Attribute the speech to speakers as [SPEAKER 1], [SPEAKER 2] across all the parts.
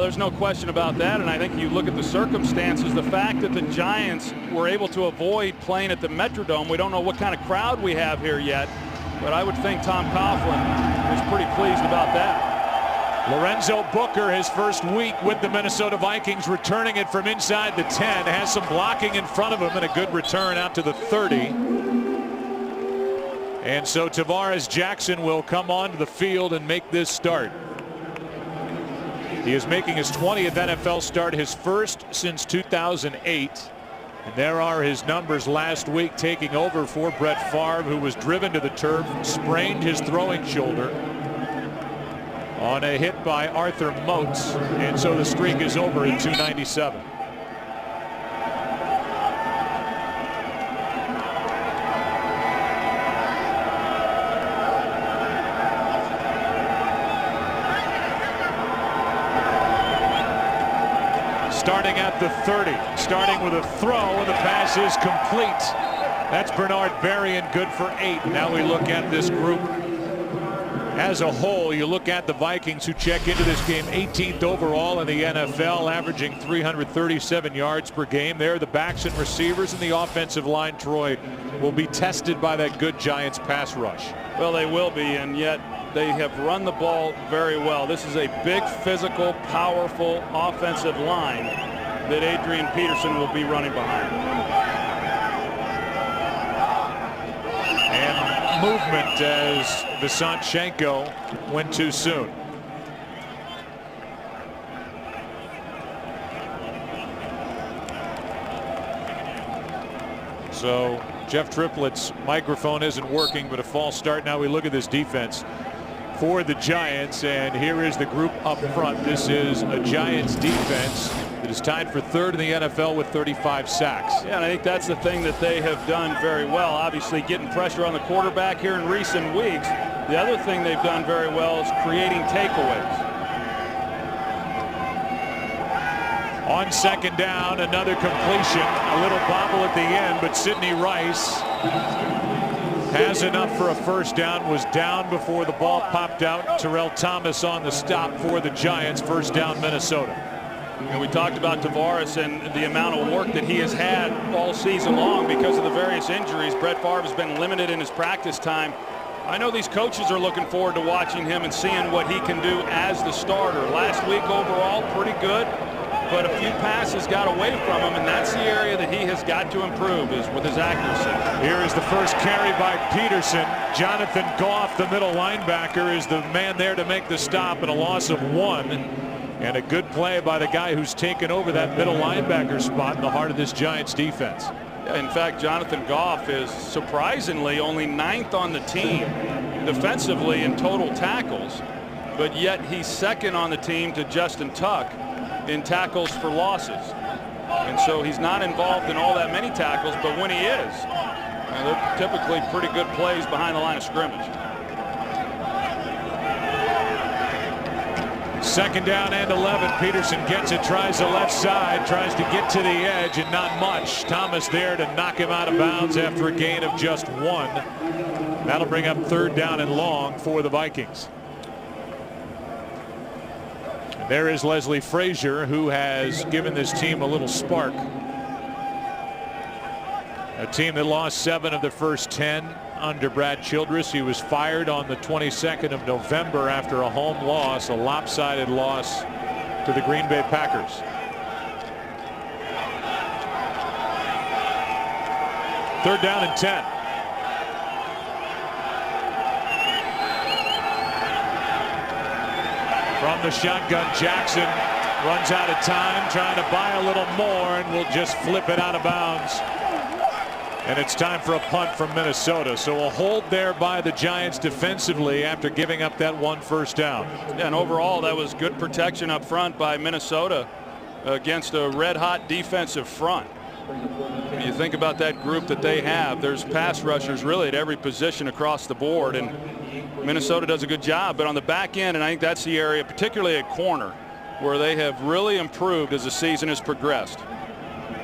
[SPEAKER 1] there's no question about that, and I think you look at the circumstances, the fact that the Giants were able to avoid playing at the Metrodome. We don't know what kind of crowd we have here yet, but I would think Tom Coughlin is pretty pleased about that.
[SPEAKER 2] Lorenzo Booker, his first week with the Minnesota Vikings, returning it from inside the 10, has some blocking in front of him and a good return out to the 30. And so Tavares Jackson will come onto the field and make this start. He is making his 20th NFL start, his first since 2008. And there are his numbers last week, taking over for Brett Favre, who was driven to the turf, sprained his throwing shoulder on a hit by Arthur Moats, and so the streak is over at 297. Starting at the 30, starting with a throw, and the pass is complete. That's Bernard Berrien, good for 8. Now we look at this group as a whole. You look at the Vikings, who check into this game 18th overall in the NFL, averaging 337 yards per game. They're the backs and receivers, and the offensive line, Troy, will be tested by that good Giants pass rush.
[SPEAKER 1] Well, they will be, and yet they have run the ball very well. This is a big, physical, powerful offensive line that Adrian Peterson will be running behind.
[SPEAKER 2] Movement as Visanchenko went too soon. So Jeff Triplett's microphone isn't working, but a false start. Now we look at this defense for the Giants, and here is the group up front. This is a Giants defense that is tied for 3rd in the NFL with 35 sacks.
[SPEAKER 1] Yeah, and I think that's the thing that they have done very well. Obviously getting pressure on the quarterback here in recent weeks. The other thing they've done very well is creating takeaways.
[SPEAKER 2] On second down, another completion, a little bobble at the end, but Sidney Rice has enough for a first down, was down before the ball popped out. Terrell Thomas on the stop for the Giants. First down, Minnesota.
[SPEAKER 1] And we talked about Tavares and the amount of work that he has had all season long because of the various injuries. Brett Favre has been limited in his practice time. I know these coaches are looking forward to watching him and seeing what he can do as the starter. Last week overall, pretty good, but a few passes got away from him, and that's the area that he has got to improve, is with his accuracy.
[SPEAKER 2] Here is the first carry by Peterson. Jonathan Goff, the middle linebacker, is the man there to make the stop, and a loss of 1. And a good play by the guy who's taken over that middle linebacker spot in the heart of this Giants defense.
[SPEAKER 1] In fact, Jonathan Goff is surprisingly only 9th on the team defensively in total tackles, but yet he's 2nd on the team to Justin Tuck in tackles for losses. And so he's not involved in all that many tackles, but when he is, they're typically pretty good plays behind the line of scrimmage.
[SPEAKER 2] Second down and 11. Peterson gets it, tries the left side, tries to get to the edge, and not much. Thomas there to knock him out of bounds after a gain of just 1. That'll bring up 3rd down and long for the Vikings. And there is Leslie Frazier, who has given this team a little spark. A team that lost 7 of the first 10 under Brad Childress. He was fired on the 22nd of November after a home loss, a lopsided loss to the Green Bay Packers. Third down and 10. From the shotgun, Jackson runs out of time, trying to buy a little more, and will just flip it out of bounds. And it's time for a punt from Minnesota. So a hold there by the Giants defensively after giving up that 1 first down.
[SPEAKER 1] And overall, that was good protection up front by Minnesota against a red-hot defensive front. When you think about that group that they have, there's pass rushers really at every position across the board, and Minnesota does a good job. But on the back end, and I think that's the area, particularly at corner, where they have really improved as the season has progressed.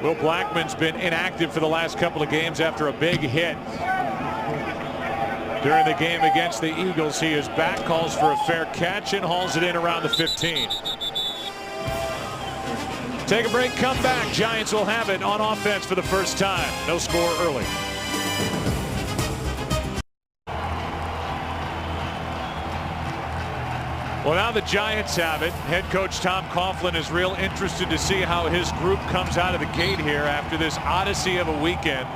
[SPEAKER 2] Will Blackman's been inactive for the last couple of games after a big hit during the game against the Eagles. He is back, calls for a fair catch, and hauls it in around the 15. Take a break, come back. Giants will have it on offense for the first time. No score early. Well, now the Giants have it. Head coach Tom Coughlin is real interested to see how his group comes out of the gate here after this odyssey of a weekend.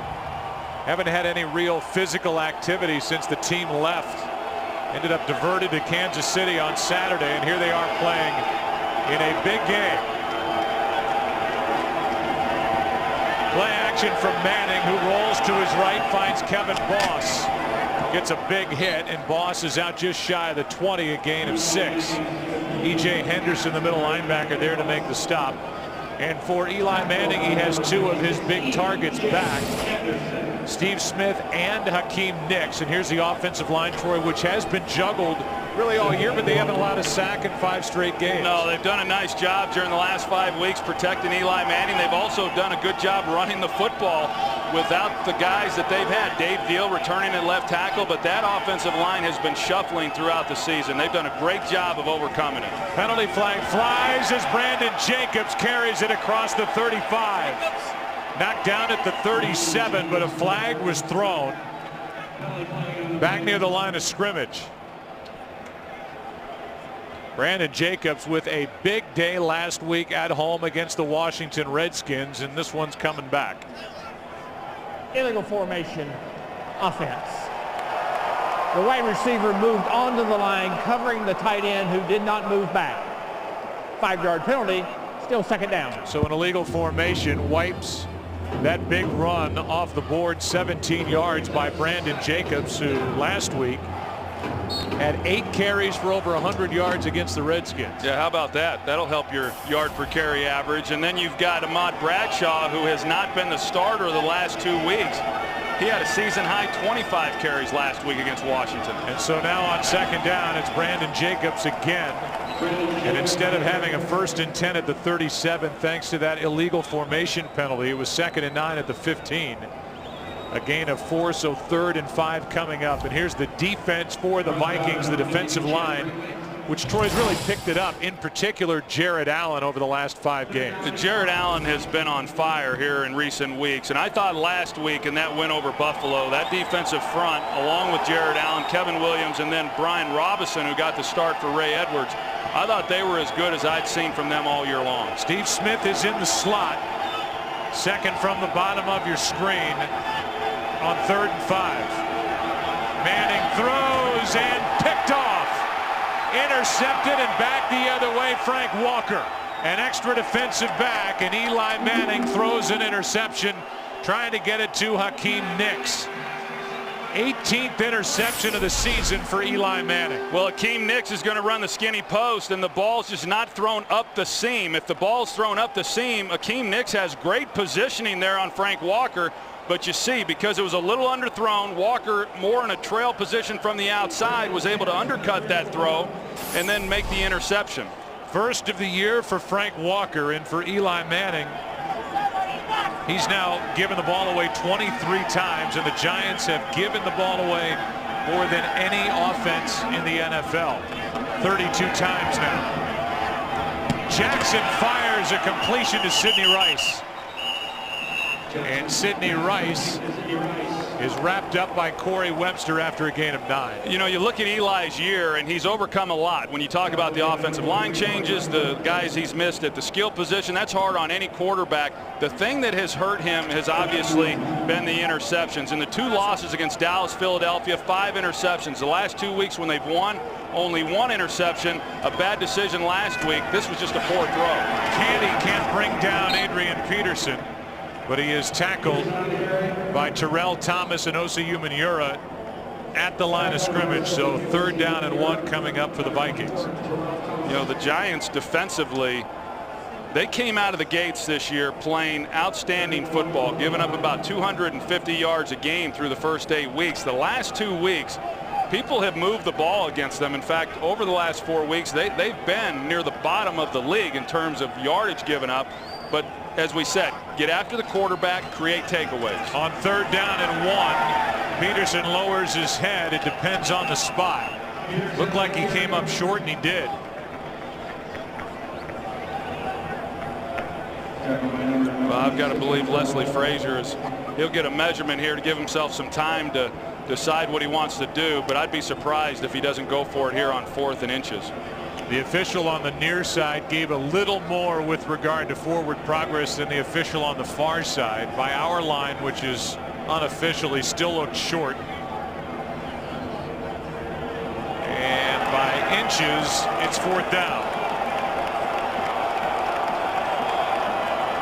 [SPEAKER 2] Haven't had any real physical activity since the team left. Ended up diverted to Kansas City on Saturday, and here they are playing in a big game. Play action from Manning, who rolls to his right, finds Kevin Boss. Gets a big hit, and Boss is out just shy of the 20, a gain of 6. E.J. Henderson, the middle linebacker, there to make the stop. And for Eli Manning, he has 2 of his big targets back. Steve Smith and Hakeem Nicks. And here's the offensive line, Troy, which has been juggled really all year, but they haven't allowed a sack in 5 straight games.
[SPEAKER 1] No, they've done a nice job during the last 5 weeks protecting Eli Manning. They've also done a good job running the football without the guys that they've had. Dave Veal returning at left tackle, but that offensive line has been shuffling throughout the season. They've done a great job of overcoming it.
[SPEAKER 2] Penalty flag flies as Brandon Jacobs carries it across the 35. Knocked down at the 37, but a flag was thrown back near the line of scrimmage. Brandon Jacobs with a big day last week at home against the Washington Redskins, and this one's coming back.
[SPEAKER 3] Illegal formation offense. The wide receiver moved onto the line, covering the tight end who did not move back. 5-yard penalty, still second down.
[SPEAKER 2] So an illegal formation wipes that big run off the board, 17 yards by Brandon Jacobs, who last week had 8 carries for over 100 yards against the Redskins.
[SPEAKER 1] Yeah, how about that? That'll help your yard per carry average. And then you've got Ahmad Bradshaw, who has not been the starter the last 2 weeks. He had a season-high 25 carries last week against Washington.
[SPEAKER 2] And so now on second down, it's Brandon Jacobs again. And instead of having a 1st and 10 at the 37, thanks to that illegal formation penalty, it was 2nd and 9 at the 15. A gain of 4, so 3rd and 5 coming up. And here's the defense for the Vikings, the defensive line, which Troy's really picked it up, in particular Jared Allen over the last 5 games.
[SPEAKER 1] Jared Allen has been on fire here in recent weeks, and I thought last week in that win over Buffalo, that defensive front, along with Jared Allen, Kevin Williams, and then Brian Robinson, who got the start for Ray Edwards, I thought they were as good as I'd seen from them all year long.
[SPEAKER 2] Steve Smith is in the slot, second from the bottom of your screen on 3rd and 5. Manning throws and picked off. Intercepted and back the other way, Frank Walker. An extra defensive back, and Eli Manning throws an interception, trying to get it to Hakeem Nicks. 18th interception of the season for Eli Manning.
[SPEAKER 1] Well, Hakeem Nicks is going to run the skinny post, and the ball's just not thrown up the seam. If the ball's thrown up the seam, Hakeem Nicks has great positioning there on Frank Walker. But you see, because it was a little underthrown, Walker, more in a trail position from the outside, was able to undercut that throw and then make the interception.
[SPEAKER 2] First of the year for Frank Walker, and for Eli Manning, he's now given the ball away 23 times, and the Giants have given the ball away more than any offense in the NFL. 32 times now. Jackson fires a completion to Sidney Rice. And Sidney Rice is wrapped up by Corey Webster after a gain of 9.
[SPEAKER 1] You know, you look at Eli's year, and he's overcome a lot. When you talk about the offensive line changes, the guys he's missed at the skill position, that's hard on any quarterback. The thing that has hurt him has obviously been the interceptions. In the 2 losses against Dallas, Philadelphia, 5 interceptions. The last 2 weeks when they've won, only 1 interception. A bad decision last week. This was just a poor throw.
[SPEAKER 2] Candy can't bring down Adrian Peterson, but he is tackled by Terrell Thomas and Osi Umenyiora at the line of scrimmage. So 3rd down and 1 coming up for the Vikings.
[SPEAKER 1] You know, the Giants defensively, they came out of the gates this year playing outstanding football, giving up about 250 yards a game through the first 8 weeks. The last 2 weeks, people have moved the ball against them. In fact, over the last 4 weeks, they've been near the bottom of the league in terms of yardage given up. But as we said, get after the quarterback, create takeaways.
[SPEAKER 2] On 3rd down and 1, Peterson lowers his head. It depends on the spot. Looked like he came up short, and he did.
[SPEAKER 1] Well, I've got to believe Leslie Frazier he'll get a measurement here to give himself some time to decide what he wants to do, but I'd be surprised if he doesn't go for it here on 4th and inches.
[SPEAKER 2] The official on the near side gave a little more with regard to forward progress than the official on the far side. By our line, which is unofficial, he still looked short. And by inches, it's 4th down.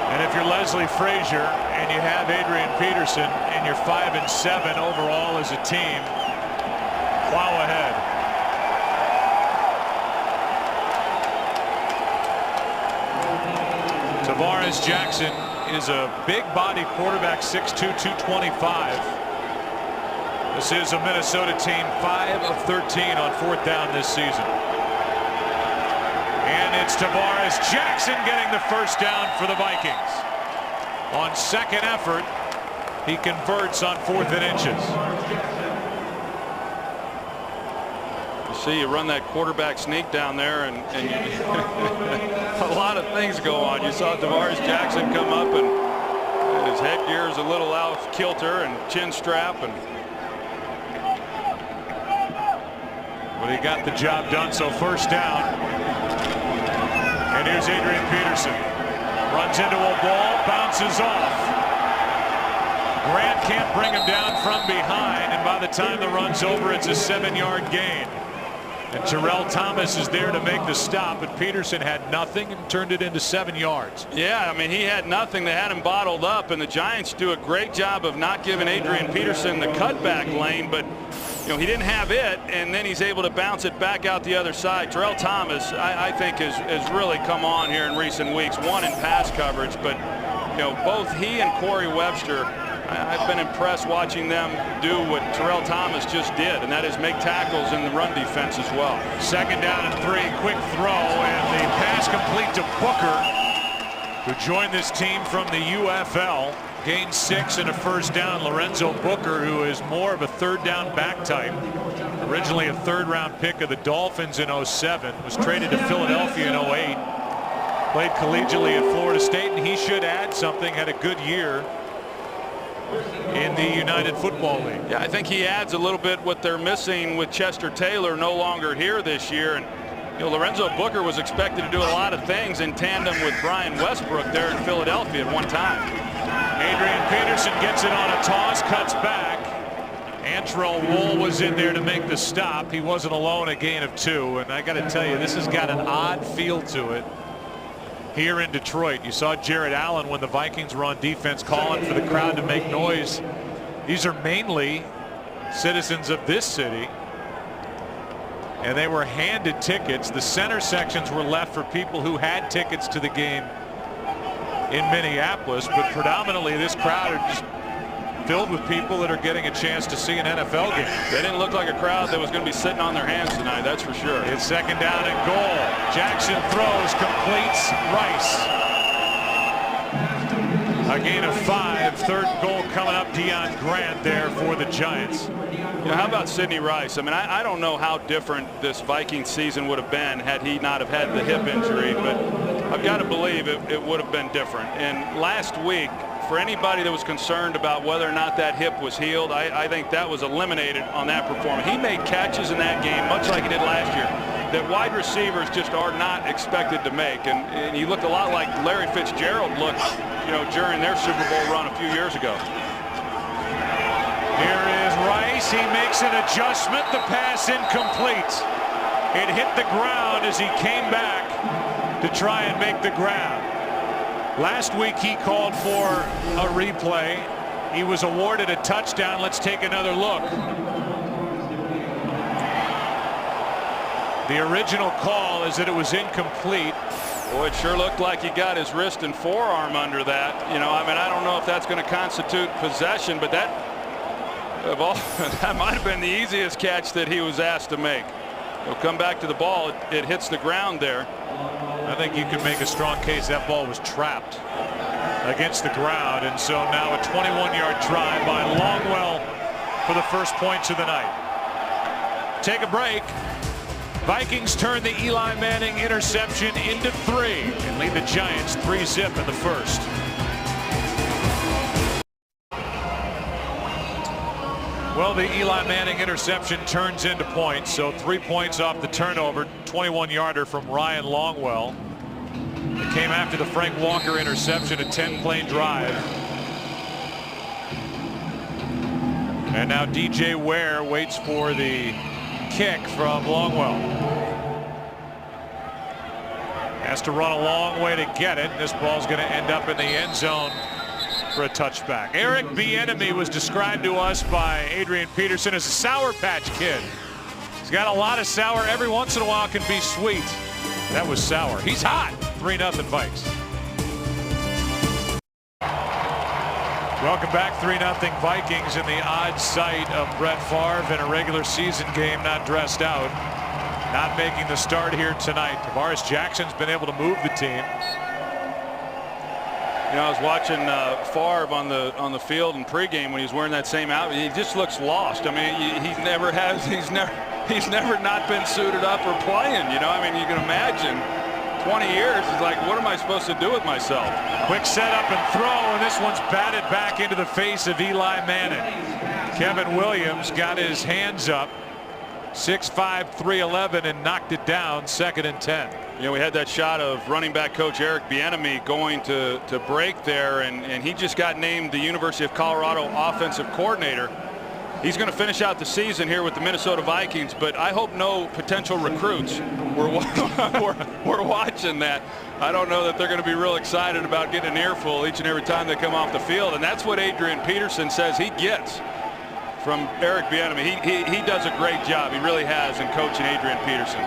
[SPEAKER 2] And if you're Leslie Frazier and you have Adrian Peterson and you're 5 and 7 overall as a team, plow ahead. Tavares Jackson is a big body quarterback, 6'2", 225. This is a Minnesota team 5 of 13 on 4th down this season. And it's Tavares Jackson getting the first down for the Vikings. On second effort, he converts on 4th and inches.
[SPEAKER 1] You see, you run that quarterback sneak down there, and a lot of things go on. You saw Tavares Jackson come up, and his headgear is a little off kilter, and chin strap, and
[SPEAKER 2] but he got the job done. So first down. And here's Adrian Peterson. Runs into a ball, bounces off. Grant can't bring him down from behind, and by the time the run's over, it's a 7-yard gain. And Terrell Thomas is there to make the stop, but Peterson had nothing and turned it into 7 yards.
[SPEAKER 1] Yeah, I mean, he had nothing. They had him bottled up, and the Giants do a great job of not giving Adrian Peterson the cutback lane, but you know, he didn't have it, and then he's able to bounce it back out the other side. Terrell Thomas, I think, has really come on here in recent weeks. One in pass coverage, but you know, both he and Corey Webster, I've been impressed watching them do what Terrell Thomas just did, and that is make tackles in the run defense as well.
[SPEAKER 2] Second down and 3, quick throw, and the pass complete to Booker, who joined this team from the UFL. Gained 6 and a first down. Lorenzo Booker, who is more of a 3rd down back type. Originally a 3rd-round pick of the Dolphins in 07. Was traded to Philadelphia in 08. Played collegiately at Florida State, and he should add something. Had a good year in the United Football League.
[SPEAKER 1] Yeah, I think he adds a little bit what they're missing with Chester Taylor no longer here this year. And you know, Lorenzo Booker was expected to do a lot of things in tandem with Brian Westbrook there in Philadelphia at one time.
[SPEAKER 2] Adrian Peterson gets it on a toss, cuts back. Antrell Roll was in there to make the stop. He wasn't alone, a gain of 2. And I got to tell you, this has got an odd feel to it here in Detroit. You saw Jared Allen, when the Vikings were on defense, calling for the crowd to make noise. These are mainly citizens of this city, and they were handed tickets. The center sections were left for people who had tickets to the game in Minneapolis, but predominantly this crowd are just filled with people that are getting a chance to see an NFL game.
[SPEAKER 1] They didn't look like a crowd that was going to be sitting on their hands tonight, that's for sure.
[SPEAKER 2] It's second down and goal. Jackson throws, completes. Rice. A gain of 5. 3rd goal coming up. Deion Grant there for the Giants.
[SPEAKER 1] You know, how about Sidney Rice? I mean, I don't know how different this Viking season would have been had he not have had the hip injury, but I've got to believe it would have been different. And last week, for anybody that was concerned about whether or not that hip was healed, I think that was eliminated on that performance. He made catches in that game, much like he did last year, that wide receivers just are not expected to make. And he looked a lot like Larry Fitzgerald looked, you know, during their Super Bowl run a few years ago.
[SPEAKER 2] Here is Rice. He makes an adjustment. The pass incomplete. It hit the ground as he came back to try and make the grab. Last week he called for a replay. He was awarded a touchdown. Let's take another look. The original call is that it was incomplete.
[SPEAKER 1] Boy, it sure looked like he got his wrist and forearm under that. You know, I mean, I don't know if that's going to constitute possession, but that might have been the easiest catch that he was asked to make. He'll come back to the ball. It hits the ground there.
[SPEAKER 2] I think you can make a strong case that ball was trapped against the ground, and so now a 21-yard drive by Longwell for the first points of the night. Take a break. Vikings turn the Eli Manning interception into 3 and lead the Giants 3-zip in the first. Well, the Eli Manning interception turns into points, so 3 points off the turnover, 21-yarder from Ryan Longwell. It came after the Frank Walker interception, a 10-play drive. And now DJ Ware waits for the kick from Longwell. Has to run a long way to get it. This ball's going to end up in the end zone for a touchback. Eric Bieniemy was described to us by Adrian Peterson as a Sour Patch Kid. He's got a lot of sour. Every once in a while can be sweet. That was sour. He's hot. 3-0 Vikes. Welcome back. 3-0 Vikings in the odd sight of Brett Favre in a regular season game not dressed out. Not making the start here tonight. Tavares Jackson's been able to move the team.
[SPEAKER 1] You know, I was watching Favre on the field in pregame when he was wearing that same outfit. He just looks lost. I mean, he's never not been suited up or playing. You know, I mean, you can imagine 20 years. He's like, what am I supposed to do with myself?
[SPEAKER 2] Quick setup and throw, and this one's batted back into the face of Eli Manning. Kevin Williams got his hands up, 6'5", 311, and knocked it down. 2nd and 10.
[SPEAKER 1] You know, we had that shot of running back coach Eric Bieniemy going to break there, and he just got named the University of Colorado offensive coordinator. He's going to finish out the season here with the Minnesota Vikings, but I hope no potential recruits were watching that. I don't know that they're going to be real excited about getting an earful each and every time they come off the field, and that's what Adrian Peterson says he gets from Eric Bieniemy. He does a great job. He really has in coaching Adrian Peterson.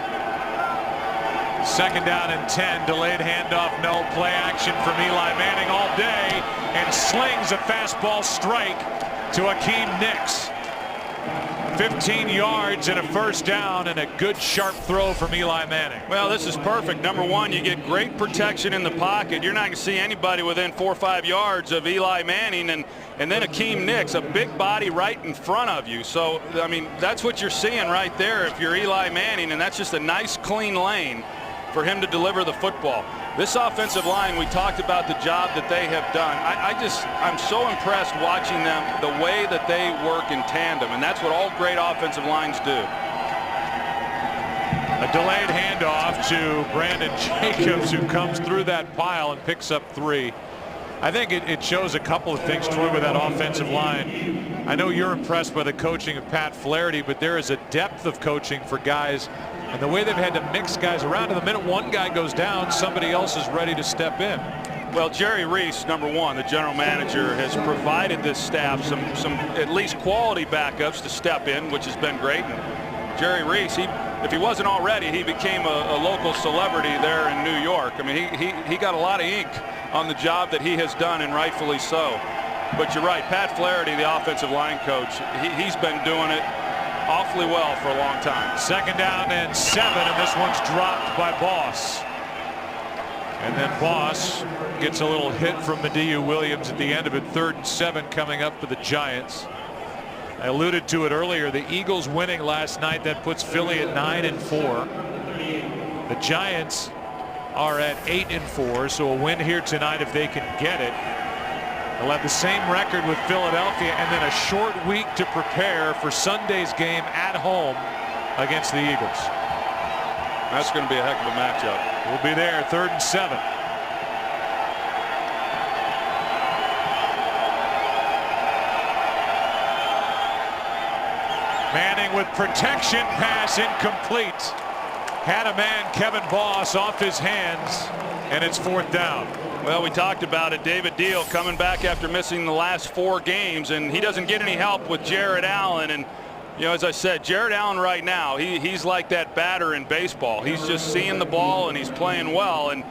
[SPEAKER 2] 2nd down and 10. Delayed handoff, no play action from Eli Manning all day, and slings a fastball strike to Akeem Nicks. 15 yards and a 1st down, and a good sharp throw from Eli Manning.
[SPEAKER 1] Well, this is perfect. Number one, you get great protection in the pocket. You're not going to see anybody within 4 or 5 yards of Eli Manning, and then Akeem Nicks, a big body right in front of you. So, I mean, that's what you're seeing right there if you're Eli Manning, and that's just a nice clean lane for him to deliver the football. This offensive line, we talked about the job that they have done. I'm so impressed watching them, the way that they work in tandem, and that's what all great offensive lines do.
[SPEAKER 2] A delayed handoff to Brandon Jacobs, who comes through that pile and picks up 3. I think it shows a couple of things, Troy, with that offensive line. I know you're impressed by the coaching of Pat Flaherty, but there is a depth of coaching for guys, and the way they've had to mix guys around. And the minute one guy goes down, somebody else is ready to step in.
[SPEAKER 1] Well, Jerry Reese, number one, the general manager, has provided this staff some at least quality backups to step in, which has been great. And Jerry Reese, if he wasn't already, he became a local celebrity there in New York. I mean, he got a lot of ink on the job that he has done, and rightfully so. But you're right, Pat Flaherty, the offensive line coach, he's been doing it awfully well for a long time. 2nd down and 7, and this one's dropped by Boss. And then Boss gets a little hit from Madieu Williams at the end of it. 3rd and 7 coming up for the Giants. I alluded to it earlier. The Eagles winning last night, that puts Philly at 9-4. The Giants are at 8-4, so a win here tonight if they can get it. They'll have the same record with Philadelphia, and then a short week to prepare for Sunday's game at home against the Eagles. That's going to be a heck of a matchup.
[SPEAKER 2] We'll be there. 3rd and 7. Manning with protection, pass incomplete. Had a man, Kevin Boss, off his hands, and it's 4th down.
[SPEAKER 1] Well, we talked about it. David Deal coming back after missing the last 4 games, and he doesn't get any help with Jared Allen. And, you know, as I said, Jared Allen right now, he's like that batter in baseball. He's just seeing the ball, and he's playing well, and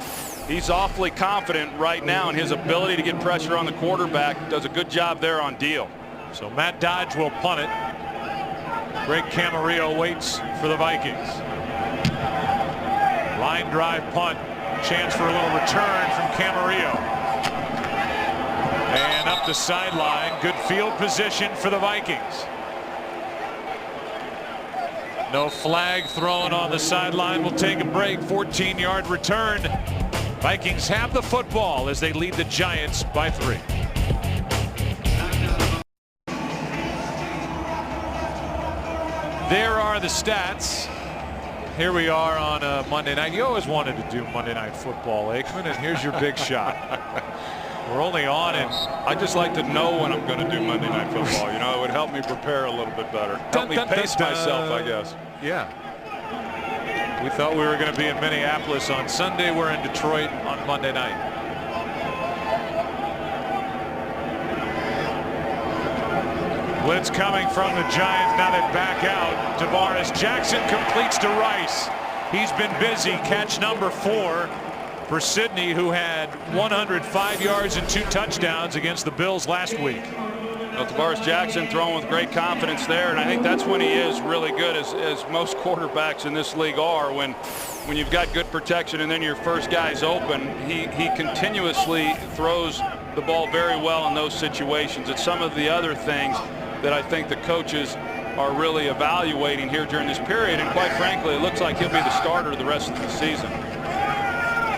[SPEAKER 1] he's awfully confident right now in his ability to get pressure on the quarterback. Does a good job there on Deal.
[SPEAKER 2] So Matt Dodge will punt it. Greg Camarillo waits for the Vikings. Line drive punt. Chance for a little return from Camarillo. And up the sideline. Good field position for the Vikings. No flag thrown on the sideline. We'll take a break. 14-yard return. Vikings have the football as they lead the Giants by 3. There are the stats. Here we are on a Monday night. You always wanted to do Monday Night Football, Aikman, and here's your big shot. We're only on in.
[SPEAKER 1] I just like to know when I'm going to do Monday Night Football. You know, it would help me prepare a little bit better. Help me pace myself, I guess.
[SPEAKER 2] Yeah. We thought we were going to be in Minneapolis on Sunday. We're in Detroit on Monday night. Blitz coming from the Giants. Now they back out. Tavares Jackson completes to Rice. He's been busy. Catch number 4 for Sidney, who had 105 yards and 2 touchdowns against the Bills last week.
[SPEAKER 1] Well, Tavares Jackson throwing with great confidence there, and I think that's when he is really good, as most quarterbacks in this league are. When you've got good protection and then your first guy's open, he continuously throws the ball very well in those situations. It's some of the other things that I think the coaches are really evaluating here during this period, and quite frankly, it looks like he'll be the starter the rest of the season.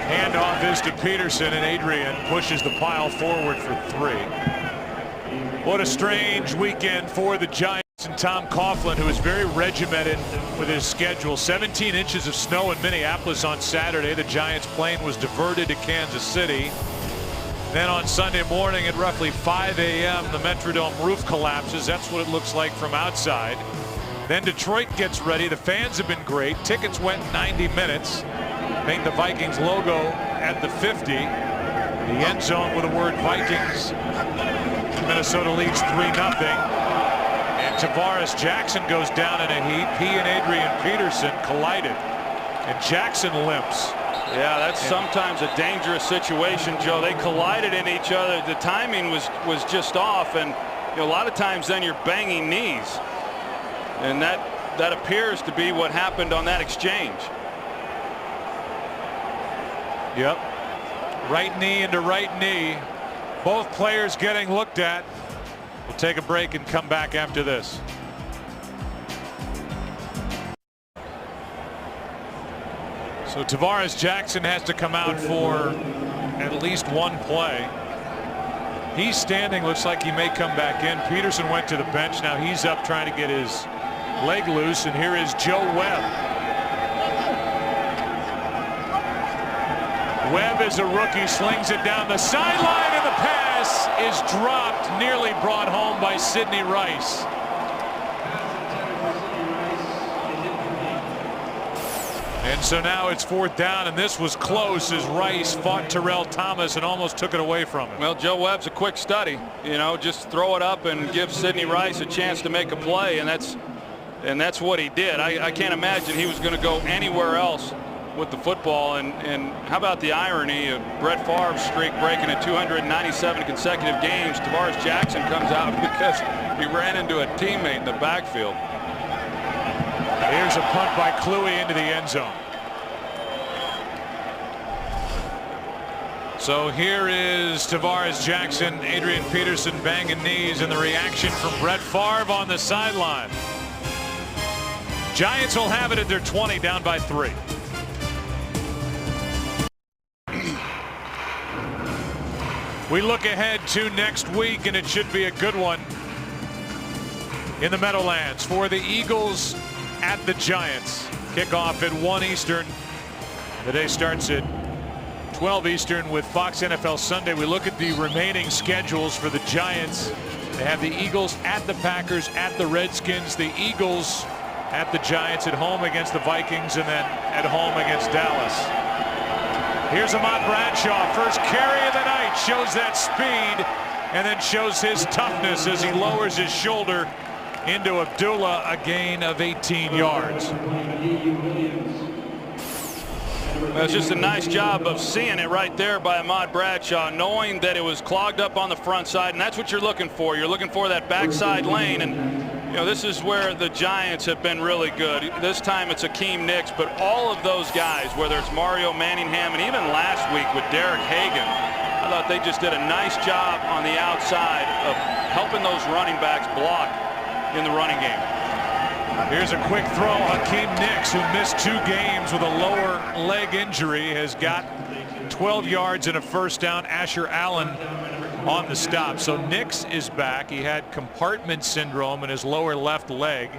[SPEAKER 2] Handoff is to Peterson, and Adrian pushes the pile forward for 3. What a strange weekend for the Giants and Tom Coughlin, who is very regimented with his schedule. 17 inches of snow in Minneapolis on Saturday. The Giants plane was diverted to Kansas City. Then on Sunday morning at roughly 5 a.m. the Metrodome roof collapses. That's what it looks like from outside. Then Detroit gets ready. The fans have been great. Tickets went 90 minutes. Paint the Vikings logo at the 50. The end zone with the word Vikings. Minnesota leads 3-0. And Tavares Jackson goes down in a heap. He and Adrian Peterson collided, and Jackson limps.
[SPEAKER 1] Yeah, that's sometimes a dangerous situation, Joe. They collided in each other. The timing was just off, and a lot of times then you're banging knees, and that appears to be what happened on that exchange.
[SPEAKER 2] Yep. Right knee into right knee. Both players getting looked at. We'll take a break and come back after this. So Tavares Jackson has to come out for at least one play. He's standing. Looks like he may come back in. Peterson went to the bench. Now he's up trying to get his leg loose. And here is Joe Webb. Webb is a rookie, slings it down the sideline, and the pass is dropped, nearly brought home by Sidney Rice. And so now it's 4th down, and this was close as Rice fought Terrell Thomas and almost took it away from him.
[SPEAKER 1] Well, Joe Webb's a quick study. Just throw it up and give Sidney Rice a chance to make a play, and that's what he did. I can't imagine he was going to go anywhere else with the football. And how about the irony of Brett Favre's streak breaking at 297 consecutive games? Tavares Jackson comes out because he ran into a teammate in the backfield.
[SPEAKER 2] Here's a punt by Kluwe into the end zone. So here is Tavares Jackson, Adrian Peterson banging knees, and the reaction from Brett Favre on the sideline. Giants will have it at their 20, down by 3. We look ahead to next week, and it should be a good one in the Meadowlands for the Eagles at the Giants. Kickoff at 1 Eastern. The day starts at 12 Eastern with Fox NFL Sunday. We look at the remaining schedules for the Giants. They have the Eagles at the Packers, at the Redskins, the Eagles at the Giants, at home against the Vikings, and then at home against Dallas. Here's Ahmad Bradshaw, first carry of the night, shows that speed and then shows his toughness as he lowers his shoulder into Abdullah, a gain of 18 yards.
[SPEAKER 1] Well, it's just a nice job of seeing it right there by Ahmad Bradshaw, knowing that it was clogged up on the front side, and that's what you're looking for. You're looking for that backside lane, and this is where the Giants have been really good. This time it's Akeem Nicks, but all of those guys, whether it's Mario Manningham and even last week with Derek Hagan, I thought they just did a nice job on the outside of helping those running backs block in the running game.
[SPEAKER 2] Here's a quick throw. Hakeem Nicks, who missed 2 games with a lower leg injury, has got 12 yards and a first down. Asher Allen on the stop. So Nicks is back. He had compartment syndrome in his lower left leg.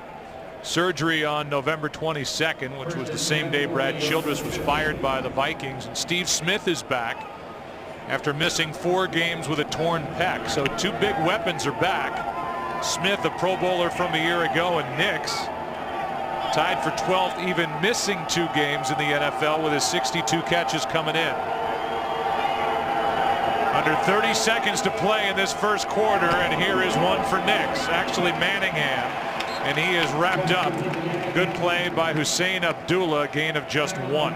[SPEAKER 2] Surgery on November 22nd, which was the same day Brad Childress was fired by the Vikings. And Steve Smith is back after missing 4 games with a torn pec. So 2 big weapons are back. Smith, a Pro Bowler from a year ago, and Nicks tied for 12th, even missing 2 games in the NFL with his 62 catches coming in. Under 30 seconds to play in this first quarter, and here is one for Nicks. Actually Manningham, and he is wrapped up. Good play by Hussein Abdullah, gain of just 1.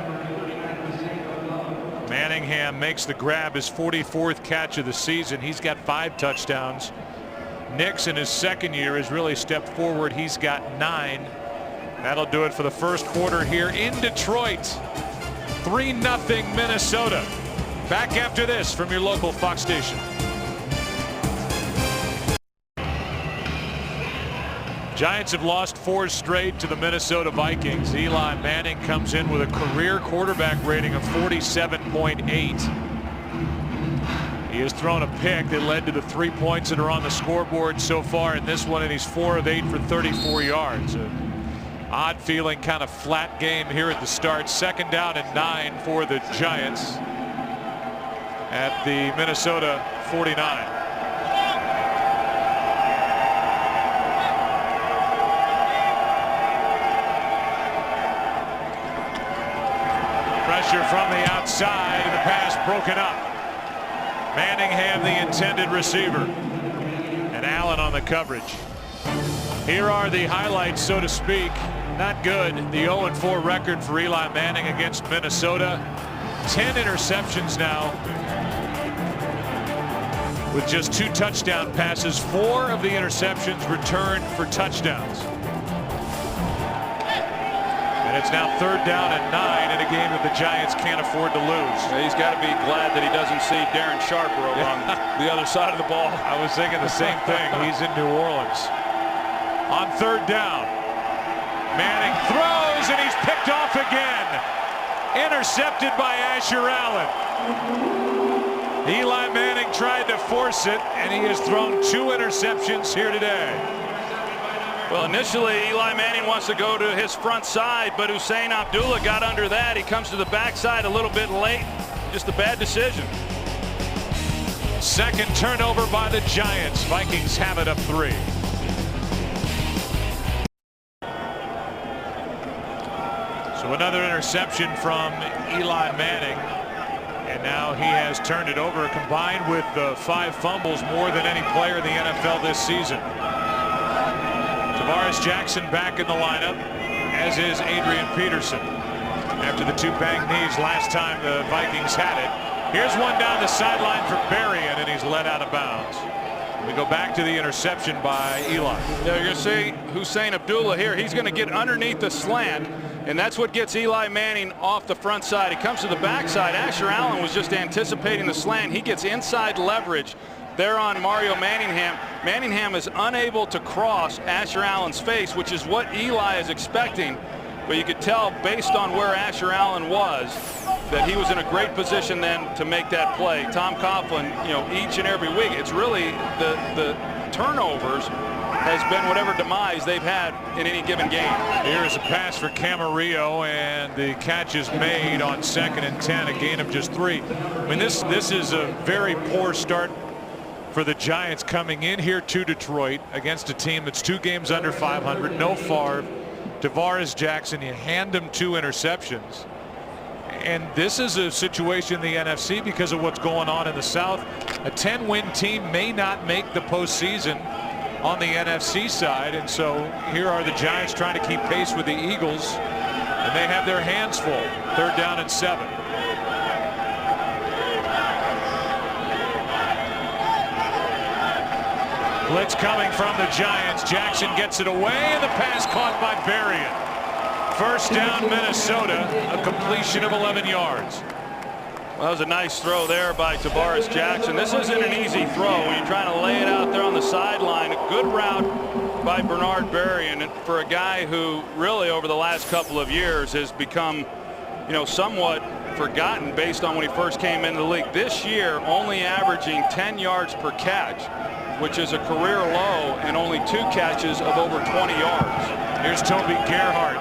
[SPEAKER 2] Manningham makes the grab, his 44th catch of the season. He's got 5 touchdowns. Nicks in his second year has really stepped forward. He's got 9. That'll do it for the first quarter here in Detroit. 3-0 Minnesota. Back after this from your local Fox station. Giants have lost 4 straight to the Minnesota Vikings. Eli Manning comes in with a career quarterback rating of 47.8. He has thrown a pick that led to the 3 points that are on the scoreboard so far in this one, and he's 4 of 8 for 34 yards. Odd feeling, kind of flat game here at the start. 2nd down and 9 for the Giants at the Minnesota 49. Pressure from the outside, and the pass broken up. Manningham, the intended receiver, and Allen on the coverage. Here are the highlights, so to speak. Not good. The 0-4 record for Eli Manning against Minnesota. 10 interceptions now, with just 2 touchdown passes. 4 of the interceptions returned for touchdowns. And it's now 3rd down and 9 in a game that the Giants can't afford to lose.
[SPEAKER 1] He's got to be glad that he doesn't see Darren Sharper over on the other side of the ball.
[SPEAKER 2] I was thinking the same thing. He's in New Orleans. On 3rd down, Manning throws, and he's picked off again. Intercepted by Asher Allen. Eli Manning tried to force it, and he has thrown 2 interceptions here today.
[SPEAKER 1] Well, initially Eli Manning wants to go to his front side, but Hussein Abdullah got under that. He comes to the backside a little bit late. Just a bad decision.
[SPEAKER 2] 2nd turnover by the Giants. Vikings have it up 3. So another interception from Eli Manning, and now he has turned it over, combined with 5 fumbles, more than any player in the NFL this season. Tavares Jackson back in the lineup, as is Adrian Peterson, after the 2 banged knees last time the Vikings had it. Here's one down the sideline for Berrien, and he's let out of bounds. We go back to the interception by Eli.
[SPEAKER 1] Yeah, you're seeing Hussein Abdullah here. He's going to get underneath the slant, and that's what gets Eli Manning off the front side. He comes to the backside. Asher Allen was just anticipating the slant. He gets inside leverage there on Mario Manningham. Manningham is unable to cross Asher Allen's face, which is what Eli is expecting. But you could tell, based on where Asher Allen was, that he was in a great position then to make that play. Tom Coughlin, you know, each and every week, it's really the turnovers has been whatever demise they've had in any given game.
[SPEAKER 2] Here is a pass for Camarillo, and the catch is made on 2nd and 10, a gain of just 3. I mean, this is a very poor start for the Giants coming in here to Detroit against a team that's 2 games under 500. No Favre, Tavares Jackson, you hand them 2 interceptions. And this is a situation in the NFC because of what's going on in the South. A 10-win team may not make the postseason on the NFC side, and so here are the Giants trying to keep pace with the Eagles, and they have their hands full. 3rd down and 7. Blitz coming from the Giants. Jackson gets it away, and the pass caught by Berrien. 1st down Minnesota, a completion of 11 yards.
[SPEAKER 1] Well, that was a nice throw there by Tavares Jackson. This isn't an easy throw when you're trying to lay it out there on the sideline. A good route by Bernard Berry, and for a guy who really over the last couple of years has become, you know, somewhat forgotten based on when he first came into the league. This year only averaging 10 yards per catch, which is a career low, and only 2 catches of over 20 yards.
[SPEAKER 2] Here's Toby Gerhart,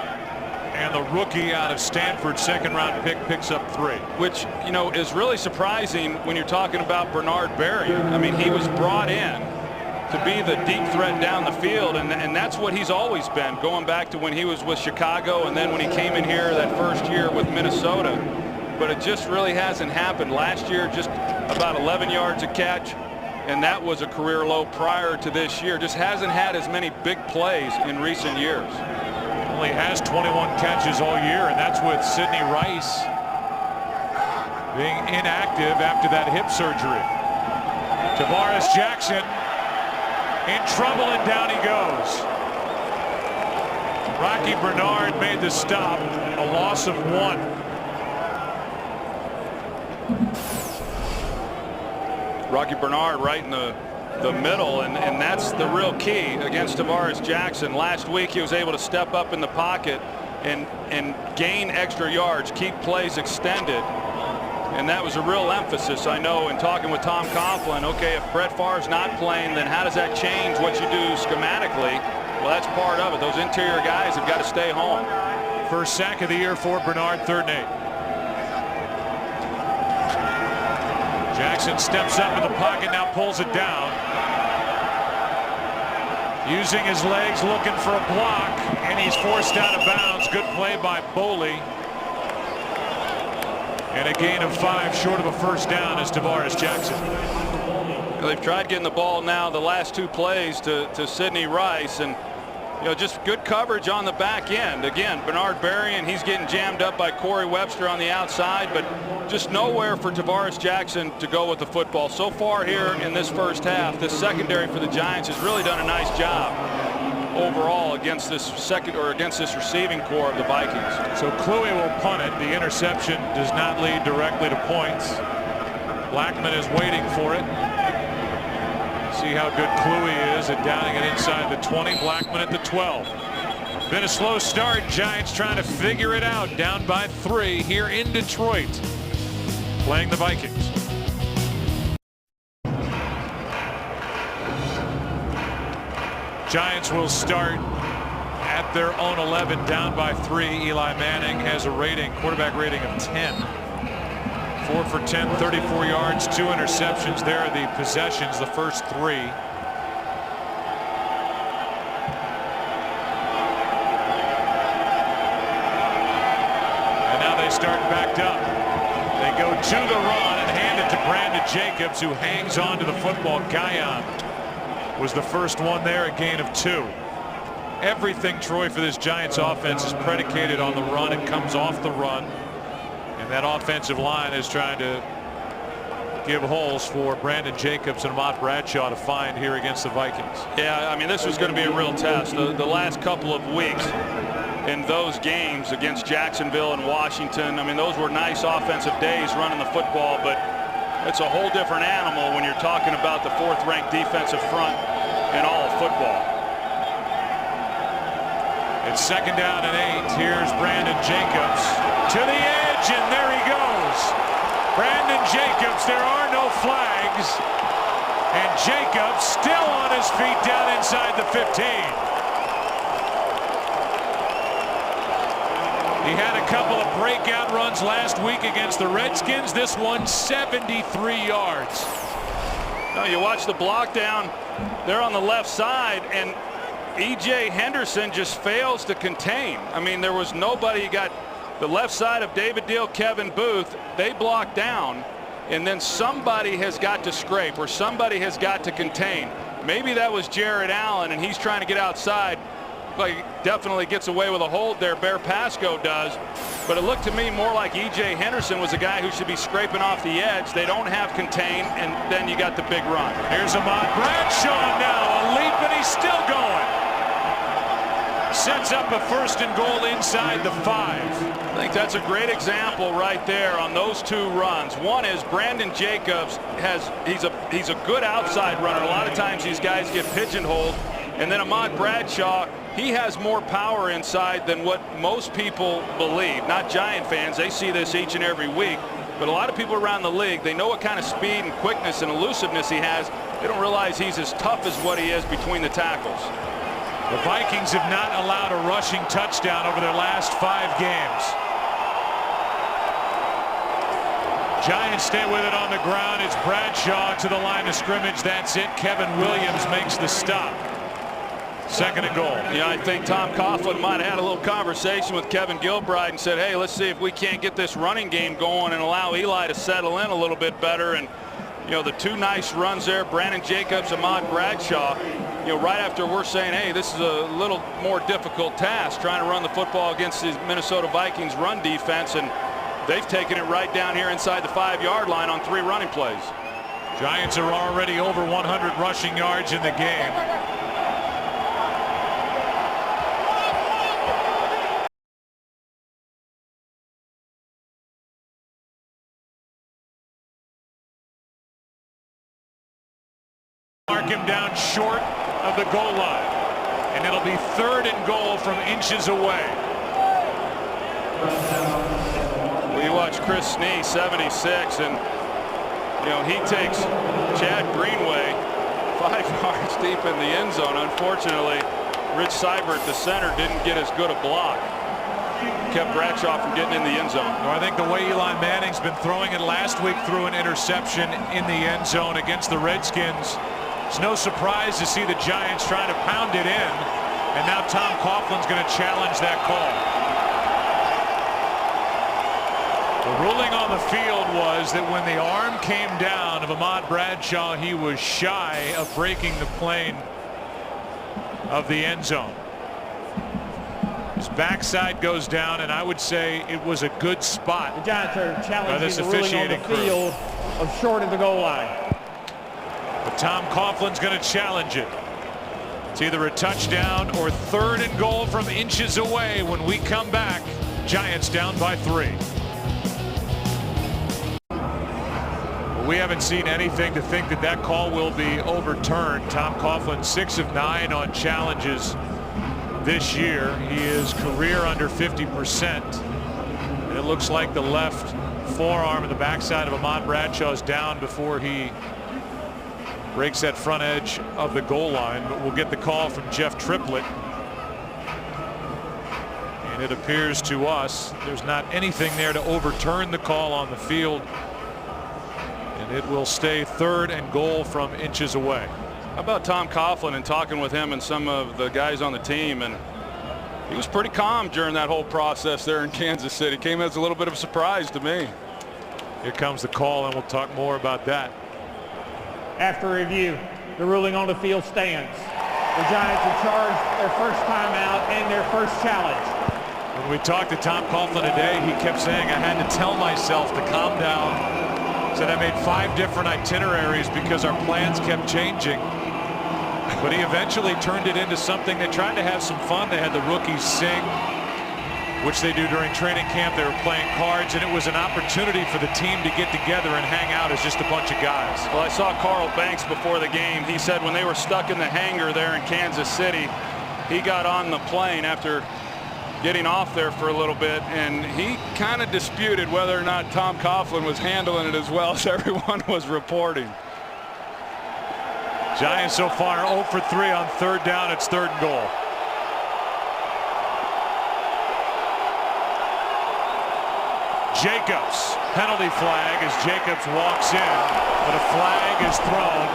[SPEAKER 2] and the rookie out of Stanford, second-round pick, picks up 3.
[SPEAKER 1] Which, you know, is really surprising when you're talking about Bernard Berry. I mean, he was brought in to be the deep threat down the field, and that's what he's always been, going back to when he was with Chicago and then when he came in here that first year with Minnesota. But it just really hasn't happened. Last year, just about 11 yards a catch, and that was a career low prior to this year. Just hasn't had as many big plays in recent years.
[SPEAKER 2] Only has 21 catches all year, and that's with Sidney Rice being inactive after that hip surgery. Tavares Jackson in trouble, and down he goes. Rocky Bernard made the stop, a loss of 1.
[SPEAKER 1] Rocky Bernard right in the middle, and that's the real key against Tavares Jackson. Last week he was able to step up in the pocket and gain extra yards, keep plays extended, and that was a real emphasis. I know in talking with Tom Coughlin, okay, if Brett Favre's not playing, then how does that change what you do schematically? Well, that's part of it. Those interior guys have got to stay home.
[SPEAKER 2] First sack of the year for Bernard, 3rd and 8. Jackson steps up in the pocket, now pulls it down. Using his legs, looking for a block, and he's forced out of bounds. Good play by Boley. And a gain of 5 short of a first down is Tavares Jackson.
[SPEAKER 1] Well, they've tried getting the ball now the last 2 plays to Sidney Rice, and you know, just good coverage on the back end. Again, Bernard Berry, and he's getting jammed up by Corey Webster on the outside, but just nowhere for Tavares Jackson to go with the football. So far here in this first half, this secondary for the Giants has really done a nice job overall against this receiving core of the Vikings.
[SPEAKER 2] So Kluwe will punt it. The interception does not lead directly to points. Blackman is waiting for it. See how good Kluwe is at downing it inside the 20. Blackman at the 12. Been a slow start. Giants trying to figure it out. Down by 3 here in Detroit, playing the Vikings. Giants will start at their own 11, down by 3. Eli Manning has a quarterback rating of 10. 4 for 10, 34 yards, 2 interceptions. There are the possessions, the first 3. And now they start backed up. They go to the run and hand it to Brandon Jacobs, who hangs on to the football. Guyon was the first one there, a gain of 2. Everything, Troy, for this Giants offense is predicated on the run. It comes off the run. And that offensive line is trying to give holes for Brandon Jacobs and Ahmad Bradshaw to find here against the Vikings.
[SPEAKER 1] Yeah, I mean, this was going to be a real test. The last couple of weeks in those games against Jacksonville and Washington, I mean, those were nice offensive days running the football, but it's a whole different animal when you're talking about the 4th-ranked defensive front in all of football.
[SPEAKER 2] It's 2nd down and 8. Here's Brandon Jacobs to the edge, and there he goes. Brandon Jacobs, there are no flags, and Jacobs still on his feet down inside the 15. He had a couple of breakout runs last week against the Redskins. This one 73 yards.
[SPEAKER 1] Now you watch the block down there on the left side, and E.J. Henderson just fails to contain. I mean, there was nobody. You got the left side of David Deal, Kevin Booth. They blocked down, and then somebody has got to scrape, or somebody has got to contain. Maybe that was Jared Allen, and he's trying to get outside. But he definitely gets away with a hold there. Bear Pasco does. But it looked to me more like E.J. Henderson was a guy who should be scraping off the edge. They don't have contain, and then you got the big run.
[SPEAKER 2] Here's Ahmad Bradshaw now, a leap, and he's still going. Sets up a 1st and goal inside the 5.
[SPEAKER 1] I think that's a great example right there on those 2 runs. One is Brandon Jacobs he's a good outside runner. A lot of times these guys get pigeonholed And then Ahmad Bradshaw, he has more power inside than what most people believe. Not Giant fans, they see this each and every week. But a lot of people around the league, they know what kind of speed and quickness and elusiveness he has. They don't realize he's as tough as what he is between the tackles.
[SPEAKER 2] The Vikings have not allowed a rushing touchdown over their last 5 games. Giants stay with it on the ground. It's Bradshaw to the line of scrimmage. That's it. Kevin Williams makes the stop. 2nd and goal.
[SPEAKER 1] Yeah, I think Tom Coughlin might have had a little conversation with Kevin Gilbride and said, hey, let's see if we can't get this running game going and allow Eli to settle in a little bit better. And, you know, the 2 nice runs there, Brandon Jacobs, Ahmad Bradshaw, you know, right after we're saying, hey, this is a little more difficult task trying to run the football against the Minnesota Vikings run defense. And they've taken it right down here inside the 5-yard line on 3 running plays.
[SPEAKER 2] Giants are already over 100 rushing yards in the game. Mark him down short of the goal line, and it'll be 3rd and goal from inches away.
[SPEAKER 1] We watch Chris Snee, 76, and you know, he takes Chad Greenway 5 yards deep in the end zone. Unfortunately, Rich Seibert, the center, didn't get as good a block. Kept Bradshaw from getting in the end zone.
[SPEAKER 2] Well, I think the way Eli Manning's been throwing it, last week threw an interception in the end zone against the Redskins. It's no surprise to see the Giants trying to pound it in, and now Tom Coughlin's going to challenge that call. The ruling on the field was that when the arm came down of Ahmad Bradshaw, he was shy of breaking the plane of the end zone. His backside goes down, and I would say it was a good spot.
[SPEAKER 3] The Giants are challenging the ruling on the
[SPEAKER 2] crew.
[SPEAKER 3] field of short of the goal line.
[SPEAKER 2] But Tom Coughlin's going to challenge it. It's either a touchdown or 3rd and goal from inches away when we come back. Giants down by 3. We haven't seen anything to think that that call will be overturned. Tom Coughlin 6 of 9 on challenges this year. He is career under 50%. And it looks like the left forearm and the backside of Ahmad Bradshaw is down before he breaks that front edge of the goal line. But we'll get the call from Jeff Triplett. And it appears to us there's not anything there to overturn the call on the field. And it will stay 3rd and goal from inches away.
[SPEAKER 1] How about Tom Coughlin and talking with him and some of the guys on the team, and he was pretty calm during that whole process there in Kansas City. Came as a little bit of a surprise to me.
[SPEAKER 2] Here comes the call, and we'll talk more about that.
[SPEAKER 3] After review, the ruling on the field stands. The Giants are charged their first timeout and their first challenge.
[SPEAKER 2] When we talked to Tom Coughlin today, he kept saying, I had to tell myself to calm down. Said I made 5 different itineraries because our plans kept changing. But he eventually turned it into something. They tried to have some fun. They had the rookies sing, which they do during training camp. They were playing cards, and it was an opportunity for the team to get together and hang out as just a bunch of guys.
[SPEAKER 1] Well, I saw Carl Banks before the game. He said when they were stuck in the hangar there in Kansas City, he got on the plane after getting off there for a little bit, and he kind of disputed whether or not Tom Coughlin was handling it as well as everyone was reporting.
[SPEAKER 2] Giants so far 0 for 3 on 3rd down. It's 3rd and goal. Jacobs, penalty flag as Jacobs walks in, but a flag is thrown.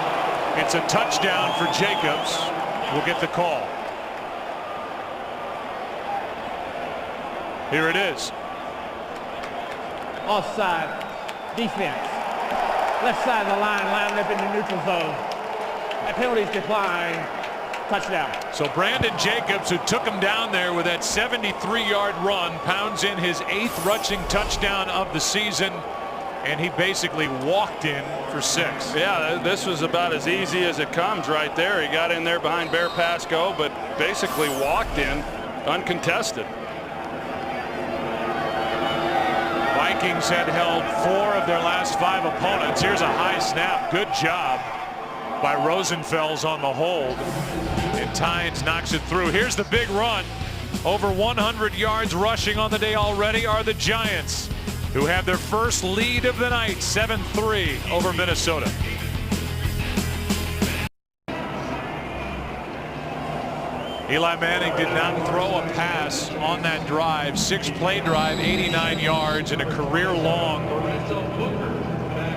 [SPEAKER 2] It's a touchdown for Jacobs. We'll get the call. Here it is.
[SPEAKER 3] Offside defense. Left side of the line, lined up in the neutral zone. That penalty's declined. Touchdown.
[SPEAKER 2] So Brandon Jacobs, who took him down there with that 73-yard run, pounds in his 8th rushing touchdown of the season, and he basically walked in for 6.
[SPEAKER 1] Yeah, this was about as easy as it comes right there. He got in there behind Bear Pasco, but basically walked in uncontested. Vikings
[SPEAKER 2] had held 4 of their last 5 opponents. Here's a high snap. Good job by Rosenfels on the hold. And Tynes knocks it through. Here's the big run. Over 100 yards rushing on the day already are the Giants, who have their first lead of the night, 7-3 over Minnesota. Eli Manning did not throw a pass on that drive. 6-play drive, 89 yards, and a career-long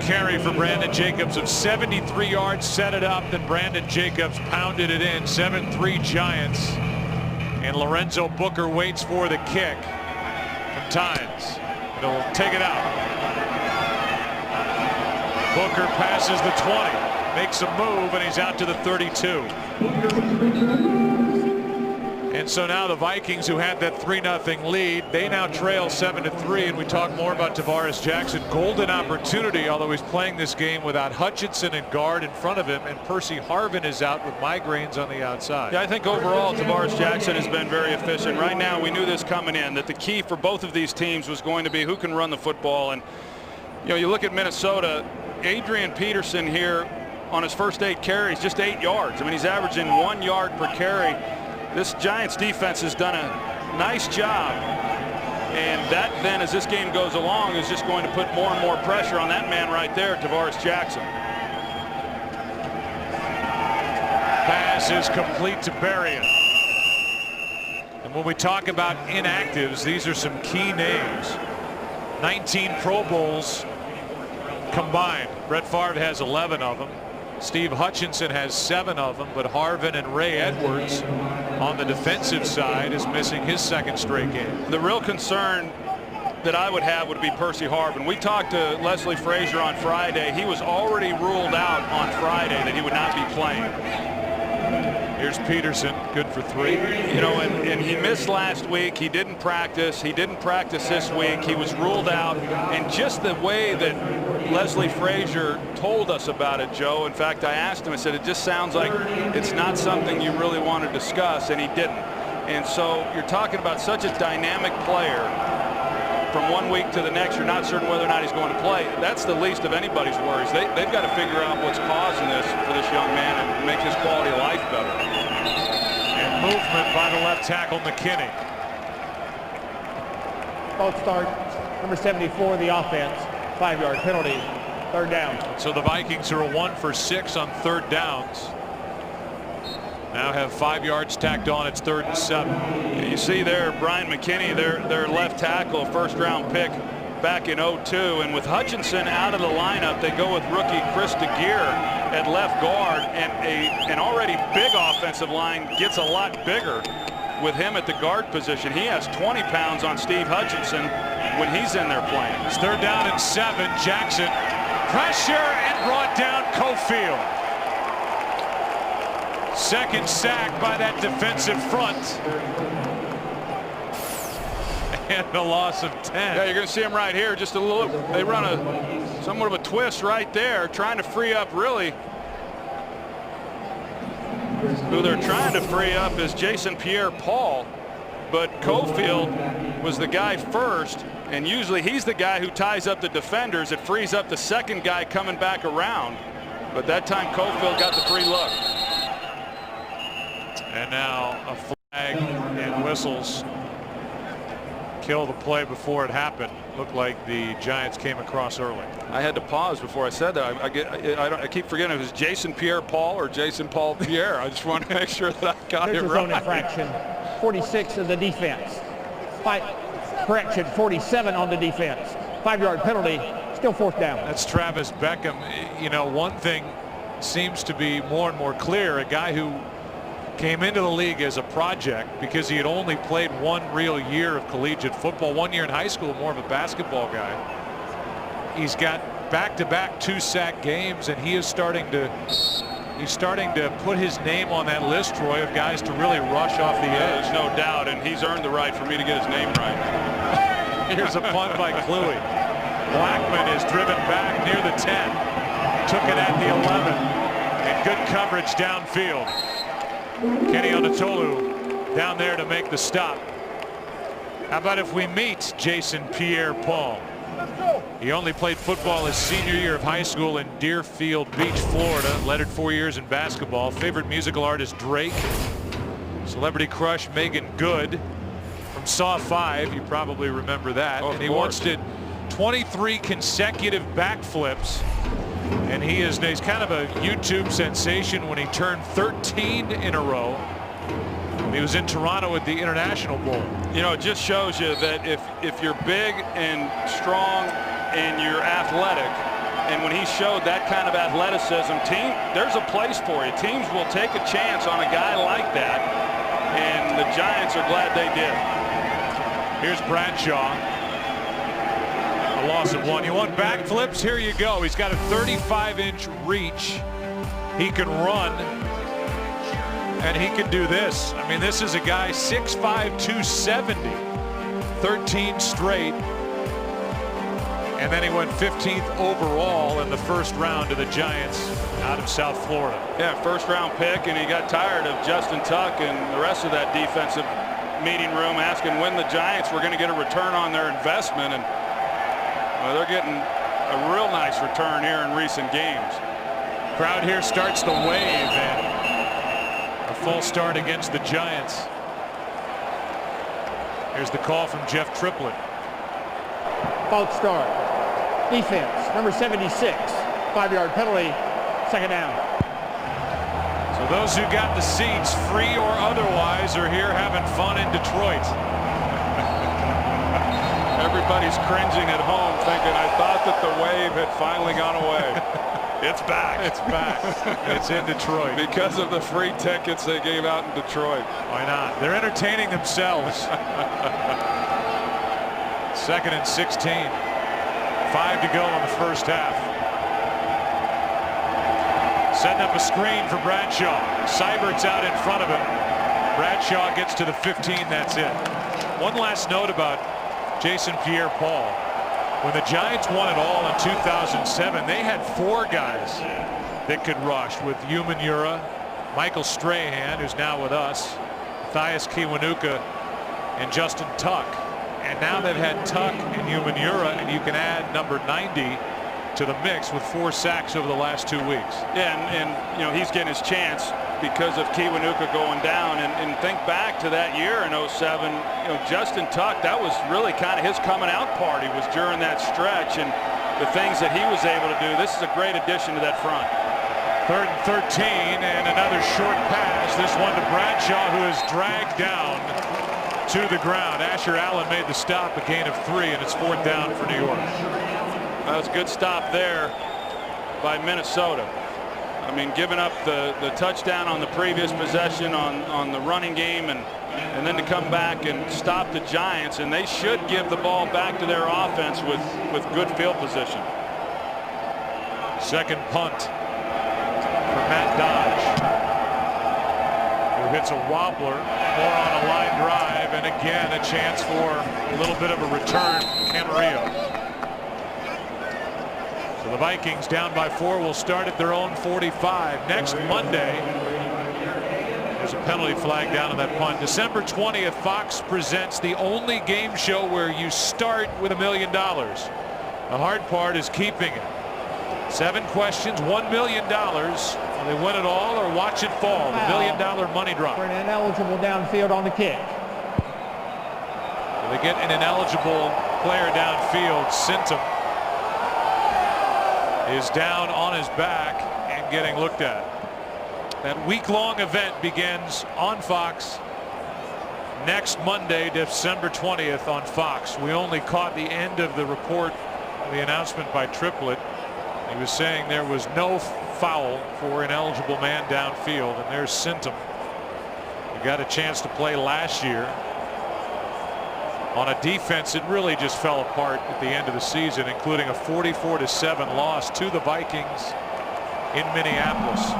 [SPEAKER 2] carry for Brandon Jacobs of 73 yards. Set it up, then Brandon Jacobs pounded it in. 7-3 Giants. And Lorenzo Booker waits for the kick from Tynes. He'll take it out. Booker passes the 20, makes a move, and he's out to the 32. And so now the Vikings, who had that 3-0 lead, they now trail 7-3. And we talk more about Tavares Jackson. Golden opportunity, although he's playing this game without Hutchinson and guard in front of him, and Percy Harvin is out with migraines on the outside.
[SPEAKER 1] Yeah, I think overall Tavares Jackson has been very efficient. Right now, we knew this coming in, that the key for both of these teams was going to be who can run the football. And you look at Minnesota, Adrian Peterson here on his first 8 carries, just 8 yards. I mean, he's averaging 1 yard per carry. This Giants defense has done a nice job, and that then, as this game goes along, is just going to put more and more pressure on that man right there, Tavares Jackson.
[SPEAKER 2] Pass is complete to Berrien. And when we talk about inactives, these are some key names. 19 Pro Bowls combined. Brett Favre has 11 of them. Steve Hutchinson has 7 of them, but Harvin and Ray Edwards on the defensive side is missing his 2nd straight game.
[SPEAKER 1] The real concern that I would have would be Percy Harvin. We talked to Leslie Frazier on Friday. He was already ruled out on Friday that he would not be playing.
[SPEAKER 2] Here's Peterson, good for 3.
[SPEAKER 1] And he missed last week. He didn't practice. He didn't practice this week. He was ruled out. And just the way that Leslie Frazier told us about it, Joe, in fact, I asked him, I said, it just sounds like it's not something you really want to discuss, and he didn't. And so you're talking about such a dynamic player. From one week to the next, you're not certain whether or not he's going to play. That's the least of anybody's worries. They've got to figure out what's causing this for this young man and make his quality of life better.
[SPEAKER 2] And movement by the left tackle, McKinney.
[SPEAKER 3] False start, number 74, the offense. 5-yard penalty, 3rd down.
[SPEAKER 2] So the Vikings are 1 for 6 on 3rd downs. Now have 5 yards tacked on. It's 3rd and 7.
[SPEAKER 1] You see there, Brian McKinney, their left tackle, 1st-round pick back in '02. And with Hutchinson out of the lineup, they go with rookie Chris DeGear at left guard, and an already big offensive line gets a lot bigger with him at the guard position. He has 20 pounds on Steve Hutchinson when he's in there playing.
[SPEAKER 2] It's 3rd down and 7. Jackson, pressure, and brought down Cofield. 2nd sack by that defensive front. And a loss of 10.
[SPEAKER 1] Yeah, you're going to see him right here. Just a little. They run somewhat of a twist right there, trying to free up really. Who they're trying to free up is Jason Pierre-Paul, but Cofield was the guy first, and usually he's the guy who ties up the defenders. It frees up the 2nd guy coming back around, but that time Cofield got the free look.
[SPEAKER 2] And now a flag and whistles kill the play before it happened. Looked like the Giants came across early.
[SPEAKER 1] I had to pause before I said that. I keep forgetting if it was Jason Pierre-Paul or Jason Paul Pierre. I just want to make sure that I got it right.
[SPEAKER 3] Zone infraction. 46 of the defense. 47 on the defense. 5-yard penalty. Still 4th down.
[SPEAKER 2] That's Travis Beckham. One thing seems to be more and more clear. A guy who came into the league as a project because he had only played 1 real year of collegiate football, 1 year in high school, more of a basketball guy. He's got back-to-back 2-sack games, and he's starting to put his name on that list, Troy, of guys to really rush off the edge.
[SPEAKER 1] There's no doubt, and he's earned the right for me to get his name right.
[SPEAKER 2] Here's a punt by Kluwe. Blackman is driven back near the 10. Took it at the 11. And good coverage downfield. Kenny Onatolu down there to make the stop. How about if we meet Jason Pierre-Paul?
[SPEAKER 3] Let's go.
[SPEAKER 2] He only played football his senior year of high school in Deerfield Beach, Florida. Lettered 4 years in basketball. Favorite musical artist Drake. Celebrity crush Megan Good from Saw 5. You probably remember that.
[SPEAKER 1] Oh,
[SPEAKER 2] and he once did 23 consecutive backflips. And he's kind of a YouTube sensation when he turned 13 in a row. He was in Toronto at the International Bowl.
[SPEAKER 1] You know, it just shows you that if you're big and strong and you're athletic, and when he showed that kind of athleticism, there's a place for you. Teams will take a chance on a guy like that, and the Giants are glad they did.
[SPEAKER 2] Here's Bradshaw. A loss of 1. You want backflips? Here you go. He's got a 35-inch reach. He can run, and he can do this. I mean, this is a guy 6'5", 270, 13 straight. And then he went 15th overall in the first round to the Giants out of South Florida.
[SPEAKER 1] Yeah, first round pick, and he got tired of Justin Tuck and the rest of that defensive meeting room asking when the Giants were going to get a return on their investment, and well, they're getting a real nice return here in recent games.
[SPEAKER 2] Crowd here starts to wave, and a full start against the Giants. Here's the call from Jeff Triplett.
[SPEAKER 3] False start. Defense, number 76. 5-yard penalty, second down.
[SPEAKER 2] So those who got the seats, free or otherwise, are here having fun in Detroit.
[SPEAKER 1] Everybody's cringing at home thinking, I thought that the wave had finally gone away. It's back.
[SPEAKER 2] It's back. It's in Detroit.
[SPEAKER 1] Because of the free tickets they gave out in Detroit.
[SPEAKER 2] Why not? They're entertaining themselves. 2nd and 16. 5 to go in the first half. Setting up a screen for Bradshaw. Seibert's out in front of him. Bradshaw gets to the 15. That's it. One last note about Jason Pierre-Paul. When the Giants won it all in 2007, they had 4 guys that could rush, with Umanura, Michael Strahan, who's now with us, Matthias Kiwanuka, and Justin Tuck. And now they've had Tuck and Umanura, and you can add number 90 to the mix with 4 sacks over the last 2 weeks.
[SPEAKER 1] Yeah, and you know, he's getting his chance because of Kiwanuka going down. And think back to that year in 07. You know, Justin Tuck, that was really kind of his coming out party, was during that stretch, and the things that he was able to do. This is a great addition to that front.
[SPEAKER 2] 3rd and 13, and another short pass. This one to Bradshaw, who is dragged down to the ground. Asher Allen made the stop, a gain of 3, and it's 4th down for New York.
[SPEAKER 1] That was a good stop there by Minnesota. I mean, giving up the touchdown on the previous possession on the running game, and then to come back and stop the Giants, and they should give the ball back to their offense with good field position.
[SPEAKER 2] Second punt for Matt Dodge, who hits a wobbler, more on a line drive, and again a chance for a little bit of a return. Camarillo. So the Vikings, down by 4, will start at their own 45. Next Monday, there's a penalty flag down on that punt. December 20th, Fox presents the only game show where you start with $1 million. The hard part is keeping it. 7 questions, $1 million. Will they win it all or watch it fall? The $1 million money drop.
[SPEAKER 3] For an ineligible downfield on the kick.
[SPEAKER 2] So they get an ineligible player downfield. Sintum is down on his back and getting looked at. That week-long event begins on Fox next Monday, December 20th on Fox. We only caught the end of the report, the announcement by Triplett. He was saying there was no foul for an eligible man downfield, and there's Sintum. He got a chance to play last year on a defense that really just fell apart at the end of the season, including a 44-7 loss to the Vikings in Minneapolis.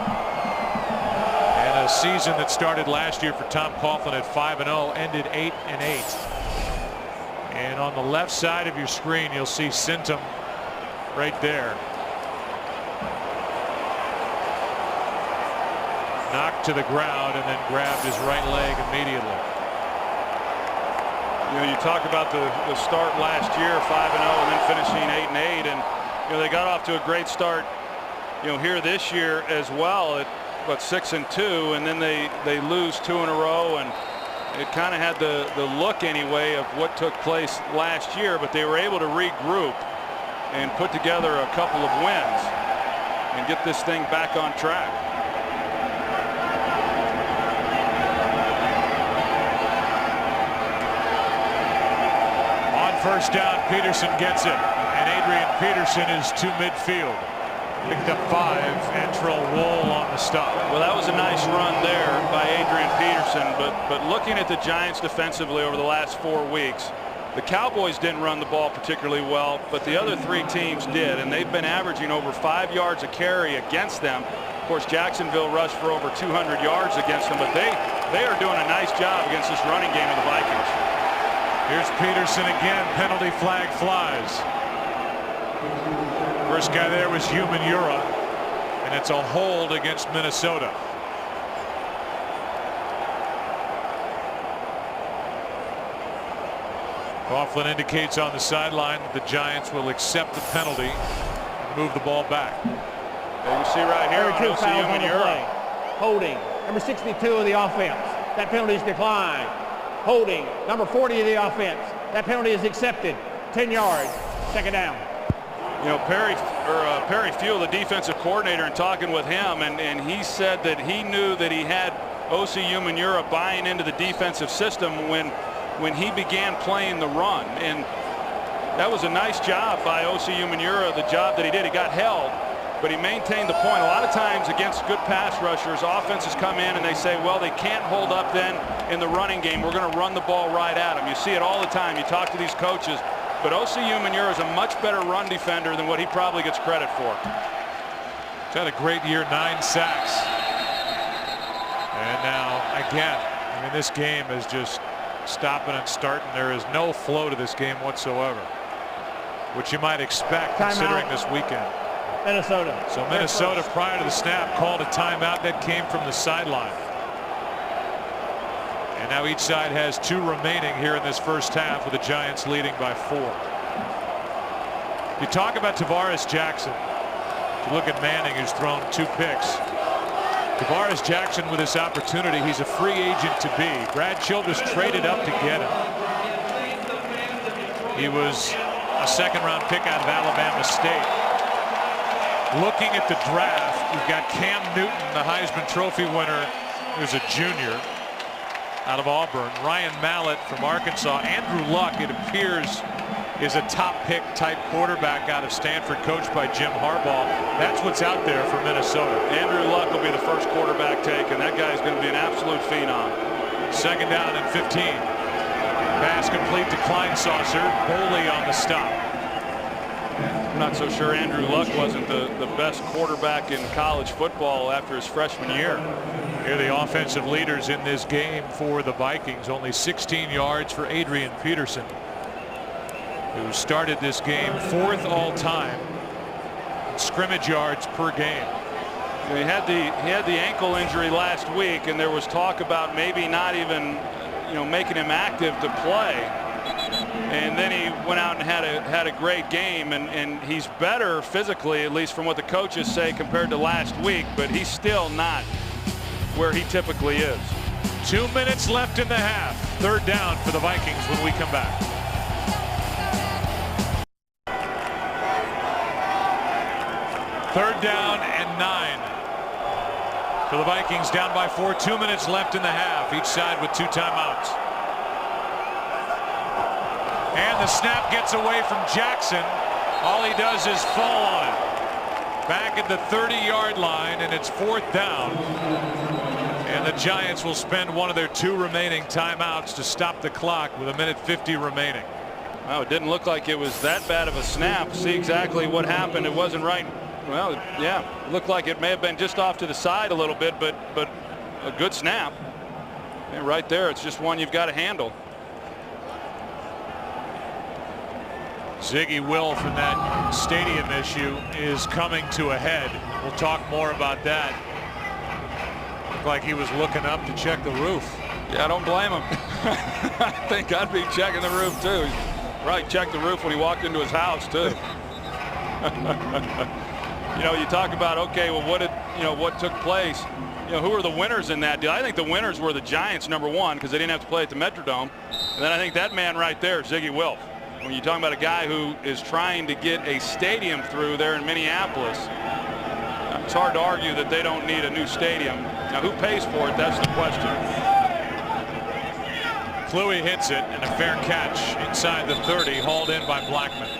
[SPEAKER 2] And a season that started last year for Tom Coughlin at 5-0 ended 8-8. And on the left side of your screen, you'll see Sintum right there. Knocked to the ground and then grabbed his right leg immediately.
[SPEAKER 1] You know, you talk about the start last year, 5-0, and then finishing 8-8, and you know they got off to a great start. You know, here this year as well at 6-2, and then they lose 2 in a row, and it kind of had the look anyway of what took place last year, but they were able to regroup and put together a couple of wins and get this thing back on track.
[SPEAKER 2] First down, Peterson gets it, and Adrian Peterson is to midfield. Picked up 5, and Trell Wool on the stop.
[SPEAKER 1] Well, that was a nice run there by Adrian Peterson, but looking at the Giants defensively over the last 4 weeks, the Cowboys didn't run the ball particularly well, but the other 3 teams did, and they've been averaging over 5 yards a carry against them. Of course, Jacksonville rushed for over 200 yards against them, but they are doing a nice job against this running game of the Vikings.
[SPEAKER 2] Here's Peterson again. Penalty flag flies. First guy there was Ura, and it's a hold against Minnesota. Coughlin indicates on the sideline that the Giants will accept the penalty and move the ball back.
[SPEAKER 1] There you see right here on
[SPEAKER 3] fouls on the play. Holding. Number 62 of the offense. That penalty is declined. Holding. Number 40 of the offense. That penalty is accepted. 10 yards. Second down.
[SPEAKER 1] You know, Perry Fuel, the defensive coordinator, and talking with him, and he said that he knew that he had O.C. Ura buying into the defensive system when he began playing the run, and that was a nice job by O.C. Ura, the job that he did. He got held, but he maintained the point. A lot of times against good pass rushers, offenses come in and they say, well, they can't hold up then in the running game. We're going to run the ball right at them. You see it all the time. You talk to these coaches, but O.C. Ura is a much better run defender than what he probably gets credit for.
[SPEAKER 2] He's had a great year, 9 sacks. And now, again, I mean, this game is just stopping and starting. There is no flow to this game whatsoever, which you might expect considering this weekend.
[SPEAKER 3] Minnesota.
[SPEAKER 2] So Minnesota, prior to the snap, called a timeout that came from the sideline. And now each side has 2 remaining here in this first half, with the Giants leading by 4. You talk about Tavares Jackson. If you look at Manning, who's thrown 2 picks. Tavares Jackson with this opportunity, he's a free agent to be. Brad Childress traded up to get him. He was a 2nd-round pick out of Alabama State. Looking at the draft, we've got Cam Newton, the Heisman Trophy winner, who's a junior out of Auburn. Ryan Mallett from Arkansas. Andrew Luck, it appears, is a top pick type quarterback out of Stanford, coached by Jim Harbaugh. That's what's out there for Minnesota.
[SPEAKER 1] Andrew Luck will be the first quarterback taken. That guy's going to be an absolute phenom.
[SPEAKER 2] 2nd down and 15. Pass complete to Kleinsasser. Boley on the stop.
[SPEAKER 1] I'm not so sure Andrew Luck wasn't the best quarterback in college football after his freshman year.
[SPEAKER 2] Here are the offensive leaders in this game for the Vikings. Only 16 yards for Adrian Peterson, who started this game 4th all-time in scrimmage yards per game.
[SPEAKER 1] He had the ankle injury last week, and there was talk about maybe not even, you know, making him active to play. And then he went out and had a great game, and he's better physically, at least from what the coaches say, compared to last week, but he's still not where he typically is.
[SPEAKER 2] 2 minutes left in the half. 3rd down for the Vikings when we come back. Third down and 9 for the Vikings, down by 4. 2 minutes left in the half, each side with 2 timeouts. And the snap gets away from Jackson. All he does is fall on it. Back at the 30-yard line, and it's 4th down. And the Giants will spend one of their 2 remaining timeouts to stop the clock with 1:50 remaining.
[SPEAKER 1] Well, it didn't look like it was that bad of a snap. See exactly what happened. It wasn't right. Well, yeah, it looked like it may have been just off to the side a little bit, but a good snap. And right there, it's just one you've got to handle.
[SPEAKER 2] Ziggy Will from that stadium issue is coming to a head. We'll talk more about that. Looked like he was looking up to check the roof.
[SPEAKER 1] Yeah, I don't blame him. I think I'd be checking the roof too. Right, checked the roof when he walked into his house too. You talk about, okay, well, what took place? Who are the winners in that deal? I think the winners were the Giants, number one, because they didn't have to play at the Metrodome. And then I think that man right there, Ziggy Wilf. When you're talking about a guy who is trying to get a stadium through there in Minneapolis, it's hard to argue that they don't need a new stadium. Now, who pays for it? That's the question.
[SPEAKER 2] Kluwe hits it, and a fair catch inside the 30, hauled in by Blackman.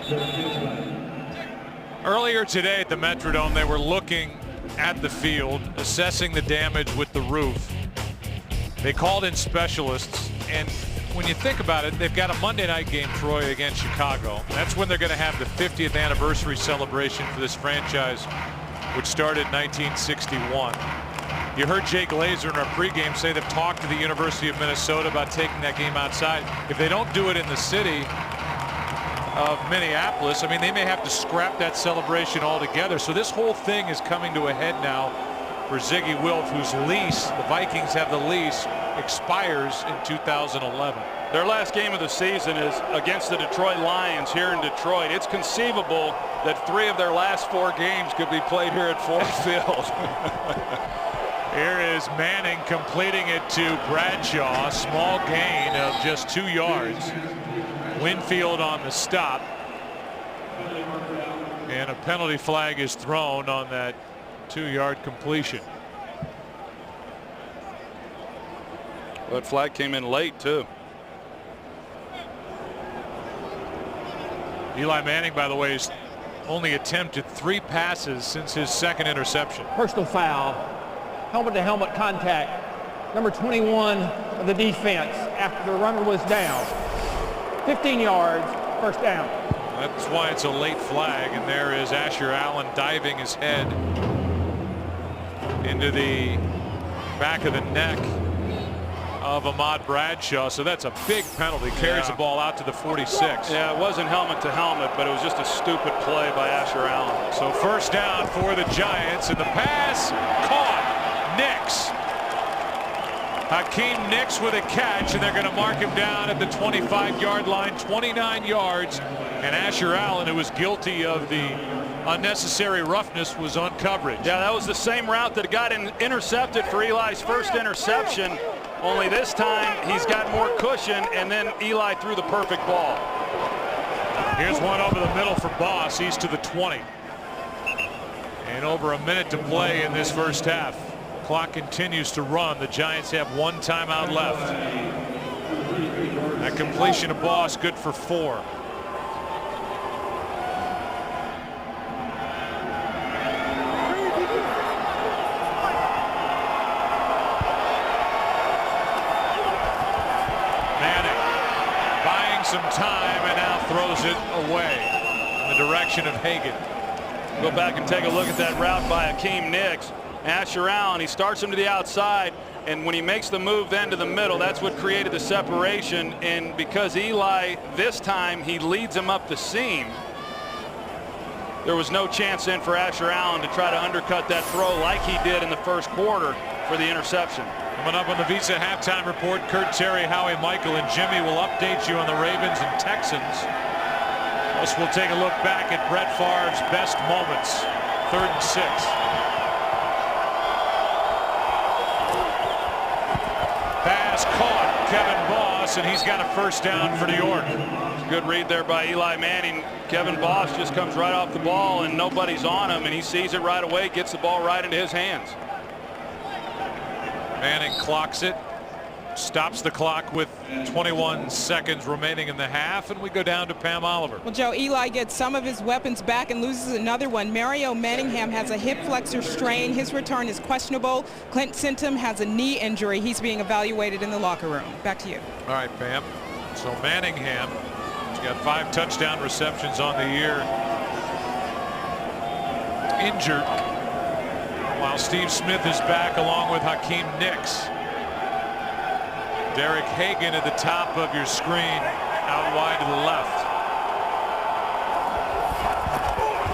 [SPEAKER 2] Earlier today at the Metrodome, they were looking at the field, assessing the damage with the roof. They called in specialists, and when you think about it, they've got a Monday night game, Troy, against Chicago. That's when they're going to have the 50th anniversary celebration for this franchise, which started in 1961. You heard Jay Glazer in our pregame say they've talked to the University of Minnesota about taking that game outside. If they don't do it in the city of Minneapolis, I mean, they may have to scrap that celebration altogether. So this whole thing is coming to a head now for Ziggy Wilf, whose lease, the Vikings have the lease, expires in 2011.
[SPEAKER 1] Their last game of the season is against the Detroit Lions here in Detroit. It's conceivable that 3 of their last 4 games could be played here at Ford Field.
[SPEAKER 2] Here is Manning completing it to Bradshaw. Small gain of just 2 yards. Winfield on the stop. And a penalty flag is thrown on that 2-yard completion.
[SPEAKER 1] That flag came in late too.
[SPEAKER 2] Eli Manning, by the way, has only attempted 3 passes since his second interception.
[SPEAKER 3] Personal foul, helmet-to-helmet contact. Number 21 of the defense after the runner was down. 15 yards, first down.
[SPEAKER 2] That's why it's a late flag, and there is Asher Allen diving his head into the back of the neck of Ahmad Bradshaw. So that's a big penalty. Carries the ball out to the 46.
[SPEAKER 1] Yeah, it wasn't helmet to helmet, but it was just a stupid play by Asher Allen.
[SPEAKER 2] So first down for the Giants, and the pass caught. Nix. Hakeem Nix with a catch, and they're going to mark him down at the 25-yard line, 29 yards. And Asher Allen, who was guilty of the unnecessary roughness, was on coverage.
[SPEAKER 1] Yeah, that was the same route that got intercepted for Eli's first interception, only this time he's got more cushion, and then Eli threw the perfect ball.
[SPEAKER 2] Here's one over the middle for Boss. He's to the 20. And over a minute to play in this first half. Clock continues to run. The Giants have 1 timeout left. That completion of Boss, good for 4. Manning buying some time and now throws it away in the direction of Hagan.
[SPEAKER 1] Go back and take a look at that route by Hakeem Nix. Asher Allen, he starts him to the outside, and when he makes the move then to the middle, that's what created the separation. And because Eli, this time, he leads him up the seam, there was no chance then for Asher Allen to try to undercut that throw like he did in the first quarter for the interception.
[SPEAKER 2] Coming up on the Visa halftime report, Kurt, Terry, Howie, Michael, and Jimmy will update you on the Ravens and Texans. Plus, we'll take a look back at Brett Favre's best moments. 3rd and 6. Pass caught, Kevin Boss, and he's got a first down for New York.
[SPEAKER 1] Good read there by Eli Manning. Kevin Boss just comes right off the ball, and nobody's on him, and he sees it right away, gets the ball right into his hands.
[SPEAKER 2] Manning clocks it, stops the clock with 21 seconds remaining in the half, and we go down to Pam Oliver.
[SPEAKER 4] Well, Joe, Eli gets some of his weapons back and loses another one. Mario Manningham has a hip flexor strain. His return is questionable. Clint Sintum has a knee injury. He's being evaluated in the locker room. Back to you.
[SPEAKER 2] All right, Pam. So Manningham, he's got 5 touchdown receptions on the year, injured, while Steve Smith is back along with Hakeem Nix. Derek Hagan at the top of your screen, out wide to the left.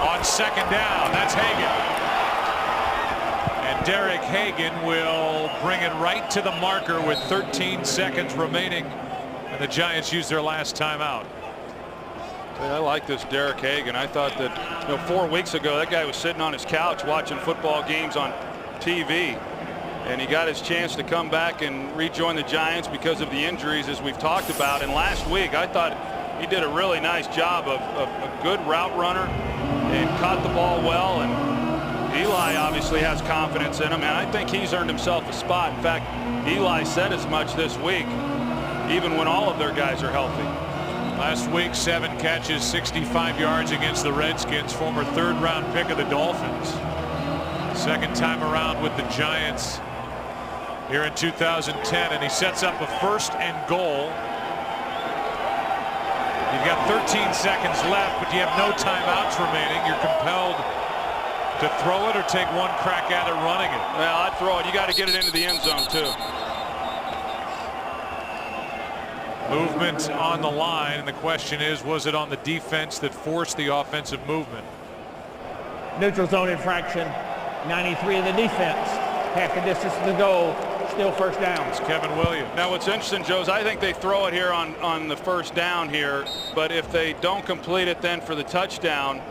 [SPEAKER 2] On second down, that's Hagan. And Derek Hagan will bring it right to the marker with 13 seconds remaining. And the Giants use their last timeout.
[SPEAKER 1] I like this Derek Hagan. I thought that 4 weeks ago that guy was sitting on his couch watching football games on TV. And he got his chance to come back and rejoin the Giants because of the injuries, as we've talked about. And last week, I thought he did a really nice job of a good route runner and caught the ball well. And Eli obviously has confidence in him, and I think he's earned himself a spot. In fact, Eli said as much this week, even when all of their guys are healthy.
[SPEAKER 2] Last week, 7 catches, 65 yards against the Redskins, former third-round pick of the Dolphins. Second time around with the Giants here in 2010, and he sets up a 1st and goal. You've got 13 seconds left, but you have no timeouts remaining. You're compelled to throw it or take one crack at it running it.
[SPEAKER 1] Well, I'd throw it. You got to get it into the end zone too.
[SPEAKER 2] Movement on the line, and the question is, was it on the defense that forced the offensive movement?
[SPEAKER 3] Neutral zone infraction. 93 of the defense. Half the distance to the goal. Still first down.
[SPEAKER 2] It's Kevin Williams.
[SPEAKER 1] Now what's interesting, Joe, is I think they throw it here on the first down here, but if they don't complete it then for the touchdown,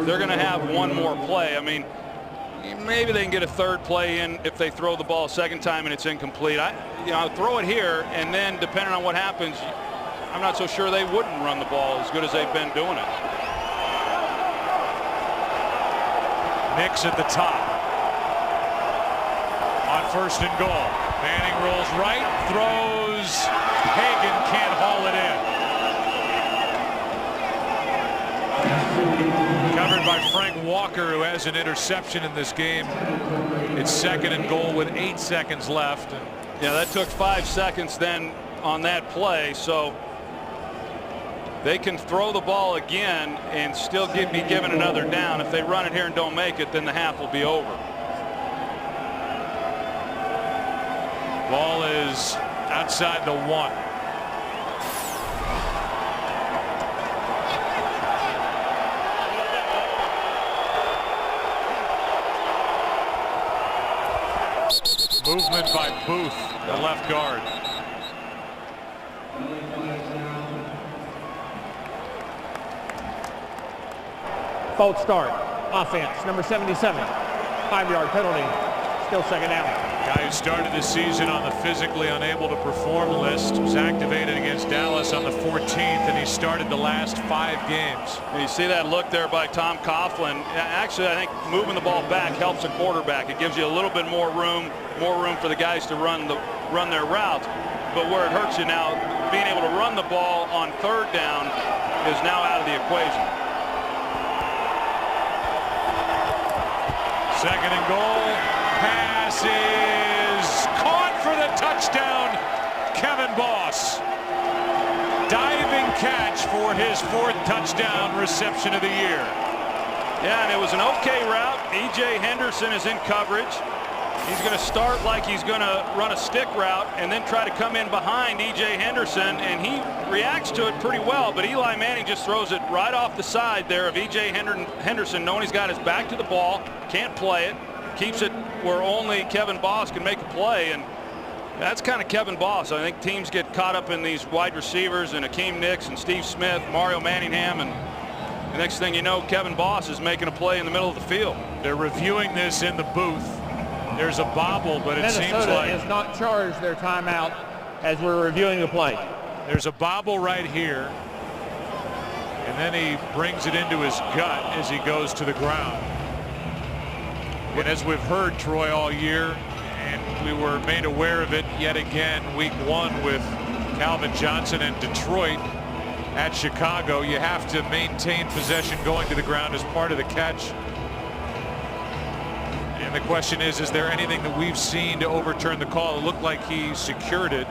[SPEAKER 1] they're going to have one more play. I mean, maybe they can get a third play in if they throw the ball a second time and it's incomplete. Throw it here, and then depending on what happens, I'm not so sure they wouldn't run the ball as good as they've been doing it.
[SPEAKER 2] Nix at the top on 1st and goal. Manning rolls right, throws. Hagan can't haul it in. Covered by Frank Walker, who has an interception in this game. It's 2nd and goal with 8 seconds left.
[SPEAKER 1] Yeah, that took 5 seconds then on that play, so they can throw the ball again and still be given another down. If they run it here and don't make it, then the half will be over.
[SPEAKER 2] Ball is outside the 1. Movement by Booth, the left guard.
[SPEAKER 3] False start. Offense. Number 77. 5-yard penalty. Still second down.
[SPEAKER 2] Guy who started the season on the physically unable to perform list was activated against Dallas on the 14th, and he started the last 5 games.
[SPEAKER 1] And you see that look there by Tom Coughlin. Actually, I think moving the ball back helps a quarterback. It gives you a little bit more room for the guys to run their routes. But where it hurts you now, being able to run the ball on 3rd down is now out of the equation.
[SPEAKER 2] 2nd and goal. Pass is caught for the touchdown. Kevin Boss. Diving catch for his 4th touchdown reception of the year.
[SPEAKER 1] Yeah, and it was an okay route. E.J. Henderson is in coverage. He's going to start like he's going to run a stick route and then try to come in behind E.J. Henderson, and he reacts to it pretty well, but Eli Manning just throws it right off the side there of E.J. Henderson, knowing he's got his back to the ball, can't play it, keeps it where only Kevin Boss can make a play, and that's kind of Kevin Boss. I think teams get caught up in these wide receivers and Akeem Nicks and Steve Smith, Mario Manningham, and the next thing you know, Kevin Boss is making a play in the middle of the field.
[SPEAKER 2] They're reviewing this in the booth. There's a bobble, but it seems like
[SPEAKER 3] Minnesota has not charged their timeout as we're reviewing the play.
[SPEAKER 2] There's a bobble right here, and then he brings it into his gut as he goes to the ground. And as we've heard, Troy, all year, and we were made aware of it yet again week 1 with Calvin Johnson and Detroit at Chicago, you have to maintain possession going to the ground as part of the catch. And the question is there anything that we've seen to overturn the call? It looked like he secured it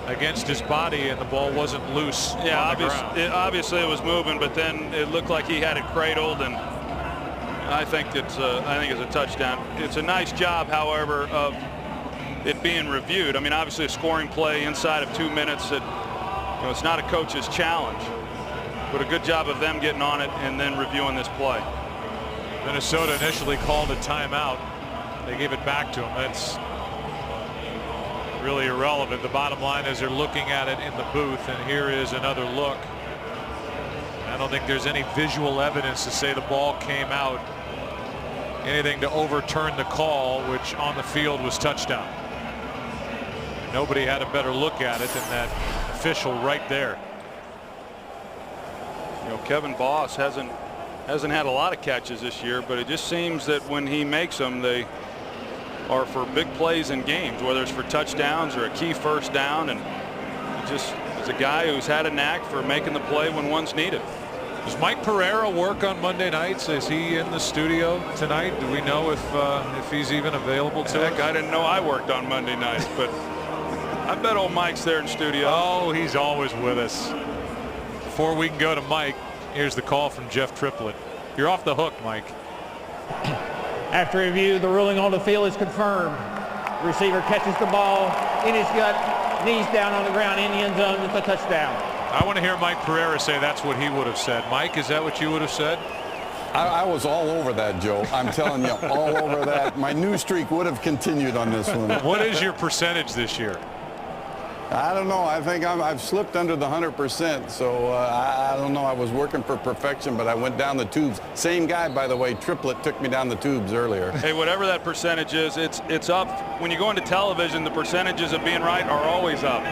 [SPEAKER 2] against his body and the ball wasn't loose.
[SPEAKER 1] Yeah,
[SPEAKER 2] on the ground.
[SPEAKER 1] obviously it was moving, but then it looked like he had it cradled, and I think it's a touchdown. It's a nice job, however, of it being reviewed. I mean, obviously a scoring play inside of 2 minutes. It's not a coach's challenge, but a good job of them getting on it and then reviewing this play.
[SPEAKER 2] Minnesota initially called a timeout They gave it back to him. That's really irrelevant. The bottom line is they're looking at it in the booth, and here is another look. I don't think there's any visual evidence to say the ball came out. Anything to overturn the call, which on the field was touchdown. Nobody had a better look at it than that official right there.
[SPEAKER 1] You know, Kevin Boss hasn't had a lot of catches this year, but it just seems that when he makes them, they are for big plays in games, whether it's for touchdowns or a key first down. And just is a guy who's had a knack for making the play when one's needed.
[SPEAKER 2] Does Mike Pereira work on Monday nights? Is he in the studio tonight? Do we know if he's even available to us?
[SPEAKER 1] I didn't know I worked on Monday nights, but I bet old Mike's there in studio.
[SPEAKER 2] Oh, he's always with us. Before we can go to Mike, here's the call from Jeff Triplett. You're off the hook, Mike.
[SPEAKER 3] After review, the ruling on the field is confirmed. Receiver catches the ball in his gut, knees down on the ground in the end zone. It's a touchdown.
[SPEAKER 2] I want to hear Mike Pereira say that's what he would have said. Mike, is that what you would have said?
[SPEAKER 5] I was all over that, Joe. I'm telling you, all over that. My news streak would have continued on this one.
[SPEAKER 2] What is your percentage this year?
[SPEAKER 5] I don't know. I think I've slipped under the 100%. So I don't know. I was working for perfection, but I went down the tubes. Same guy, by the way. Triplett took me down the tubes earlier.
[SPEAKER 1] Hey, whatever that percentage is, it's up. When you go into television, the percentages of being right are always up.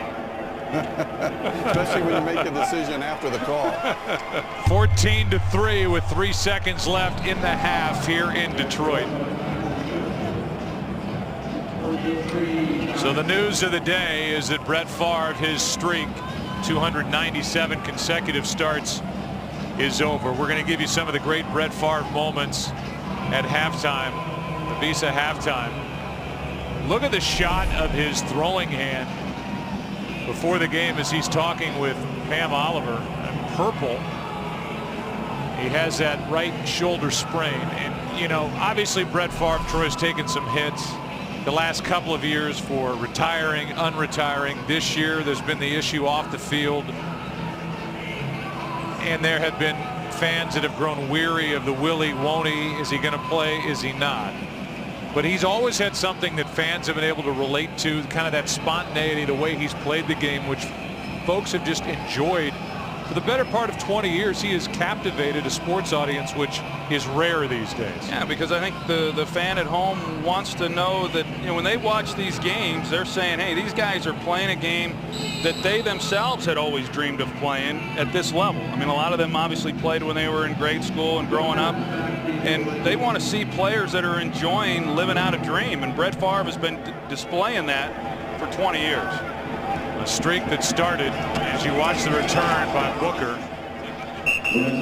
[SPEAKER 5] Especially when you make a decision after the call.
[SPEAKER 2] 14-3 with 3 seconds left in the half here in Detroit. So the news of the day is that Brett Favre, his streak, 297 consecutive starts, is over. We're going to give you some of the great Brett Favre moments at halftime, the Visa halftime. Look at the shot of his throwing hand before the game as he's talking with Pam Oliver. And purple, he has that right shoulder sprain. And, you know, obviously Brett Favre, Troy's taken some hits the last couple of years for retiring, unretiring. This year there's been the issue off the field. And there have been fans that have grown weary of the will he, won't he, is he going to play, is he not? But he's always had something that fans have been able to relate to, kind of that spontaneity, the way he's played the game, which folks have just enjoyed. For the better part of 20 years, he has captivated a sports audience, which is rare these days.
[SPEAKER 1] Yeah, because I think the fan at home wants to know that, you know, when they watch these games, they're saying, hey, these guys are playing a game that they themselves had always dreamed of playing at this level. I mean, a lot of them obviously played when they were in grade school and growing up. And they want to see players that are enjoying living out a dream. And Brett Favre has been displaying that for 20 years.
[SPEAKER 2] A streak that started, as you watch the return by Booker,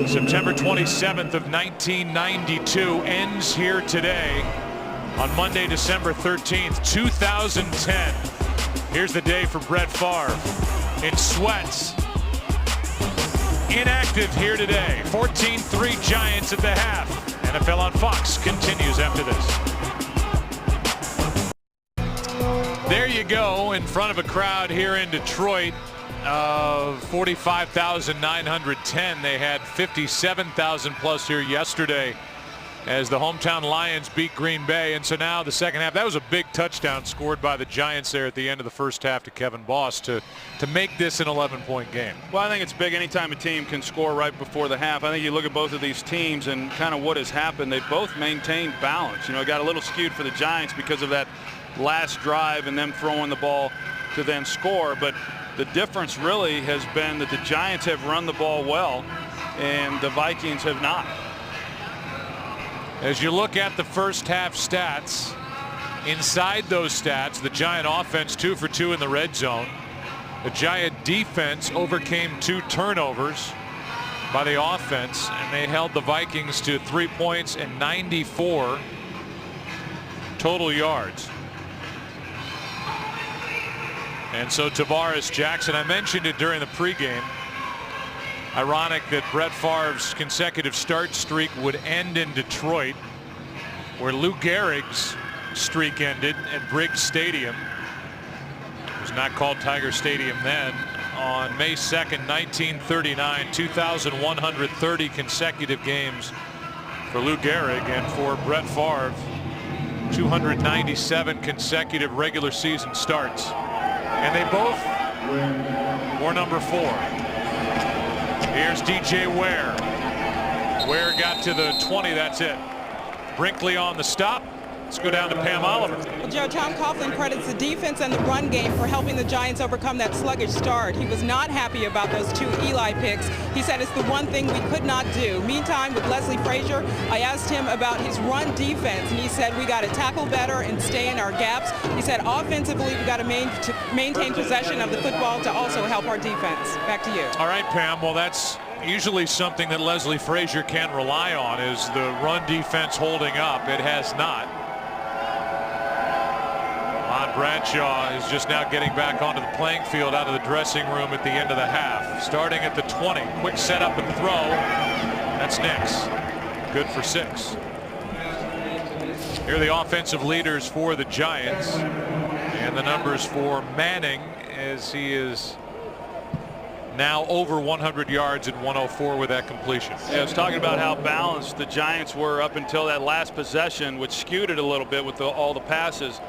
[SPEAKER 2] September 27th of 1992, ends here today on Monday, December 13th, 2010. Here's the day for Brett Favre in sweats. Inactive here today. 14-3 Giants at the half. NFL on Fox continues after this. There you go, in front of a crowd here in Detroit of 45,910. They had 57,000 plus here yesterday as the hometown Lions beat Green Bay. And so now the second half, that was a big touchdown scored by the Giants there at the end of the first half to Kevin Boss to make this an 11-point game.
[SPEAKER 1] Well, I think it's big anytime a team can score right before the half. I think you look at both of these teams and kind of what has happened. They've both maintained balance. You know, it got a little skewed for the Giants because of that last drive and them throwing the ball to then score. But the difference really has been that the Giants have run the ball well and the Vikings have not.
[SPEAKER 2] As you look at the first half stats, inside those stats, the Giant offense 2 for 2 in the red zone. The Giant defense overcame 2 turnovers by the offense, and they held the Vikings to 3 points and 94 total yards. And so Tavares Jackson, I mentioned it during the pregame. Ironic that Brett Favre's consecutive start streak would end in Detroit, where Lou Gehrig's streak ended at Briggs Stadium. It was not called Tiger Stadium then. On May 2nd, 1939, 2,130 consecutive games for Lou Gehrig, and for Brett Favre, 297 consecutive regular season starts. And they both wore number 4. Here's DJ Ware. Ware got to the 20, that's it. Brinkley on the stop. Let's go down to Pam Oliver.
[SPEAKER 4] Well, Joe, Tom Coughlin credits the defense and the run game for helping the Giants overcome that sluggish start. He was not happy about those 2 Eli picks. He said it's the one thing we could not do. Meantime, with Leslie Frazier, I asked him about his run defense, and he said we got to tackle better and stay in our gaps. He said offensively we got to maintain possession of the football to also help our defense. Back to you.
[SPEAKER 2] All right, Pam. Well, that's usually something that Leslie Frazier can rely on, is the run defense holding up. It has not. Bradshaw is just now getting back onto the playing field out of the dressing room at the end of the half. Starting at the 20. Quick setup and throw. That's Nix. Good for 6. Here are the offensive leaders for the Giants. And the numbers for Manning, as he is now over 100 yards and 104 with that completion.
[SPEAKER 1] Yeah, I was talking about how balanced the Giants were up until that last possession, which skewed it a little bit with all the passes.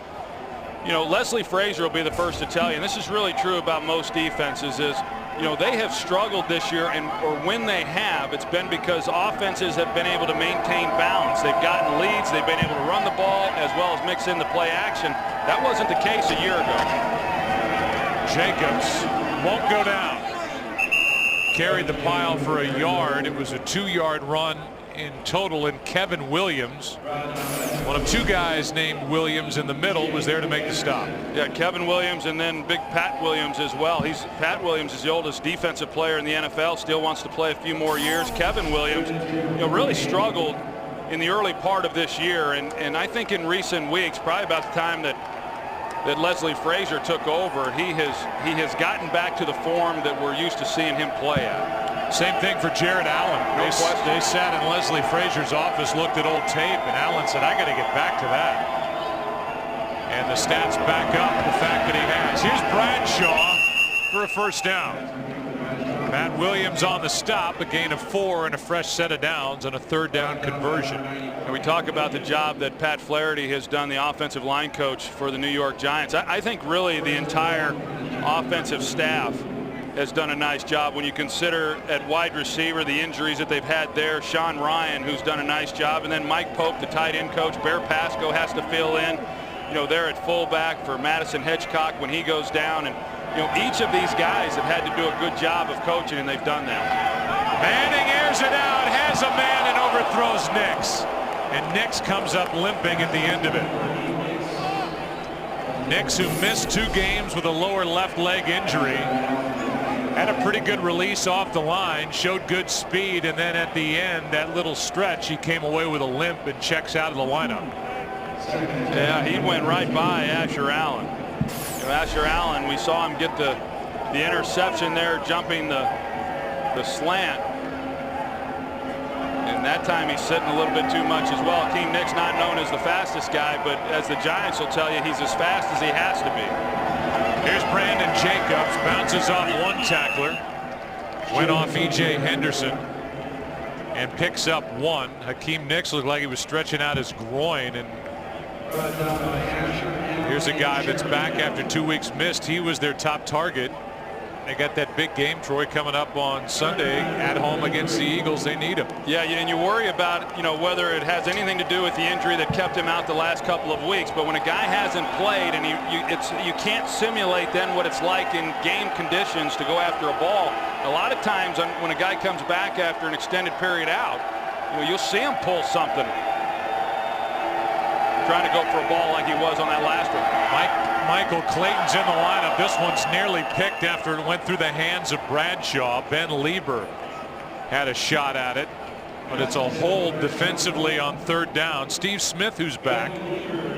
[SPEAKER 1] You know, Leslie Frazier will be the first to tell you, and this is really true about most defenses, is, you know, they have struggled this year, or when they have, it's been because offenses have been able to maintain balance. They've gotten leads, they've been able to run the ball as well as mix in the play action. That wasn't the case a year ago.
[SPEAKER 2] Jacobs won't go down. Carried the pile for a yard. It was a 2-yard run in total, and Kevin Williams, one of 2 guys named Williams in the middle, was there to make the stop.
[SPEAKER 1] Yeah, Kevin Williams, and then big Pat Williams as well. Pat Williams is the oldest defensive player in the NFL, still wants to play a few more years. Kevin Williams, you know, really struggled in the early part of this year, and I think in recent weeks, probably about the time that Leslie Frazier took over, he has gotten back to the form that we're used to seeing him play at.
[SPEAKER 2] Same thing for Jared Allen. They sat in Leslie Frazier's office, looked at old tape, and Allen said, I got to get back to that. And the stats back up the fact that he has. Here's Bradshaw for a first down. Matt Williams on the stop, a gain of 4 and a fresh set of downs on a 3rd down conversion.
[SPEAKER 1] And we talk about the job that Pat Flaherty has done, the offensive line coach for the New York Giants. I think really the entire offensive staff has done a nice job when you consider at wide receiver the injuries that they've had there. Sean Ryan, who's done a nice job, and then Mike Pope, the tight end coach. Bear Pasco has to fill in. You know, they're at fullback for Madison Hitchcock when he goes down, and you know, each of these guys have had to do a good job of coaching, and they've done that.
[SPEAKER 2] Manning airs it out, has a man, and overthrows Nix. And Nix comes up limping at the end of it. Nix, who missed 2 games with a lower left leg injury, had a pretty good release off the line, showed good speed, and then at the end, that little stretch, he came away with a limp and checks out of the lineup.
[SPEAKER 1] Yeah, he went right by Asher Allen. You know, Asher Allen, we saw him get the interception there, jumping the slant. And that time he's sitting a little bit too much as well. Akeem Nix, not known as the fastest guy, but as the Giants will tell you, he's as fast as he has to be.
[SPEAKER 2] Here's Brandon Jacobs, bounces off 1 tackler, went off E.J. Henderson, and picks up 1. Hakeem Nix looked like he was stretching out his groin, and here's a guy that's back after 2 weeks missed. He was their top target. They got that big game, Troy, coming up on Sunday at home against the Eagles. They need him.
[SPEAKER 1] Yeah, and you worry about, you know, whether it has anything to do with the injury that kept him out the last couple of weeks. But when a guy hasn't played, and you can't simulate then what it's like in game conditions to go after a ball. A lot of times when a guy comes back after an extended period out, you know, you'll see him pull something, trying to go for a ball like he was on that last one.
[SPEAKER 2] Michael Clayton's in the lineup. This one's nearly picked after it went through the hands of Bradshaw. Ben Lieber had a shot at it, but it's a hold defensively on 3rd down. Steve Smith, who's back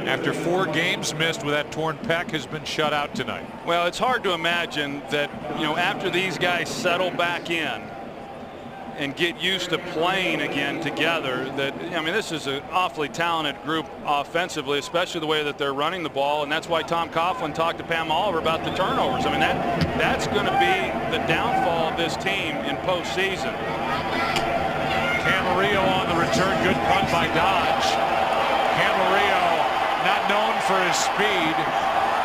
[SPEAKER 2] after 4 games missed with that torn pec, has been shut out tonight.
[SPEAKER 1] Well, it's hard to imagine that, you know, after these guys settle back in and get used to playing again together, that, I mean, this is an awfully talented group offensively, especially the way that they're running the ball, and that's why Tom Coughlin talked to Pam Oliver about the turnovers. I mean, that's going to be the downfall of this team in postseason.
[SPEAKER 2] Camarillo on the return, good punt by Dodge. Camarillo for his speed.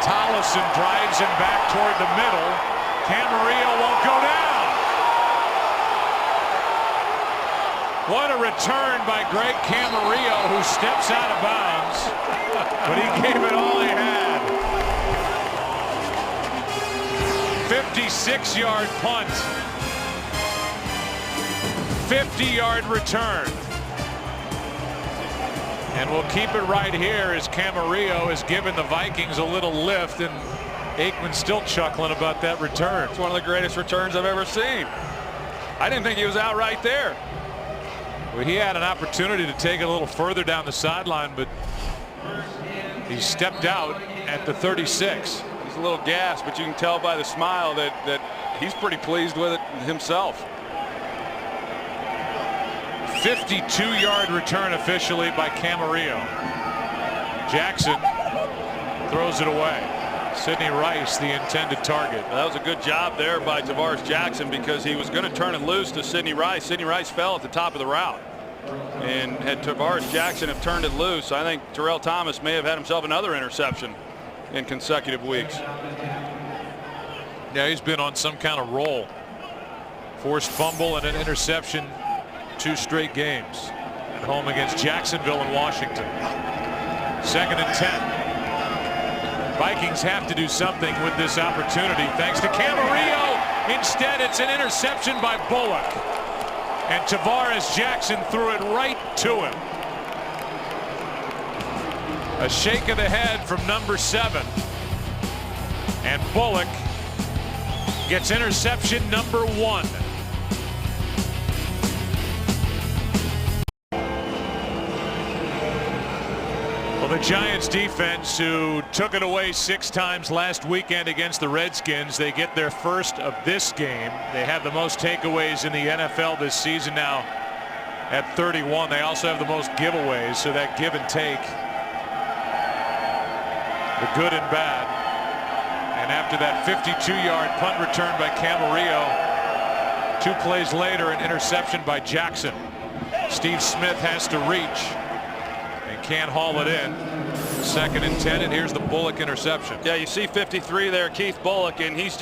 [SPEAKER 2] Tollison drives him back toward the middle. Camarillo won't go down. What a return by Greg Camarillo, who steps out of bounds, but he gave it all he had. 56-yard punt. 50-yard return. And we'll keep it right here as Camarillo has given the Vikings a little lift, and Aikman's still chuckling about that return.
[SPEAKER 1] It's one of the greatest returns I've ever seen. I didn't think he was out right there.
[SPEAKER 2] Well, he had an opportunity to take it a little further down the sideline, but he stepped out at the 36.
[SPEAKER 1] He's a little gassed, but you can tell by the smile that he's pretty pleased with it himself.
[SPEAKER 2] 52-yard return officially by Camarillo. Jackson throws it away. Sidney Rice, the intended target.
[SPEAKER 1] Well, that was a good job there by Tavares Jackson, because he was going to turn it loose to Sidney Rice. Sidney Rice fell at the top of the route. And had Tavares Jackson have turned it loose, I think Terrell Thomas may have had himself another interception in consecutive weeks.
[SPEAKER 2] Yeah, he's been on some kind of roll. Forced fumble and an interception 2 straight games. At home against Jacksonville and Washington. 2nd and 10. Vikings have to do something with this opportunity thanks to Camarillo. Instead, it's an interception by Bullock. And Tavares Jackson threw it right to him. A shake of the head from number 7. And Bullock gets interception number 1. Well, the Giants defense, who took it away 6 times last weekend against the Redskins, they get their first of this game. They have the most takeaways in the NFL this season now at 31. They also have the most giveaways, so that give and take, the good and bad. And after that 52-yard punt return by Camarillo, 2 plays later, an interception by Jackson. Steve Smith has to reach. Can't haul it in. 2nd and 10, and here's the Bullock interception.
[SPEAKER 1] Yeah, you see 53 there, Keith Bullock, and he's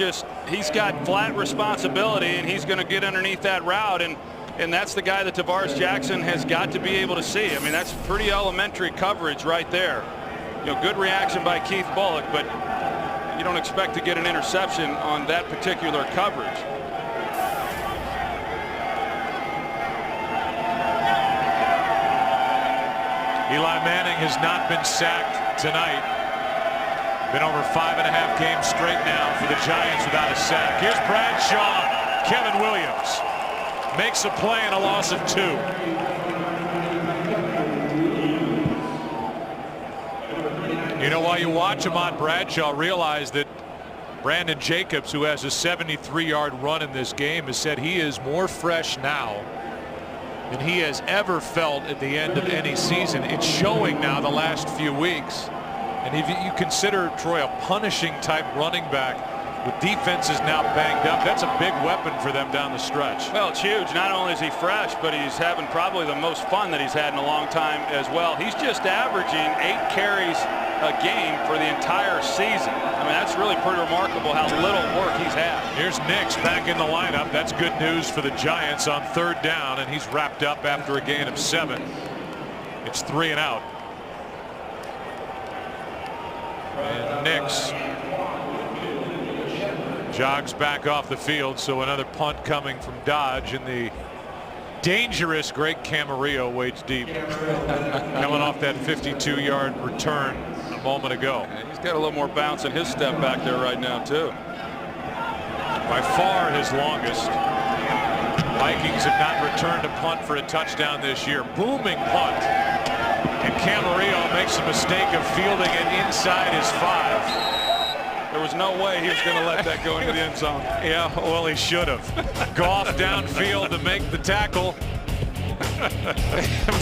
[SPEAKER 1] got flat responsibility, and he's going to get underneath that route, and that's the guy that Tavares Jackson has got to be able to see. I mean, that's pretty elementary coverage right there. You know, good reaction by Keith Bullock, but you don't expect to get an interception on that particular coverage.
[SPEAKER 2] Eli Manning has not been sacked tonight. Been over 5.5 games straight now for the Giants without a sack. Here's Bradshaw. Kevin Williams makes a play and a loss of 2. You know, while you watch Ahmad Bradshaw, realize that Brandon Jacobs, who has a 73-yard run in this game, has said he is more fresh now than he has ever felt at the end of any season. It's showing now the last few weeks. And if you consider Troy a punishing type running back with defenses now banged up, that's a big weapon for them down the stretch.
[SPEAKER 1] Well, it's huge. Not only is he fresh, but he's having probably the most fun that he's had in a long time as well. He's just averaging 8 carries a game for the entire season. I mean, that's really pretty remarkable how little work he's had.
[SPEAKER 2] Here's Nix back in the lineup. That's good news for the Giants on 3rd down, and he's wrapped up after a gain of 7. It's 3 and out. And Nix jogs back off the field, so another punt coming from Dodge, and the dangerous Greg Camarillo waits deep. Coming off that 52-yard return a moment ago.
[SPEAKER 1] Yeah, he's got a little more bounce in his step back there right now, too.
[SPEAKER 2] By far his longest. Vikings have not returned a punt for a touchdown this year. Booming punt. And Camarillo makes a mistake of fielding it inside his 5.
[SPEAKER 1] There was no way he was going to let that go into the end zone.
[SPEAKER 2] Yeah, well, he should have. Goff downfield to make the tackle.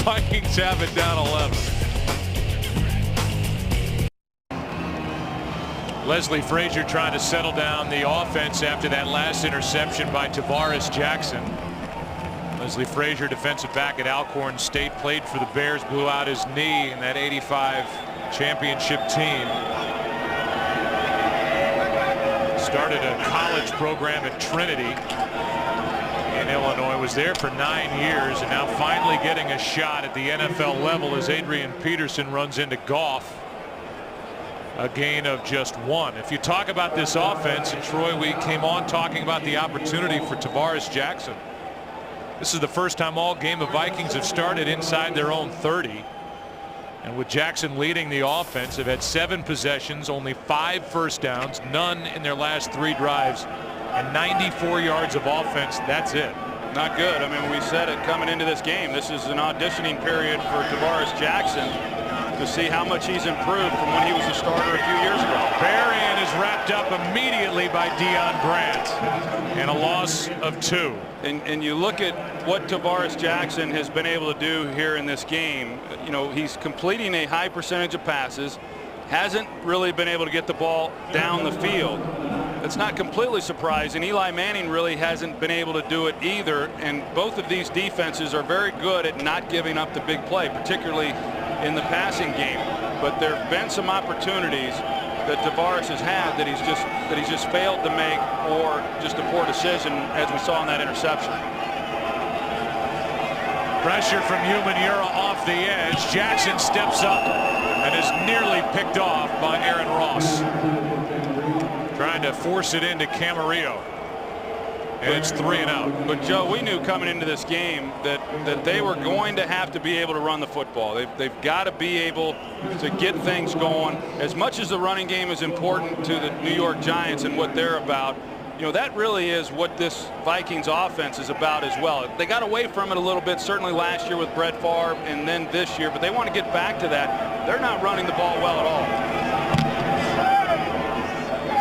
[SPEAKER 2] Vikings have it down 11. Leslie Frazier trying to settle down the offense after that last interception by Tavares Jackson. Leslie Frazier, defensive back at Alcorn State, played for the Bears, blew out his knee in that 85 championship team. Started a college program at Trinity in Illinois, was there for 9 years, and now finally getting a shot at the NFL level as Adrian Peterson runs into Goff. A gain of just 1. If you talk about this offense, and Troy, we came on talking about the opportunity for Tavares Jackson. This is the first time all game the Vikings have started inside their own 30. And with Jackson leading the offense, they've had 7 possessions, only 5 first downs, none in their last 3 drives, and 94 yards of offense. That's it.
[SPEAKER 1] Not good. I mean, we said it coming into this game. This is an auditioning period for Tavares Jackson to see how much he's improved from when he was a starter a few years ago.
[SPEAKER 2] Berrien is wrapped up immediately by Deion Grant, and a loss of 2.
[SPEAKER 1] And you look at what Tavares Jackson has been able to do here in this game. You know, he's completing a high percentage of passes, hasn't really been able to get the ball down the field. It's not completely surprising. Eli Manning really hasn't been able to do it either, and both of these defenses are very good at not giving up the big play, particularly in the passing game. But there have been some opportunities that Tavares has had that he's just failed to make, or just a poor decision, as we saw in that interception.
[SPEAKER 2] Pressure from Umanura off the edge. Jackson steps up and is nearly picked off by Aaron Ross. Trying to force it into Camarillo. And it's 3 and out.
[SPEAKER 1] But Joe, we knew coming into this game that they were going to have to be able to run the football. They've got to be able to get things going. As much as the running game is important to the New York Giants and what they're about, you know, that really is what this Vikings offense is about as well. They got away from it a little bit, certainly last year with Brett Favre and then this year, but they want to get back to that. They're not running the ball well at all.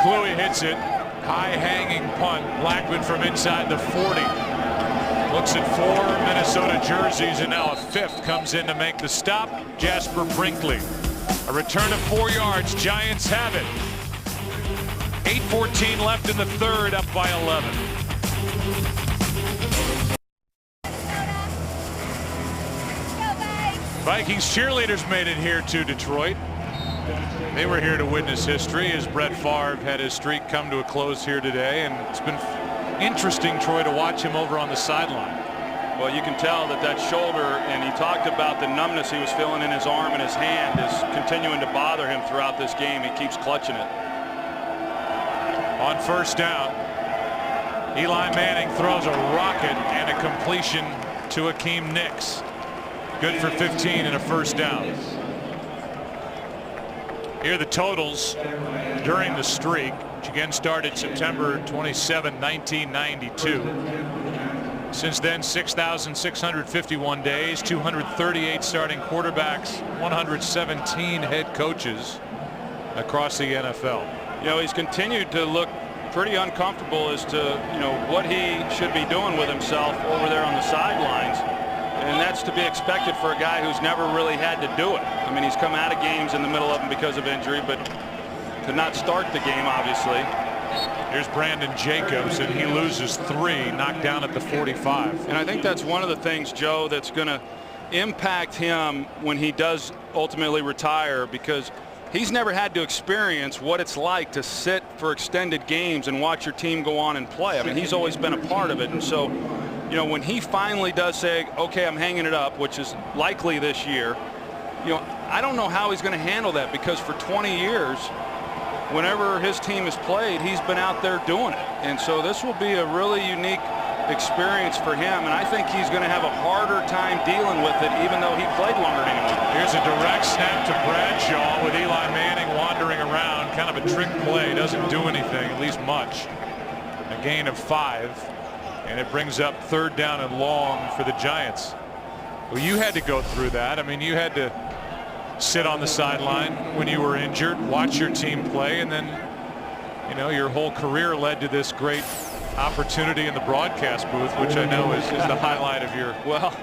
[SPEAKER 2] Kluwe hits it. High hanging punt. Blackman from inside the 40. Looks at 4 Minnesota jerseys, and now a 5th comes in to make the stop. Jasper Brinkley. A return of 4 yards. Giants have it. 8:14 left in the 3rd, up by 11. Vikings cheerleaders made it here to Detroit. They were here to witness history as Brett Favre had his streak come to a close here today, and it's been interesting, Troy, to watch him over on the sideline.
[SPEAKER 1] Well, you can tell that shoulder, and he talked about the numbness he was feeling in his arm and his hand, is continuing to bother him throughout this game. He keeps clutching it.
[SPEAKER 2] On first down, Eli Manning throws a rocket and a completion to Akeem Nicks. Good for 15 and a first down. Here are the totals during the streak, which again started September 27, 1992. Since then, 6,651 days, 238 starting quarterbacks, 117 head coaches across the NFL.
[SPEAKER 1] You know, he's continued to look pretty uncomfortable as to, you know, what he should be doing with himself over there on the sidelines. And that's to be expected for a guy who's never really had to do it. I mean, he's come out of games in the middle of them because of injury, but to not start the game, obviously.
[SPEAKER 2] Here's Brandon Jacobs, and he loses 3, knocked down at the 45.
[SPEAKER 1] And I think that's one of the things, Joe, that's going to impact him when he does ultimately retire, because he's never had to experience what it's like to sit for extended games and watch your team go on and play. I mean, he's always been a part of it. And so, you know, when he finally does say, okay, I'm hanging it up, which is likely this year, you know, I don't know how he's going to handle that, because for 20 years, whenever his team has played, he's been out there doing it. And so this will be a really unique experience for him, and I think he's going to have a harder time dealing with it, even though he played longer than anyone.
[SPEAKER 2] Here's a direct snap to Bradshaw with Eli Manning wandering around, kind of a trick play, doesn't do anything, at least much. A gain of 5, and it brings up 3rd down and long for the Giants. Well, you had to go through that. I mean, you had to sit on the sideline when you were injured, watch your team play, and then, you know, your whole career led to this great opportunity in the broadcast booth, which I know is the highlight of your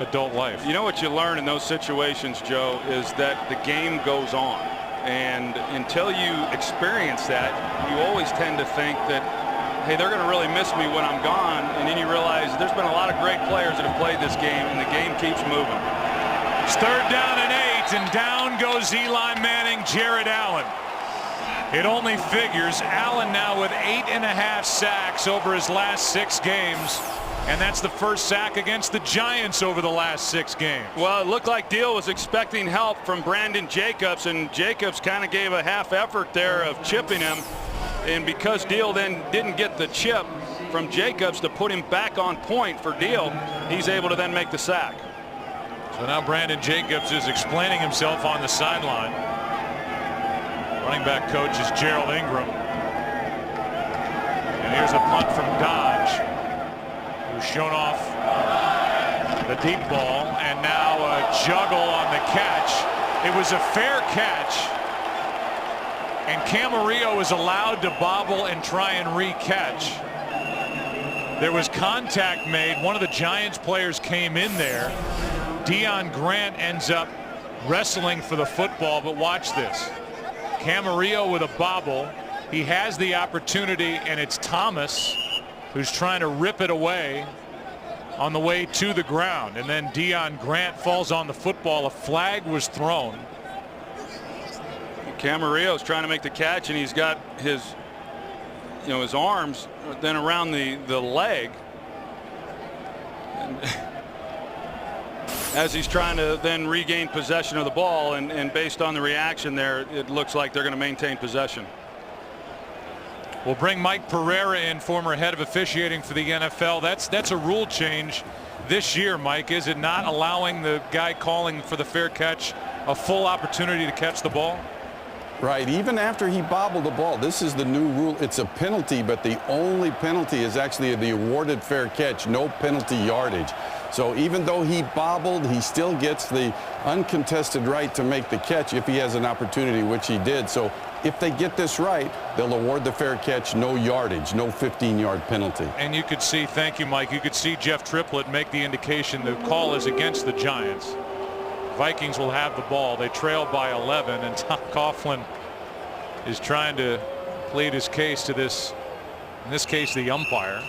[SPEAKER 2] adult life.
[SPEAKER 1] You know what you learn in those situations, Joe, is that the game goes on, and until you experience that, you always tend to think that, hey, they're going to really miss me when I'm gone, and then you realize there's been a lot of great players that have played this game, and the game keeps moving.
[SPEAKER 2] It's 3rd down and 8. sacked, and down goes Eli Manning, Jared Allen. It only figures. Allen now with 8.5 sacks over his last 6 games. And that's the first sack against the Giants over the last 6 games.
[SPEAKER 1] Well, it looked like Deal was expecting help from Brandon Jacobs, and Jacobs kind of gave a half effort there of chipping him. And because Deal then didn't get the chip from Jacobs to put him back on point for Deal, he's able to then make the sack.
[SPEAKER 2] So now Brandon Jacobs is explaining himself on the sideline. Running back coach is Gerald Ingram. And here's a punt from Dodge, who's shown off the deep ball, and now a juggle on the catch. It was a fair catch, and Camarillo is allowed to bobble and try and re-catch. There was contact made. One of the Giants players came in there. Deion Grant ends up wrestling for the football, but watch this. Camarillo with a bobble. He has the opportunity, and it's Thomas who's trying to rip it away on the way to the ground, and then Deion Grant falls on the football. A flag was thrown.
[SPEAKER 1] Camarillo's trying to make the catch, and he's got his his arms then around the leg, and as he's trying to then regain possession of the ball, and based on the reaction there, it looks like they're going to maintain possession.
[SPEAKER 2] We'll bring Mike Pereira in, former head of officiating for the NFL. That's a rule change this year, Mike, is it not, allowing the guy calling for the fair catch a full opportunity to catch the ball?
[SPEAKER 5] Right, even after he bobbled the ball, this is the new rule. It's a penalty, but the only penalty is actually the awarded fair catch, no penalty yardage. So even though he bobbled, he still gets the uncontested right to make the catch if he has an opportunity, which he did. So if they get this right, they'll award the fair catch, no yardage, no 15-yard penalty.
[SPEAKER 2] And you could see, thank you, Mike, you could see Jeff Triplett make the indication the call is against the Giants. Vikings will have the ball. They trail by 11, and Tom Coughlin is trying to plead his case to this, in this case, the umpire.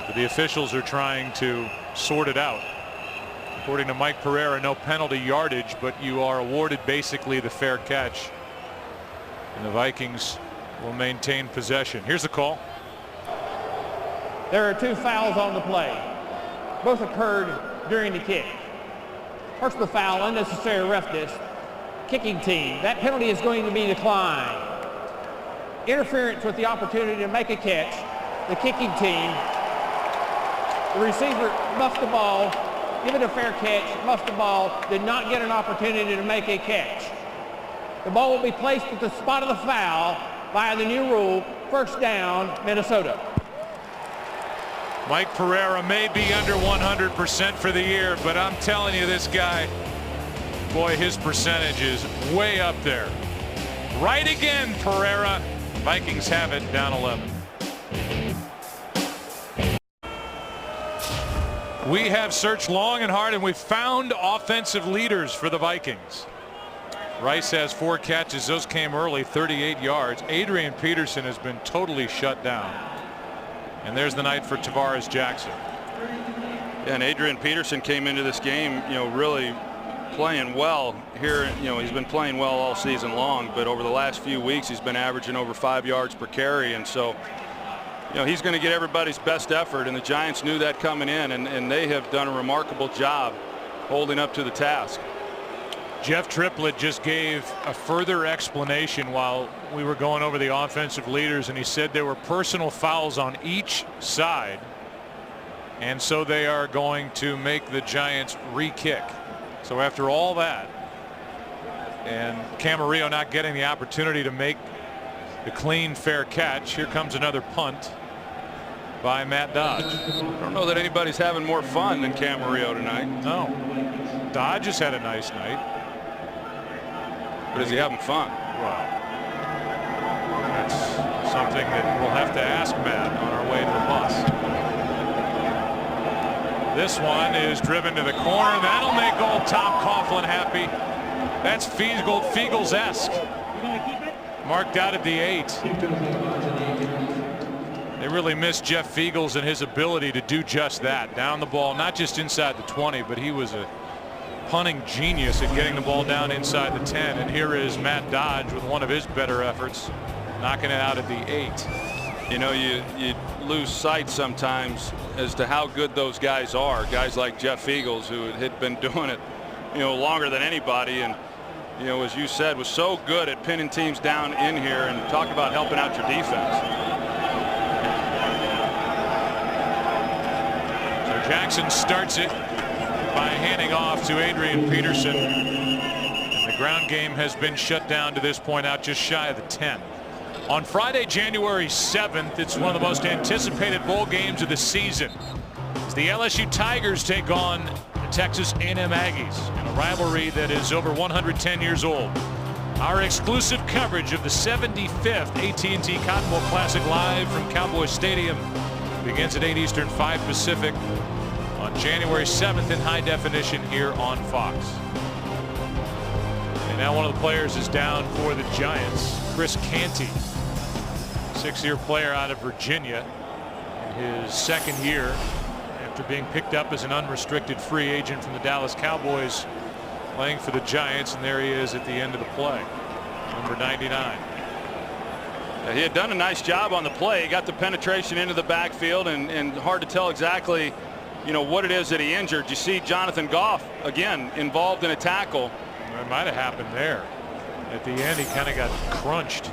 [SPEAKER 2] But the officials are trying to sort it out. According to Mike Pereira, no penalty yardage, but you are awarded basically the fair catch. And the Vikings will maintain possession. Here's the call.
[SPEAKER 3] There are 2 fouls on the play. Both occurred during the kick. First, the foul, unnecessary roughness, kicking team. That penalty is going to be declined. Interference with the opportunity to make a catch, the kicking team. The receiver muffed the ball, given a fair catch, muffed the ball, did not get an opportunity to make a catch. The ball will be placed at the spot of the foul via the new rule, first down, Minnesota.
[SPEAKER 2] Mike Pereira may be under 100% for the year, but I'm telling you, this guy, boy, his percentage is way up there. Right again, Pereira. Vikings have it, down 11. We have searched long and hard, and we've found offensive leaders for the Vikings. Rice has 4 catches. Those came early, 38 yards. Adrian Peterson has been totally shut down. And there's the night for Tavares Jackson.
[SPEAKER 1] Yeah, and Adrian Peterson came into this game, really playing well here. He's been playing well all season long, but over the last few weeks he's been averaging over 5 yards per carry, and so he's going to get everybody's best effort, and the Giants knew that coming in, and they have done a remarkable job holding up to the task.
[SPEAKER 2] Jeff Triplett just gave a further explanation while we were going over the offensive leaders, and he said there were personal fouls on each side, and so they are going to make the Giants re-kick. So after all that, and Camarillo not getting the opportunity to make the clean fair catch, here comes another punt by Matt Dodge.
[SPEAKER 1] I don't know that anybody's having more fun than Camarillo tonight.
[SPEAKER 2] No, Dodge has had a nice night.
[SPEAKER 1] But is he having fun?
[SPEAKER 2] Well, that's something that we'll have to ask Matt on our way to the bus. This one is driven to the corner. That'll make old Tom Coughlin happy. That's Feagles-esque. Marked out at the 8. They really missed Jeff Feagles and his ability to do just that. Down the ball, not just inside the 20, but he was a punting genius at getting the ball down inside the 10. And here is Matt Dodge with one of his better efforts, knocking it out at the 8.
[SPEAKER 1] You know, you lose sight sometimes as to how good those guys are. Guys like Jeff Eagles, who had been doing it, you know, longer than anybody, and you know, as you said, was so good at pinning teams down in here, and talk about helping out your defense.
[SPEAKER 2] So Jackson starts it by handing off to Adrian Peterson, and the ground game has been shut down to this point, out just shy of the 10. On Friday, January 7th, it's one of the most anticipated bowl games of the season, as the LSU Tigers take on the Texas A&M Aggies in a rivalry that is over 110 years old. Our exclusive coverage of the 75th AT&T Cotton Bowl Classic live from Cowboy Stadium begins at 8 Eastern, 5 Pacific on January 7th in high definition here on Fox. And now one of the players is down for the Giants, Chris Canty, 6-year player out of Virginia, in his second year after being picked up as an unrestricted free agent from the Dallas Cowboys, playing for the Giants, and there he is at the end of the play, number 99.
[SPEAKER 1] Yeah, he had done a nice job on the play. He got the penetration into the backfield, and hard to tell exactly, you know, what it is that he injured. You see Jonathan Goff again involved in a tackle.
[SPEAKER 2] It might have happened there. At the end, he kind of got crunched.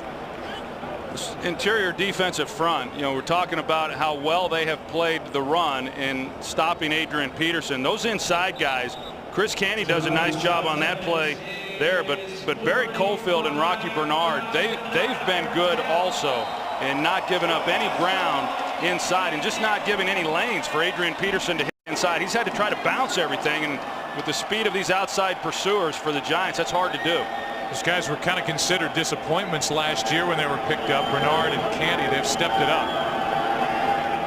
[SPEAKER 1] This interior defensive front, you know, we're talking about how well they have played the run in stopping Adrian Peterson. Those inside guys, Chris Canty does a nice job on that play there, but Barry Cofield and Rocky Bernard, they've been good also in not giving up any ground inside and just not giving any lanes for Adrian Peterson to hit inside. He's had to try to bounce everything, and with the speed of these outside pursuers for the Giants, that's hard to do.
[SPEAKER 2] Those guys were kind of considered disappointments last year when they were picked up. Bernard and Canty, they've stepped it up.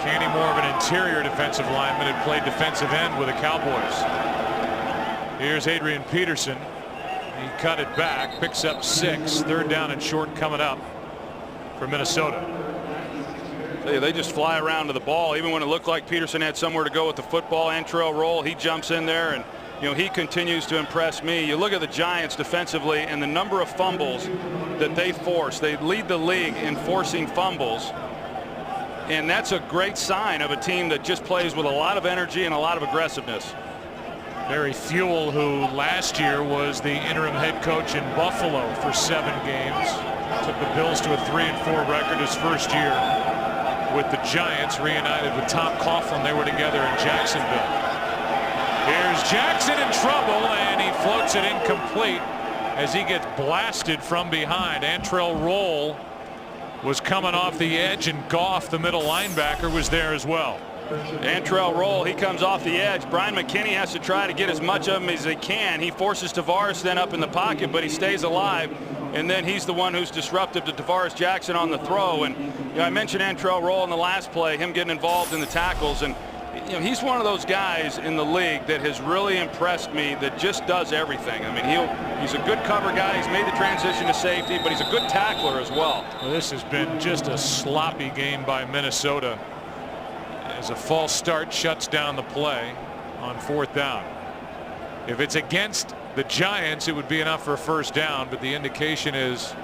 [SPEAKER 2] Canty, more of an interior defensive lineman, had played defensive end with the Cowboys. Here's Adrian Peterson. He cut it back, picks up 6. Third down and short coming up for Minnesota.
[SPEAKER 1] They just fly around to the ball. Even when it looked like Peterson had somewhere to go with the football, Antrell Roll, he jumps in there, and you know, he continues to impress me. You look at the Giants defensively and the number of fumbles that they force. They lead the league in forcing fumbles, and that's a great sign of a team that just plays with a lot of energy and a lot of aggressiveness.
[SPEAKER 2] Barry Fuel, who last year was the interim head coach in Buffalo for 7 games, took the Bills to a 3-4 record his first year with the Giants, reunited with Tom Coughlin. They were together in Jacksonville. Here's Jackson in trouble, and he floats it incomplete as he gets blasted from behind. Antrell Roll was coming off the edge, and Goff, the middle linebacker, was there as well.
[SPEAKER 1] Antrell Roll, he comes off the edge. Brian McKinney has to try to get as much of him as he can. He forces Tavares then up in the pocket, but he stays alive, and then he's the one who's disruptive to Tavares Jackson on the throw. And you know, I mentioned Antrell Roll in the last play, him getting involved in the tackles, and you know, he's one of those guys in the league that has really impressed me, that just does everything. I mean, he's a good cover guy. He's made the transition to safety, but he's a good tackler as well.
[SPEAKER 2] Well, this has been just a sloppy game by Minnesota, as a false start shuts down the play on 4th down. If it's against the Giants, it would be enough for a first down, but the indication is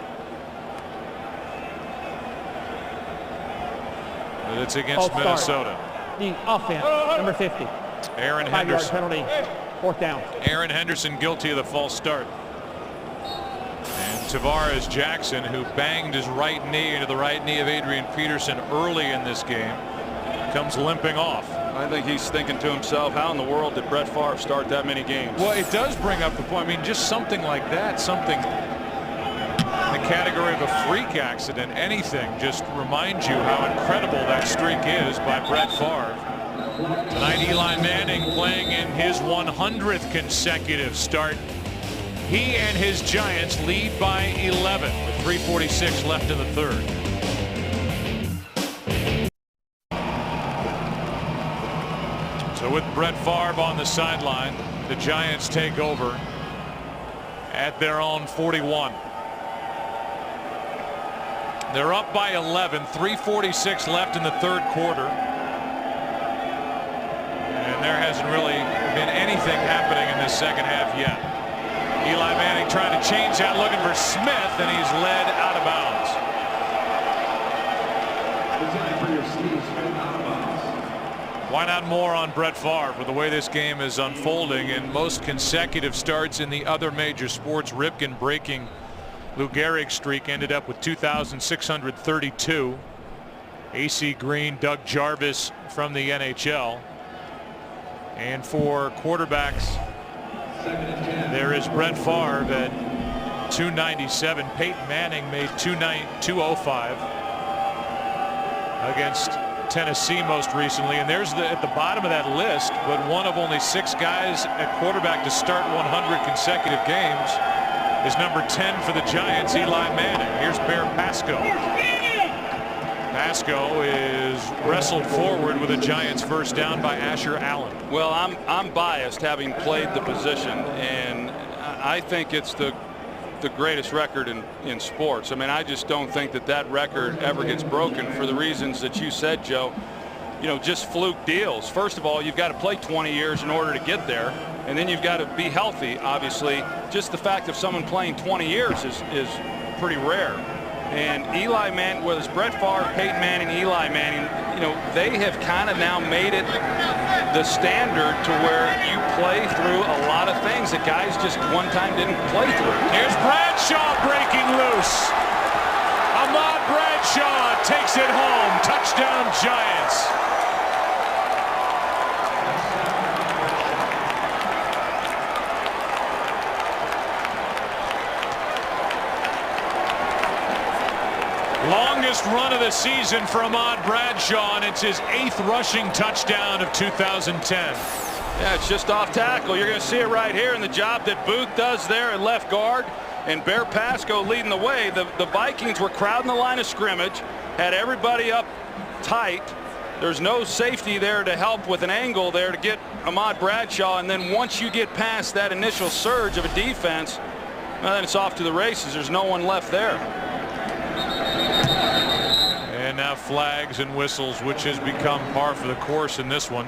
[SPEAKER 2] that it's against Minnesota.
[SPEAKER 3] The offense, number 50.
[SPEAKER 2] Aaron
[SPEAKER 3] 5-yard
[SPEAKER 2] Henderson.
[SPEAKER 3] penalty, 4th down.
[SPEAKER 2] Aaron Henderson guilty of the false start. And Tavares Jackson, who banged his right knee into the right knee of Adrian Peterson early in this game, comes limping off.
[SPEAKER 1] I think he's thinking to himself, how in the world did Brett Favre start that many games?
[SPEAKER 2] Well, it does bring up the point. I mean, just something like that, something in the category of a freak accident, anything, just reminds you how incredible that streak is by Brett Favre. Tonight, Eli Manning playing in his 100th consecutive start. He and his Giants lead by 11 with 3:46 left in the third. So with Brett Favre on the sideline, the Giants take over at their own 41. They're up by 11, 3:46 left in the third quarter. And there hasn't really been anything anything happening in this second half yet. Eli Manning trying to change that, looking for Smith, and he's led out of bounds. Why not more on Brett Favre with the way this game is unfolding and most consecutive starts in the other major sports? Ripken breaking Lou Gehrig's streak ended up with 2,632. AC Green, Doug Jarvis from the NHL. And for quarterbacks, there is Brett Favre at 297. Peyton Manning made 205 against Tennessee most recently. And there's at the bottom of that list, but one of only 6 guys at quarterback to start 100 consecutive games is number 10 for the Giants, Eli Manning. Here's Bear Pasco. Pasco is wrestled forward with a Giants first down by Asher Allen.
[SPEAKER 1] Well, I'm biased, having played the position, and I think it's the greatest record in sports. I mean, I just don't think that record ever gets broken for the reasons that you said, Joe. You know, just fluke deals. First of all, you've got to play 20 years in order to get there, and then you've got to be healthy, obviously. Just the fact of someone playing 20 years is pretty rare. And Eli Manning, whether it's Brett Favre, Peyton Manning, Eli Manning, you know, they have kind of now made it the standard to where you play through a lot of things that guys just one time didn't play through.
[SPEAKER 2] Here's Bradshaw breaking loose. Ahmad Bradshaw takes it home. Touchdown Giants. Longest run of the season for Ahmad Bradshaw, and it's his 8th rushing touchdown of 2010.
[SPEAKER 1] Yeah, it's just off tackle. You're going to see it right here in the job that Booth does there at left guard, and Bear Pasco leading the way. The Vikings were crowding the line of scrimmage, had everybody up tight. There's no safety there to help with an angle there to get Ahmad Bradshaw, and then once you get past that initial surge of a defense, well, then it's off to the races. There's no one left there.
[SPEAKER 2] And now flags and whistles, which has become par for the course in this one.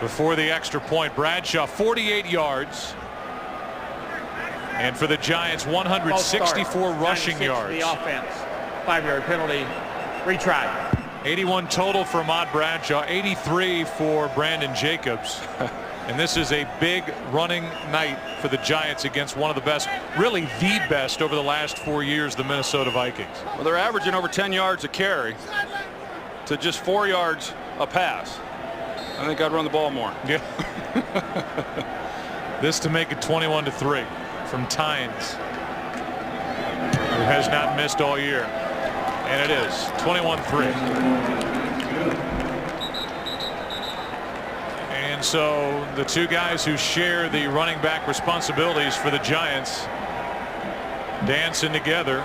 [SPEAKER 2] Before the extra point, Bradshaw 48 yards. And for the Giants, 164 rushing yards.
[SPEAKER 3] The offense, 5-yard penalty, retry.
[SPEAKER 2] 81 total for Ahmad Bradshaw, 83 for Brandon Jacobs. And this is a big running night for the Giants against one of the best, really the best over the last 4 years, the Minnesota Vikings.
[SPEAKER 1] Well, they're averaging over 10 yards a carry to just 4 yards a pass. I think I'd run the ball more.
[SPEAKER 2] Yeah. This to make it 21-3 from Tynes, who has not missed all year. And it is 21-3. And so the two guys who share the running back responsibilities for the Giants dancing together.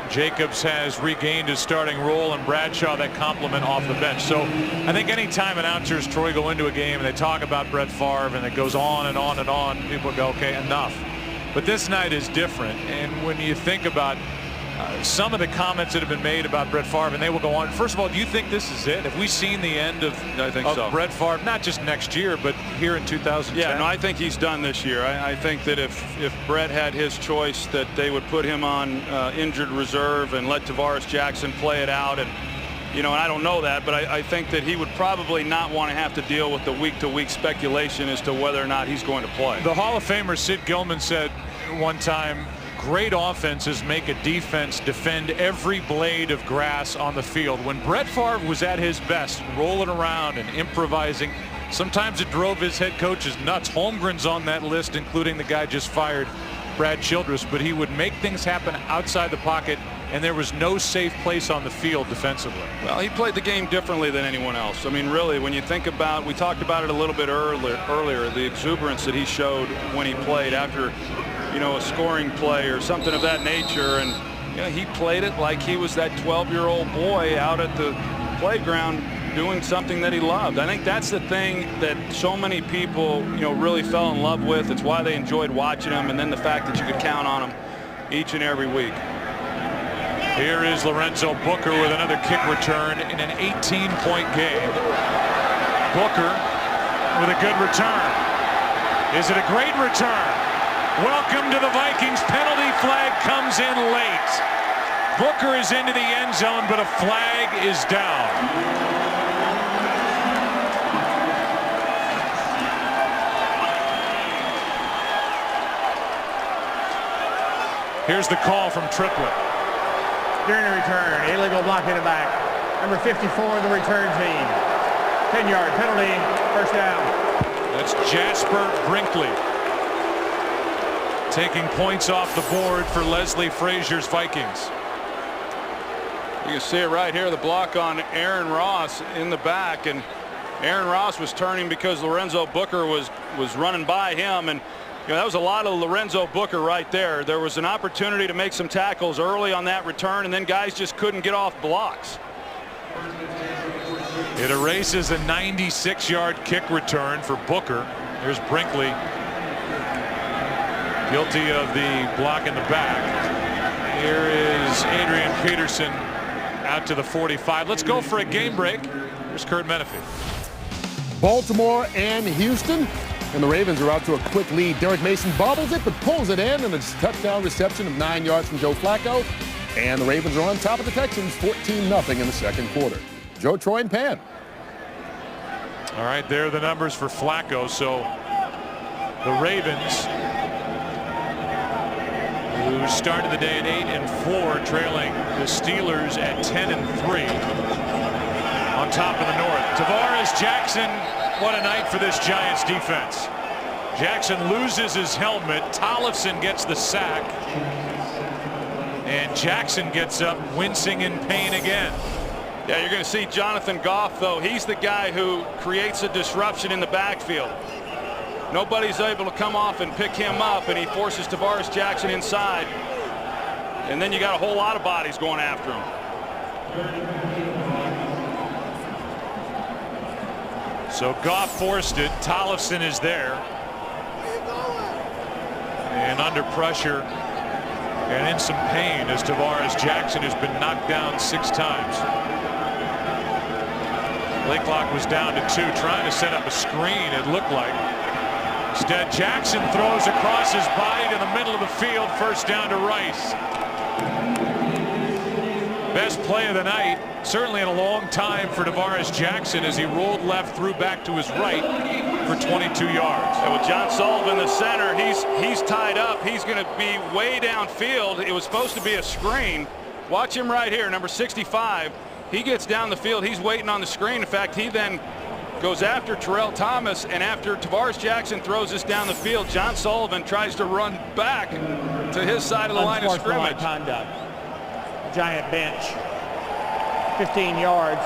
[SPEAKER 2] Jacobs has regained his starting role, and Bradshaw that compliment off the bench. So I think anytime announcers, Troy, go into a game and they talk about Brett Favre and it goes on and on and on, people go, okay, enough. But this night is different. And when you think about some of the comments that have been made about Brett Favre, and they will go on. First of all, do you think this is it? Have we seen the end of Brett Favre, not just next year, but here in 2010?
[SPEAKER 1] Yeah, no, I think he's done this year. I think that if Brett had his choice, that they would put him on injured reserve and let Tavares Jackson play it out. And, you know, and I don't know that, but I think that he would probably not want to have to deal with the week-to-week speculation as to whether or not he's going to play.
[SPEAKER 2] The Hall of Famer Sid Gilman said one time, great offenses make a defense defend every blade of grass on the field. When Brett Favre was at his best, rolling around and improvising, sometimes it drove his head coaches nuts. Holmgren's on that list, including the guy just fired, Brad Childress, but he would make things happen outside the pocket, and there was no safe place on the field defensively.
[SPEAKER 1] Well, he played the game differently than anyone else. I mean, really, when you think about, we talked about it a little bit earlier, the exuberance that he showed when he played after, you know, a scoring play or something of that nature, and you know, he played it like he was that 12-year-old boy out at the playground doing something that he loved. I think that's the thing that so many people, you know, really fell in love with. It's why they enjoyed watching him, and then the fact that you could count on him each and every week.
[SPEAKER 2] Here is Lorenzo Booker with another kick return in an 18-point game. Booker with a good return. Is it a great return? Welcome to the Vikings. Penalty flag comes in late. Booker is into the end zone, but a flag is down. Here's the call from Triplett.
[SPEAKER 3] During the return, illegal block in the back. Number 54 of the return team. 10-yard penalty, first down.
[SPEAKER 2] That's Jasper Brinkley taking points off the board for Leslie Frazier's Vikings.
[SPEAKER 1] You can see it right here, the block on Aaron Ross in the back, and Aaron Ross was turning because Lorenzo Booker was running by him, and that was a lot of Lorenzo Booker right there. There was an opportunity to make some tackles early on that return, and then guys just couldn't get off blocks.
[SPEAKER 2] It erases a 96-yard kick return for Booker. Here's Brinkley, guilty of the block in the back. Here is Adrian Peterson out to the 45. Let's go for a game break. Here's Kurt Menefee.
[SPEAKER 6] Baltimore and Houston, and the Ravens are out to a quick lead. Derek Mason bobbles it but pulls it in, and a touchdown reception of 9 yards from Joe Flacco. And the Ravens are on top of the Texans 14-0 in the second quarter. Joe, Troy, and Pan.
[SPEAKER 2] All right, there are the numbers for Flacco. So the Ravens, who started the day at 8-4, trailing the Steelers at 10-3, on top of the North. Tavares Jackson, what a night for this Giants defense. Jackson loses his helmet. Tollefson gets the sack, and Jackson gets up wincing in pain again.
[SPEAKER 1] Yeah, you're going to see Jonathan Goff, though. He's the guy who creates a disruption in the backfield. Nobody's able to come off and pick him up, and he forces Tavares Jackson inside. And then you got a whole lot of bodies going after him.
[SPEAKER 2] So Goff forced it. Tollefson is there. And under pressure and in some pain as Tavares Jackson has been knocked down 6 times. Play clock was down to 2, trying to set up a screen, it looked like. Instead, Jackson throws across his body to the middle of the field. First down to Rice. Best play of the night, certainly in a long time for Tavares Jackson, as he rolled left, threw back to his right for 22 yards.
[SPEAKER 1] And with John Sullivan, the center, he's tied up. He's going to be way downfield. It was supposed to be a screen. Watch him right here, number 65. He gets down the field. He's waiting on the screen. In fact, he then goes after Terrell Thomas, and after Tavares Jackson throws this down the field, John Sullivan tries to run back to his side of the line of scrimmage.
[SPEAKER 3] Conduct. Giant bench, 15 yards.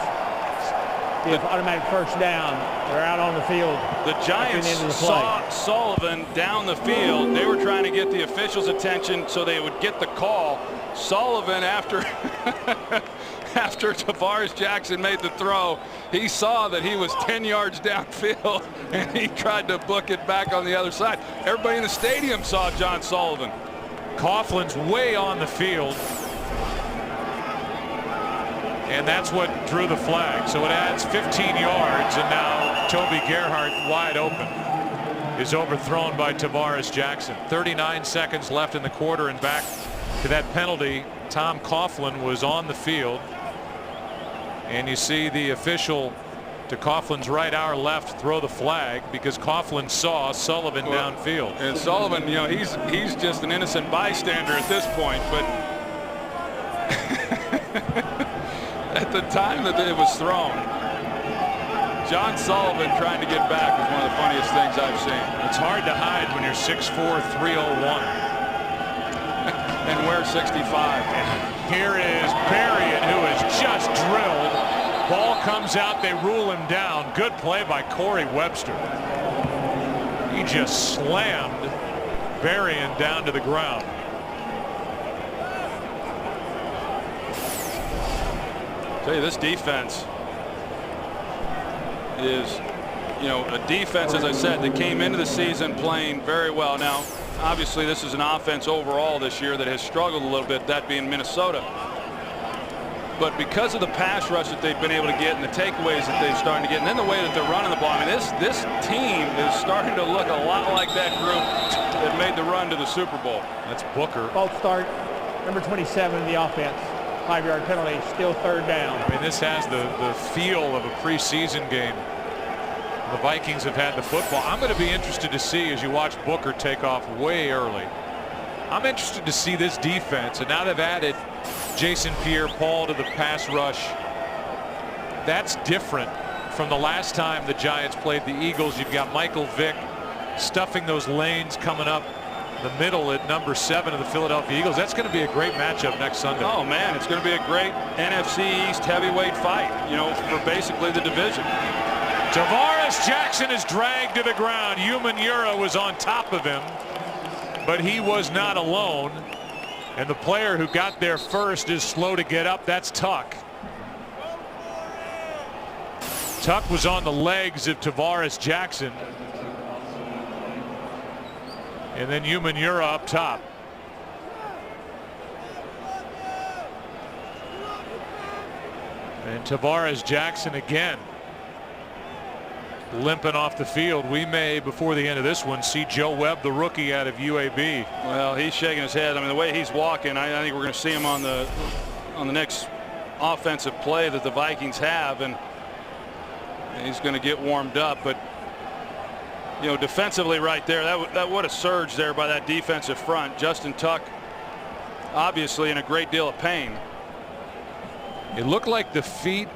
[SPEAKER 3] Give automatic first down. They're out on the field.
[SPEAKER 1] The Giants saw Sullivan down the field. They were trying to get the officials' attention so they would get the call. Sullivan, after Tavares Jackson made the throw, he saw that he was 10 yards downfield, and he tried to book it back on the other side. Everybody in the stadium saw John Sullivan.
[SPEAKER 2] Coughlin's way on the field, and that's what drew the flag. So it adds 15 yards, and now Toby Gerhart, wide open, is overthrown by Tavares Jackson. 39 seconds left in the quarter, and back to that penalty. Tom Coughlin was on the field, and you see the official to Coughlin's right, our left, throw the flag because Coughlin saw Sullivan downfield.
[SPEAKER 1] And Sullivan, you know, he's just an innocent bystander at this point, but at the time that it was thrown, John Sullivan trying to get back was one of the funniest things I've seen.
[SPEAKER 2] It's hard to hide when you're 6'4", 301.
[SPEAKER 1] And we're 65.
[SPEAKER 2] Here is Berrien, who is just drilled. Ball comes out, they rule him down. Good play by Corey Webster. He just slammed Berrien down to the ground.
[SPEAKER 1] Tell you, this defense is, you know, a defense, as I said, that came into the season playing very well. Now, obviously, this is an offense overall this year that has struggled a little bit, that being Minnesota. But because of the pass rush that they've been able to get and the takeaways that they're starting to get, and then the way that they're running the ball, I mean, this team is starting to look a lot like that group that made the run to the Super Bowl.
[SPEAKER 2] That's Booker.
[SPEAKER 3] False start, number 27 in the offense. 5-yard penalty, still third down.
[SPEAKER 2] I mean, this has the feel of a preseason game. The Vikings have had the football. I'm going to be interested to see, as you watch Booker take off way early, I'm interested to see this defense. And now they've added Jason Pierre-Paul to the pass rush. That's different from the last time the Giants played the Eagles. You've got Michael Vick stuffing those lanes coming up the middle at number 7 of the Philadelphia Eagles. That's going to be a great matchup next Sunday.
[SPEAKER 1] Oh man, it's going to be a great NFC East heavyweight fight, you know, for basically the division.
[SPEAKER 2] Tavares Jackson is dragged to the ground. Umanura was on top of him, but he was not alone. And the player who got there first is slow to get up. That's Tuck. Tuck was on the legs of Tavares Jackson. And then Umanura up top. And Tavares Jackson again limping off the field. We may, before the end of this one, see Joe Webb, the rookie out of UAB.
[SPEAKER 1] Well, he's shaking his head. I mean, the way he's walking, I think we're going to see him on the next offensive play that the Vikings have, and he's going to get warmed up. But you know, defensively right there, that what a surge there by that defensive front. Justin Tuck obviously in a great deal of pain.
[SPEAKER 2] It looked like the feet.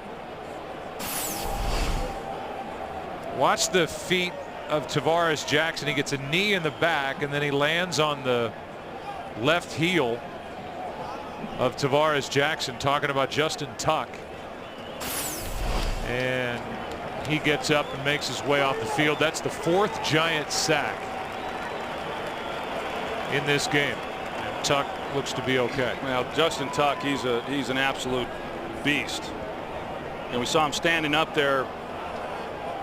[SPEAKER 2] Watch the feet of Tavares Jackson. He gets a knee in the back, and then he lands on the left heel of Tavares Jackson, talking about Justin Tuck. And he gets up and makes his way off the field. That's the 4th Giant sack in this game. And Tuck looks to be okay.
[SPEAKER 1] Well, Justin Tuck, he's an absolute beast. And we saw him standing up there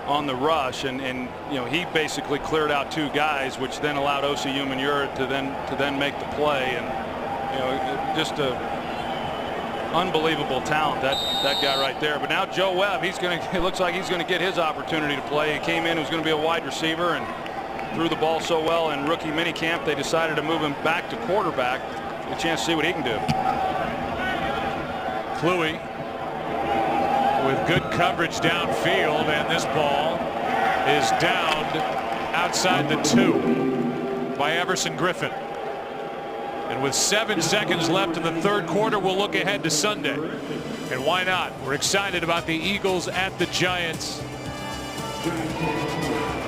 [SPEAKER 1] on the rush, and you know, he basically cleared out 2 guys, which then allowed Osi Umenyiora to then make the play. And you know, just a unbelievable talent, that guy right there. But now Joe Webb, it looks like he's going to get his opportunity to play. He came in, he was going to be a wide receiver, and threw the ball so well in rookie minicamp they decided to move him back to quarterback. Get a chance to see what he can do.
[SPEAKER 2] Kluwe with good coverage downfield, and this ball is downed outside the 2 by Everson Griffin. And with 7 seconds left in the 3rd quarter, we'll look ahead to Sunday. And why not? We're excited about the Eagles at the Giants.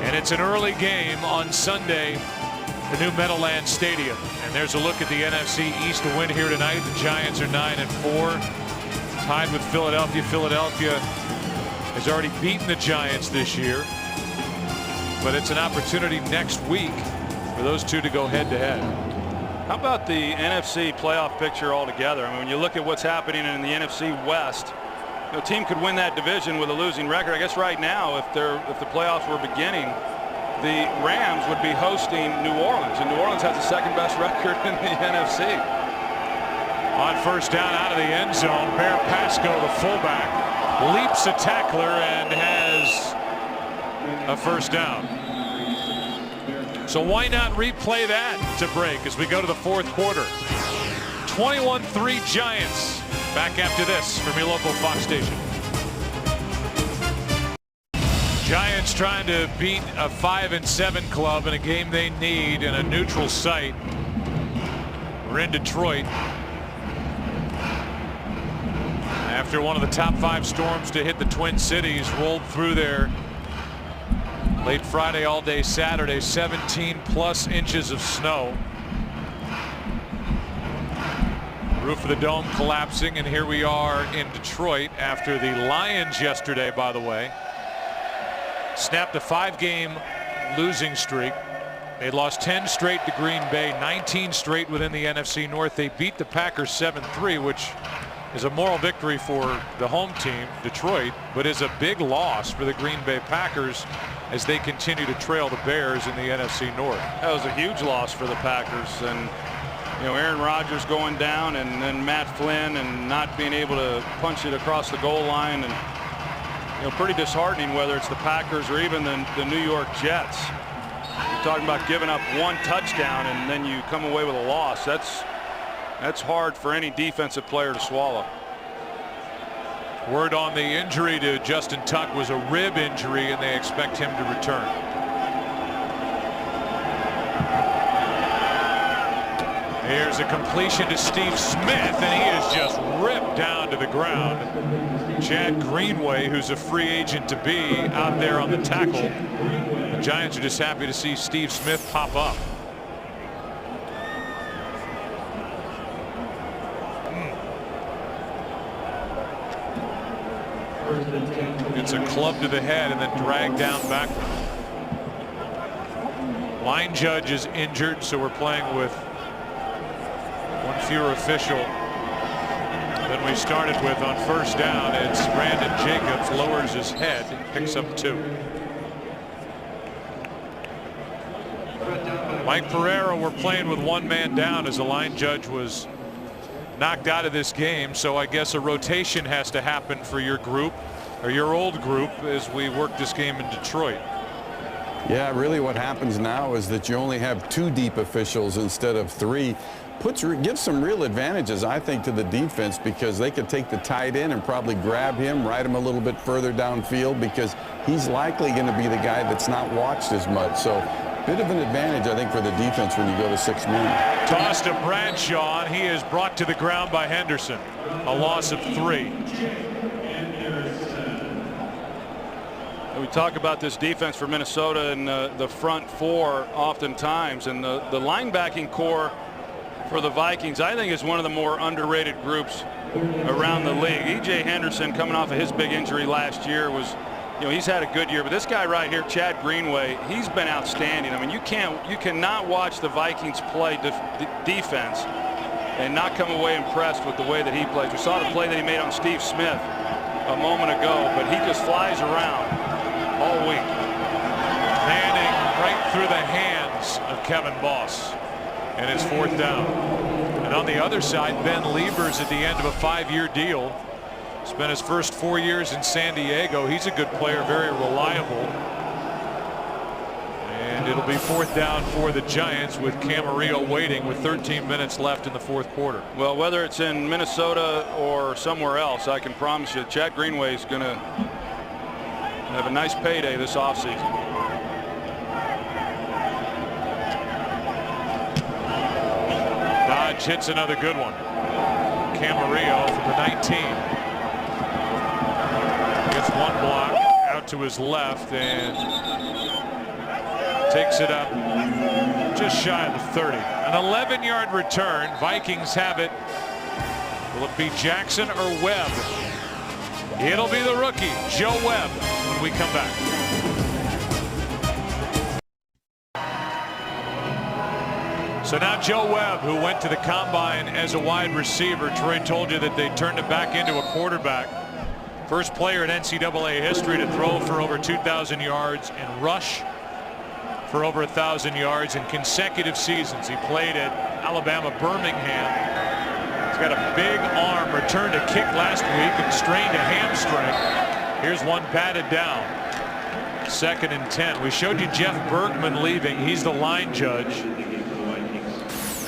[SPEAKER 2] And it's an early game on Sunday, the new Meadowlands Stadium. And there's a look at the NFC East to win here tonight. The Giants are 9-4. Tied with Philadelphia. Philadelphia has already beaten the Giants this year, but it's an opportunity next week for those two to go head to head.
[SPEAKER 1] How about the NFC playoff picture altogether? I mean, when you look at what's happening in the NFC West, a team could win that division with a losing record. I guess right now, if the playoffs were beginning, the Rams would be hosting New Orleans, and New Orleans has the 2nd best record in the NFC.
[SPEAKER 2] On first down out of the end zone, Bear Pasco, the fullback, leaps a tackler and has a first down. So why not replay that to break as we go to the 4th quarter? 21-3 Giants. Back after this from your local Fox station. Giants trying to beat a 5-7 club in a game they need in a neutral site. We're in Detroit. After one of the top 5 storms to hit the Twin Cities rolled through there late Friday, all day Saturday, 17+ inches of snow. Roof of the dome collapsing, and here we are in Detroit after the Lions yesterday, by the way, snapped a 5-game losing streak. They lost 10 straight to Green Bay, 19 straight within the NFC North. They beat the Packers 7-3, which is a moral victory for the home team, Detroit, but is a big loss for the Green Bay Packers as they continue to trail the Bears in the NFC North.
[SPEAKER 1] That was a huge loss for the Packers, and You know, Aaron Rodgers going down, and then Matt Flynn, and not being able to punch it across the goal line, and you know, pretty disheartening, whether it's the Packers or even the New York Jets. You're talking about giving up one touchdown and then you come away with a loss. That's hard for any defensive player to swallow.
[SPEAKER 2] Word on the injury to Justin Tuck was a rib injury, and they expect him to return. Here's a completion to Steve Smith, and he is just ripped down to the ground. Chad Greenway, who's a free agent to be, out there on the tackle. The Giants are just happy to see Steve Smith pop up. It's a club to the head and then dragged down backward. Line judge is injured, so we're playing with one fewer official than we started with on first down. It's Brandon Jacobs, lowers his head, picks up 2. Mike Pereira, we're playing with one man down as the line judge was knocked out of this game, so I guess a rotation has to happen for your group, or your old group, as we work this game in Detroit.
[SPEAKER 5] Yeah, really what happens now is that you only have 2 deep officials instead of 3. Gives some real advantages, I think, to the defense, because they could take the tight end and probably grab him, ride him a little bit further downfield, because he's likely going to be the guy that's not watched as much. So bit of an advantage, I think, for the defense when you go to 6 men.
[SPEAKER 2] Toss to Bradshaw, and he is brought to the ground by Henderson. A loss of 3.
[SPEAKER 1] We talk about this defense for Minnesota and the front 4 oftentimes, and the linebacking core for the Vikings, I think, is one of the more underrated groups around the league. E.J. Henderson, coming off of his big injury last year, was, you know, he's had a good year, but this guy right here, Chad Greenway, he's been outstanding. I mean, you cannot watch the Vikings play defense and not come away impressed with the way that he plays. We saw the play that he made on Steve Smith a moment ago, but he just flies around all week.
[SPEAKER 2] Manning right through the hands of Kevin Boss, and it's 4th down. And on the other side, Ben Lieber's at the end of a 5-year deal. Spent his first 4 years in San Diego. He's a good player, very reliable. And it'll be 4th down for the Giants with Camarillo waiting with 13 minutes left in the 4th quarter.
[SPEAKER 1] Well, whether it's in Minnesota or somewhere else, I can promise you Chad Greenway is going to have a nice payday this offseason.
[SPEAKER 2] Dodge hits another good one. Camarillo from the 19. Gets one block out to his left and takes it up just shy of the 30. An 11-yard return. Vikings have it. Will it be Jackson or Webb? It'll be the rookie, Joe Webb, when we come back. So now Joe Webb, who went to the combine as a wide receiver. Troy told you that they turned him back into a quarterback. First player in NCAA history to throw for over 2,000 yards and rush for over 1,000 yards in consecutive seasons. He played at Alabama Birmingham. He's got a big arm, returned a kick last week and strained a hamstring. Here's one batted down. 2nd and 10. We showed you Jeff Bergman leaving. He's the line judge.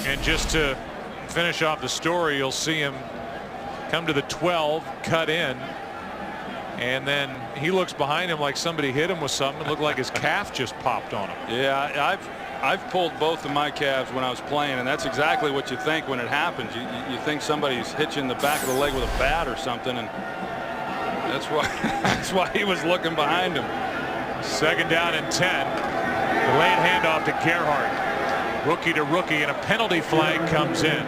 [SPEAKER 2] And just to finish off the story, you'll see him come to the 12, cut in, and then he looks behind him like somebody hit him with something. It looked like his calf just popped on him.
[SPEAKER 1] Yeah, I've pulled both of my calves when I was playing, and that's exactly what you think when it happens. You think somebody's hitching the back of the leg with a bat or something, and that's why he was looking behind him.
[SPEAKER 2] 2nd down and 10. Delayed handoff to Gerhardt. Rookie to rookie, and a penalty flag comes in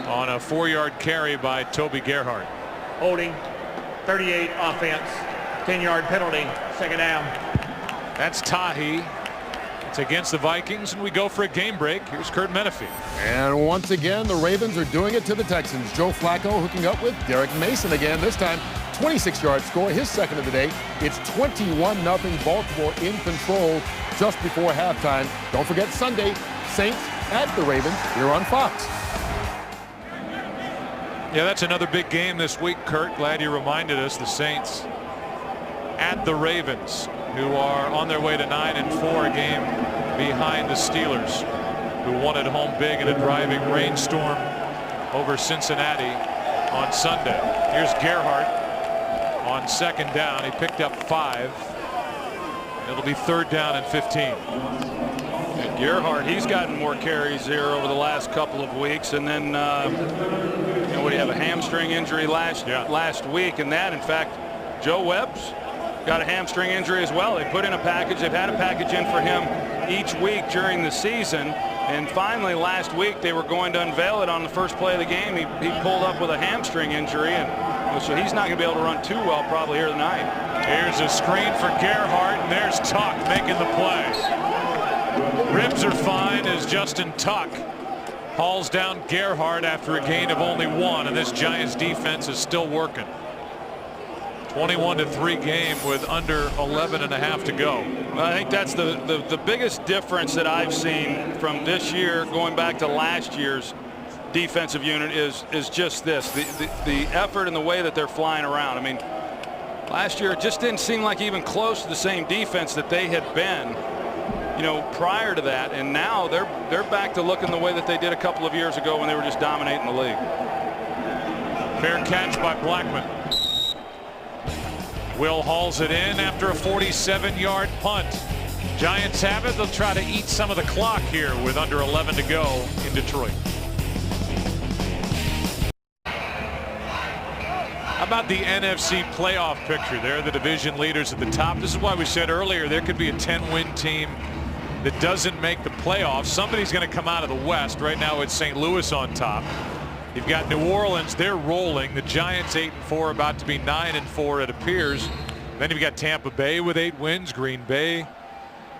[SPEAKER 2] on a 4-yard carry by Toby Gerhardt.
[SPEAKER 3] Holding, 38 offense, 10-yard penalty, 2nd down.
[SPEAKER 2] That's Tahi. It's against the Vikings, and we go for a game break. Here's Kurt Menefee.
[SPEAKER 6] And once again, the Ravens are doing it to the Texans. Joe Flacco hooking up with Derek Mason again. This time, 26-yard score, his 2nd of the day. It's 21-0 Baltimore in control just before halftime. Don't forget Sunday, Saints at the Ravens here on Fox.
[SPEAKER 2] Yeah, that's another big game this week, Kurt. Glad you reminded us. The Saints at the Ravens, who are on their way to 9-4, a game behind the Steelers, who won at home big in a driving rainstorm over Cincinnati on Sunday. Here's Gerhardt on second down. He picked up 5. It'll be third down and 15.
[SPEAKER 1] And Gerhardt, he's gotten more carries here over the last couple of weeks, and then what do you have, a hamstring injury last week, and that, in fact, Joe Webb's got a hamstring injury as well. They put in a package. They've had a package in for him each week during the season, and finally last week they were going to unveil it on the first play of the game. He pulled up with a hamstring injury, and so he's not going to be able to run too well probably here tonight.
[SPEAKER 2] Here's a screen for Gerhardt, and there's Tuck making the play. Ribs are fine as Justin Tuck hauls down Gerhardt after a gain of only 1, and this Giants defense is still working. 21-3 game with under 11.5 to go.
[SPEAKER 1] Well, I think that's the biggest difference that I've seen from this year going back to last year's defensive unit is just this, the effort and the way that they're flying around. I mean, last year it just didn't seem like even close to the same defense that they had been, prior to that, and now they're back to looking the way that they did a couple of years ago when they were just dominating the league.
[SPEAKER 2] Fair catch by Blackman. Will hauls it in after a 47-yard punt. Giants have it. They'll try to eat some of the clock here with under 11 to go in Detroit. How about the NFC playoff picture there? The division leaders at the top. This is why we said earlier there could be a 10-win team that doesn't make the playoffs. Somebody's going to come out of the West. Right now it's St. Louis on top. You've got New Orleans, they're rolling. The Giants 8-4, about to be 9-4 it appears. Then you've got Tampa Bay with 8 wins, Green Bay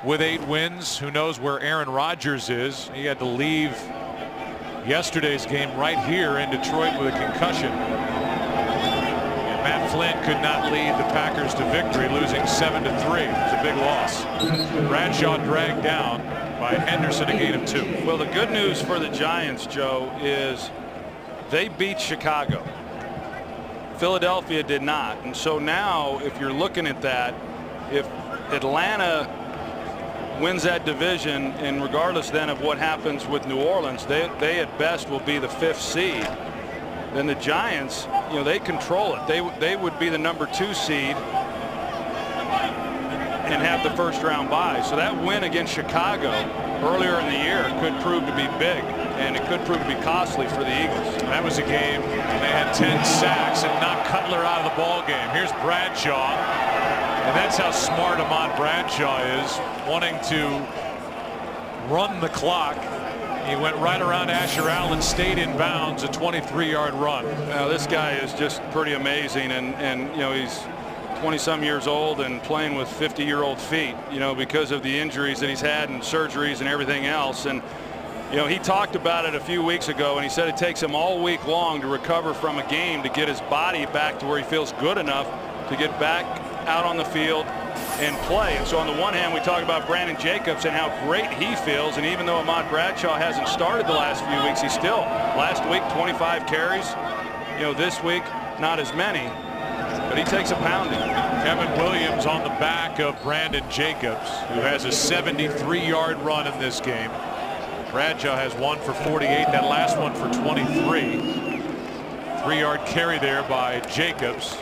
[SPEAKER 2] with 8 wins. Who knows where Aaron Rodgers is? He had to leave yesterday's game right here in Detroit with a concussion. And Matt Flynn could not lead the Packers to victory, losing 7-3. It's a big loss. Bradshaw dragged down by Henderson, a gain of 2.
[SPEAKER 1] Well, the good news for the Giants, Joe, is they beat Chicago. Philadelphia did not. And so now, if you're looking at that, if Atlanta wins that division, and regardless then of what happens with New Orleans, they at best will be the 5th seed. Then the Giants, they control it. They would be the number 2 seed and have the first round bye. So that win against Chicago earlier in the year could prove to be big, and it could prove to be costly for the Eagles.
[SPEAKER 2] That was a game they had 10 sacks and knocked Cutler out of the ball game. Here's Bradshaw, and that's how smart Ahmad Bradshaw is, wanting to run the clock. He went right around Asher Allen, stayed in bounds, a 23-yard run.
[SPEAKER 1] Now this guy is just pretty amazing, and he's 20-some years old and playing with 50-year-old feet, because of the injuries that he's had and surgeries and everything else. And he talked about it a few weeks ago, and he said it takes him all week long to recover from a game to get his body back to where he feels good enough to get back out on the field and play. And so on the one hand, we talk about Brandon Jacobs and how great he feels, and even though Ahmad Bradshaw hasn't started the last few weeks, he's still, last week 25 carries, this week not as many, but he takes a pounding.
[SPEAKER 2] Kevin Williams on the back of Brandon Jacobs, who has a 73-yard run in this game. Bradshaw has 1 for 48, that last one for 23. 3-yard carry there by Jacobs.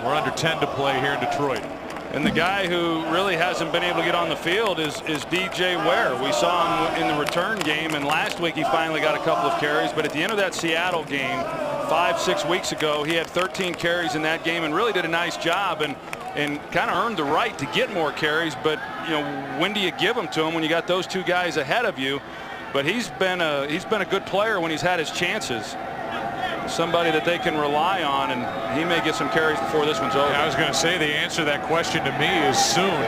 [SPEAKER 2] We're under 10 to play here in Detroit.
[SPEAKER 1] And the guy who really hasn't been able to get on the field is DJ Ware. We saw him in the return game, and last week he finally got a couple of carries, but at the end of that Seattle game 5-6 weeks ago, he had 13 carries in that game and really did a nice job and kind of earned the right to get more carries. But when do you give them to him when you got those 2 guys ahead of you? But he's been a good player when he's had his chances. Somebody that they can rely on, and he may get some carries before this one's over.
[SPEAKER 2] I was going to say the answer to that question to me is soon.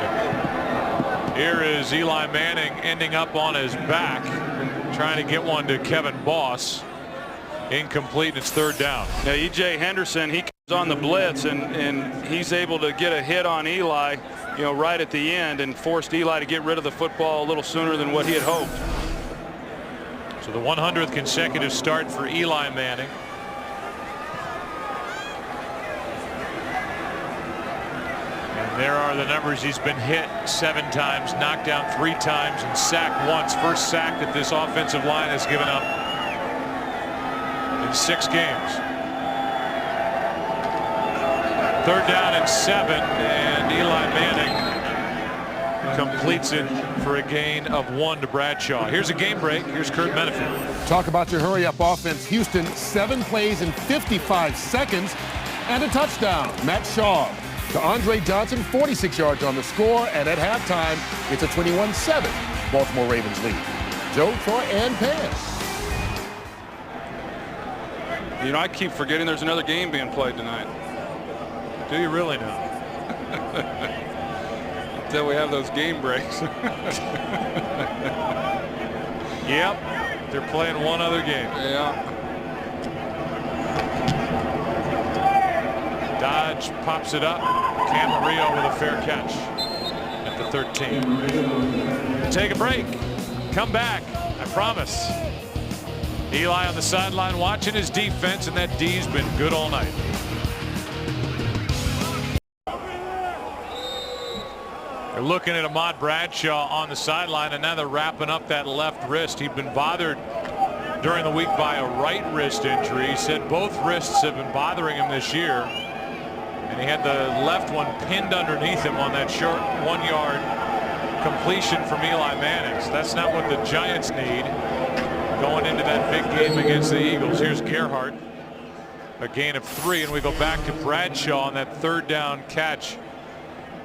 [SPEAKER 2] Here is Eli Manning ending up on his back, trying to get one to Kevin Boss. Incomplete, and it's third down.
[SPEAKER 1] Now E.J. Henderson, he comes on the blitz, and he's able to get a hit on Eli, right at the end, and forced Eli to get rid of the football a little sooner than what he had hoped.
[SPEAKER 2] So the 100th consecutive start for Eli Manning. And there are the numbers. He's been hit 7 times, knocked down 3 times, and sacked once. First sack that this offensive line has given up in 6 games. 3rd down and 7, and Eli Manning completes it for a gain of 1 to Bradshaw. Here's a game break. Here's Kurt Menefee.
[SPEAKER 6] Talk about your hurry-up offense. Houston, 7 plays in 55 seconds and a touchdown. Matt Shaw to Andre Johnson, 46 yards on the score, and at halftime, it's a 21-7 Baltimore Ravens lead. Joe, Troy, and Pam.
[SPEAKER 1] You know, I keep forgetting there's another game being played tonight.
[SPEAKER 2] Do you really now?
[SPEAKER 1] Until we have those game breaks.
[SPEAKER 2] Yep, they're playing one other game.
[SPEAKER 1] Yeah.
[SPEAKER 2] Dodge pops it up. Camarillo with a fair catch at the 13. Take a break. Come back. I promise. Eli on the sideline watching his defense, and that D's been good all night. They're looking at Ahmad Bradshaw on the sideline, and now they're wrapping up that left wrist. He'd been bothered during the week by a right wrist injury. He said both wrists have been bothering him this year, and he had the left one pinned underneath him on that short 1-yard completion from Eli Manning. So that's not what the Giants need going into that big game against the Eagles. Here's Gerhardt, a gain of 3, and we go back to Bradshaw on that 3rd down catch.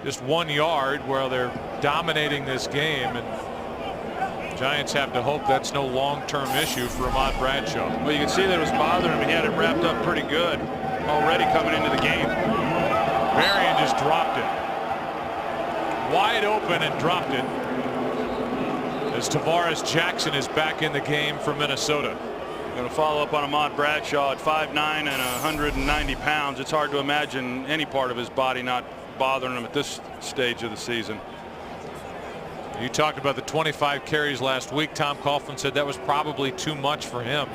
[SPEAKER 2] Just 1 yard where they're dominating this game, and Giants have to hope that's no long-term issue for Ahmad Bradshaw.
[SPEAKER 1] Well, you can see that it was bothering him. He had it wrapped up pretty good already coming into the game.
[SPEAKER 2] Marion just dropped it. Wide open and dropped it. As Tavares Jackson is back in the game for Minnesota.
[SPEAKER 1] Going to follow up on Ahmad Bradshaw at 5'9" and 190 pounds. It's hard to imagine any part of his body not bothering him at this stage of the season.
[SPEAKER 2] You talked about the 25 carries last week. Tom Coughlin said that was probably too much for him.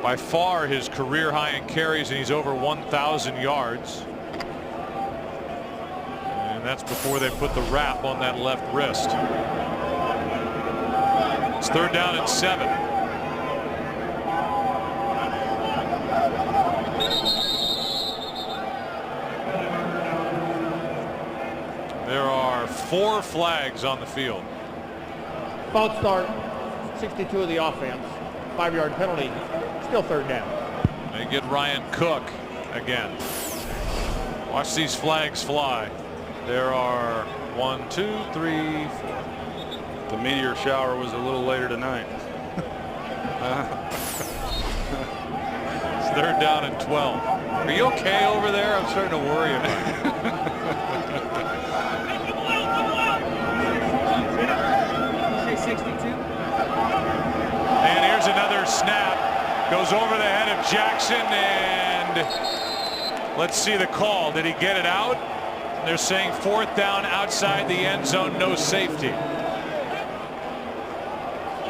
[SPEAKER 2] By far his career high in carries, and he's over 1,000 yards. And that's before they put the wrap on that left wrist. It's 3rd down and 7. There are 4 flags on the field.
[SPEAKER 3] False start, 62 of the offense. 5-yard penalty, still 3rd down.
[SPEAKER 2] They get Ryan Cook again. Watch these flags fly. There are 1, 2, 3, 4.
[SPEAKER 1] The meteor shower was a little later tonight.
[SPEAKER 2] It's 3rd down and 12. Are you okay over there? I'm starting to worry about you. And here's another snap. Goes over the head of Jackson, and let's see the call. Did he get it out? They're saying 4th down outside the end zone, no safety.